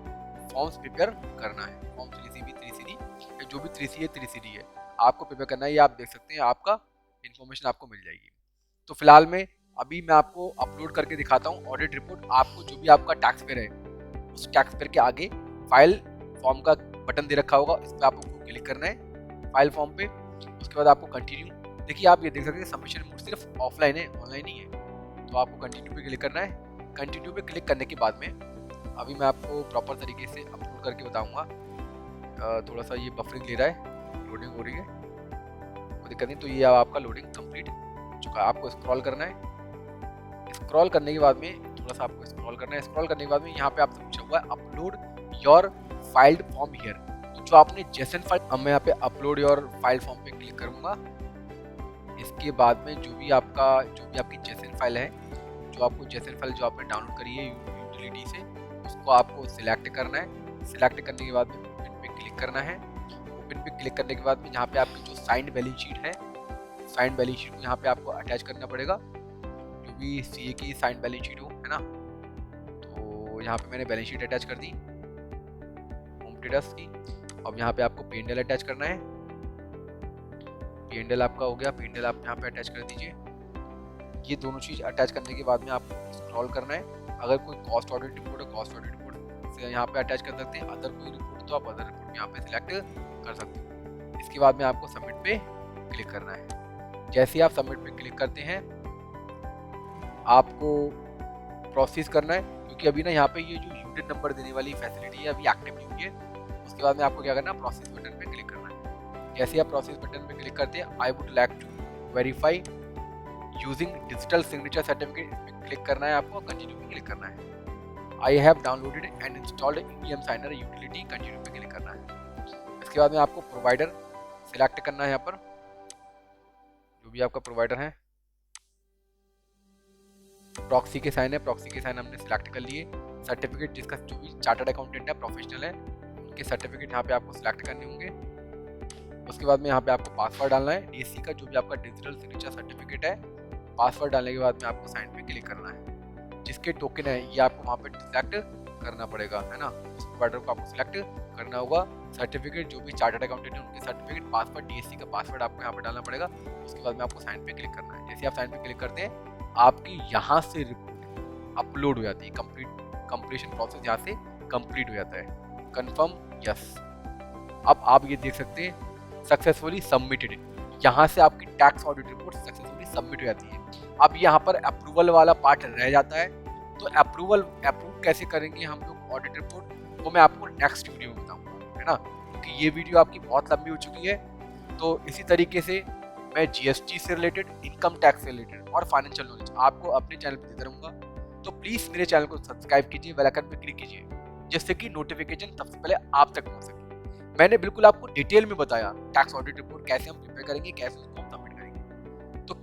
S1: फॉर्म्स प्रिपेयर करना है। फॉर्म 3CB 3CD या जो भी 3C है 3CD है आपको प्रिपेयर करना है। ये आप देख सकते हैं, आपका इन्फॉर्मेशन आपको मिल जाएगी। तो फिलहाल में अभी मैं आपको अपलोड करके दिखाता हूँ ऑडिट रिपोर्ट। आपको जो भी आपका टैक्स पेयर है उस टैक्स पेयर के आगे फाइल फॉर्म का बटन दे रखा होगा, इस पर आपको क्लिक करना है फाइल फॉर्म पे। उसके बाद आपको कंटिन्यू, देखिए आप ये देख सकते हैं सबमिशन मोड सिर्फ ऑफलाइन है, ऑनलाइन नहीं है। तो आपको कंटिन्यू पे क्लिक करना है। कंटिन्यू पे क्लिक करने के बाद में अभी मैं आपको प्रॉपर तरीके से अपलोड करके बताऊंगा। थोड़ा सा ये बफरिंग ले रहा है, लोडिंग हो रही है, कोई दिक्कत नहीं। तो ये आपका लोडिंग कंप्लीट हो चुका है। आपको स्क्रॉल करना है। स्क्रॉल करने के बाद में थोड़ा सा आपको स्क्रॉल करना है। स्क्रॉल करने के बाद में यहाँ पे आपसे पूछा हुआ है upload your filed form here. तो जो आपने जेसन फाइल, अब मैं यहाँ पे अपलोड योर फाइल फॉर्म पे क्लिक करूंगा। इसके बाद में जो भी आपकी जेसन फाइल है, जो आपको जेसन फाइल जो आपने डाउनलोड करी है यूटिलिटी से, उसको आपको सिलेक्ट करना है। सिलेक्ट करने के बाद में ओपन पे क्लिक करना है। ओपन पे क्लिक करने के बाद में यहाँ पे आपकी जो साइंड बैलेंस शीट है, साइंड बैलेंस शीट को यहाँ पे आपको अटैच करना पड़ेगा। जो भी सीए की साइंड बैलेंस शीट हो, है ना। तो यहाँ पे मैंने बैलेंस शीट अटैच कर दी होम ट्रेडर्स की। अब यहाँ पे आपको P&L अटैच करना है। P&L आपका हो गया, P&L आप यहाँ पे अटैच कर दीजिए। ये दोनों चीज़ अटैच करने के बाद में आपको स्क्रॉल करना है। अगर कोई कॉस्ट ऑडिट रिपोर्ट है, कॉस्ट ऑडिट रिपोर्ट से यहाँ पे अटैच कर सकते हैं। अदर कोई रिपोर्ट तो आप अदर रिपोर्ट यहाँ पे सिलेक्ट कर सकते हो। इसके बाद में आपको सबमिट पे क्लिक करना है। जैसे ही आप सबमिट पे क्लिक करते हैं आपको प्रोसेस करना है, क्योंकि अभी ना यहाँ पे ये जो यूनिट नंबर देने वाली फैसिलिटी है अभी एक्टिव नहीं हुई है। उसके बाद में आपको क्या करना है, प्रोसेस बटन पे क्लिक करना है। जैसे ही आप प्रोसेस बटन पे क्लिक करते हैं, I would like to verify using digital signature certificate पे क्लिक करना है। आपको कंटिन्यू पे क्लिक करना है। I have downloaded and installed EM signer utility, continue पे क्लिक करना है। इसके बाद में आपको प्रोवाइडर सिलेक्ट करना है। यहाँ पर जो भी आपका प्रोवाइडर है, प्रॉक्सी के साइन है, प्रॉक्सी के साइन हमने सिलेक्ट कर लिए। सर्टिफिकेट जिसका जो भी चार्टर्ड अकाउंटेंट है, प्रोफेशनल है, उनके सर्टिफिकेट यहाँ पे आपको सिलेक्ट करने होंगे। उसके बाद में यहाँ पे आपको पासवर्ड डालना है। DSC का जो भी आपका डिजिटल सिग्नेचर सर्टिफिकेट है, पासवर्ड डालने के बाद में आपको साइन पे क्लिक करना है। जिसके टोकन है ये आपको वहाँ पे सिलेक्ट करना पड़ेगा, है ना। उस प्रोवाइडर को आपको सिलेक्ट करना होगा। सर्टिफिकेट जो भी चार्टर्ड अकाउंटेंट है उनके सर्टिफिकेट, पासवर्ड, DSC का पासवर्ड आपको यहाँ पे डालना पड़ेगा। उसके बाद में आपको साइन पे क्लिक करना है। जैसे आप साइन पे क्लिक करते हैं आपकी यहाँ से रिपोर्ट अपलोड हो जाती है। कंप्लीशन प्रोसेस यहाँ से कंप्लीट हो जाता है। Confirm, yes. अब आप ये देख सकते हैं सक्सेसफुली सबमिटेड, यहाँ से आपकी tax audit report successfully submit हो जाती है। अब यहाँ पर अप्रूवल वाला पार्ट रह जाता है। तो अप्रूव कैसे करेंगे हम लोग ऑडिट रिपोर्ट, वो मैं आपको नेक्स्ट वीडियो में बताऊंगा, है ना, क्योंकि ये वीडियो आपकी बहुत लंबी हो चुकी है। तो इसी तरीके से मैं GST से रिलेटेड, इनकम टैक्स से रिलेटेड और फाइनेंशियल नॉलेज आपको अपने चैनल पर देता रहूँगा। तो प्लीज़ मेरे चैनल को सब्सक्राइब कीजिए, बेल आइकन पे क्लिक कीजिए, जिससे कि नोटिफिकेशन सबसे पहले आप तक पहुँच सके। मैंने बिल्कुल आपको डिटेल में बताया टैक्स ऑडिट रिपोर्ट कैसे हम प्रिपेयर करेंगे, कैसे उसको हम सबमिट करेंगे। तो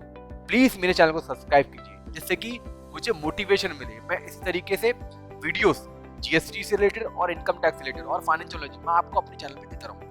S1: प्लीज़ मेरे चैनल को सब्सक्राइब कीजिए, जिससे कि मुझे मोटिवेशन मिले। मैं इस तरीके से वीडियोस GST से रिलेटेड और इनकम टैक्स से रिलेटेड और फाइनेंशियल नॉलेज मैं आपको अपने चैनल पे देता रहूँगा।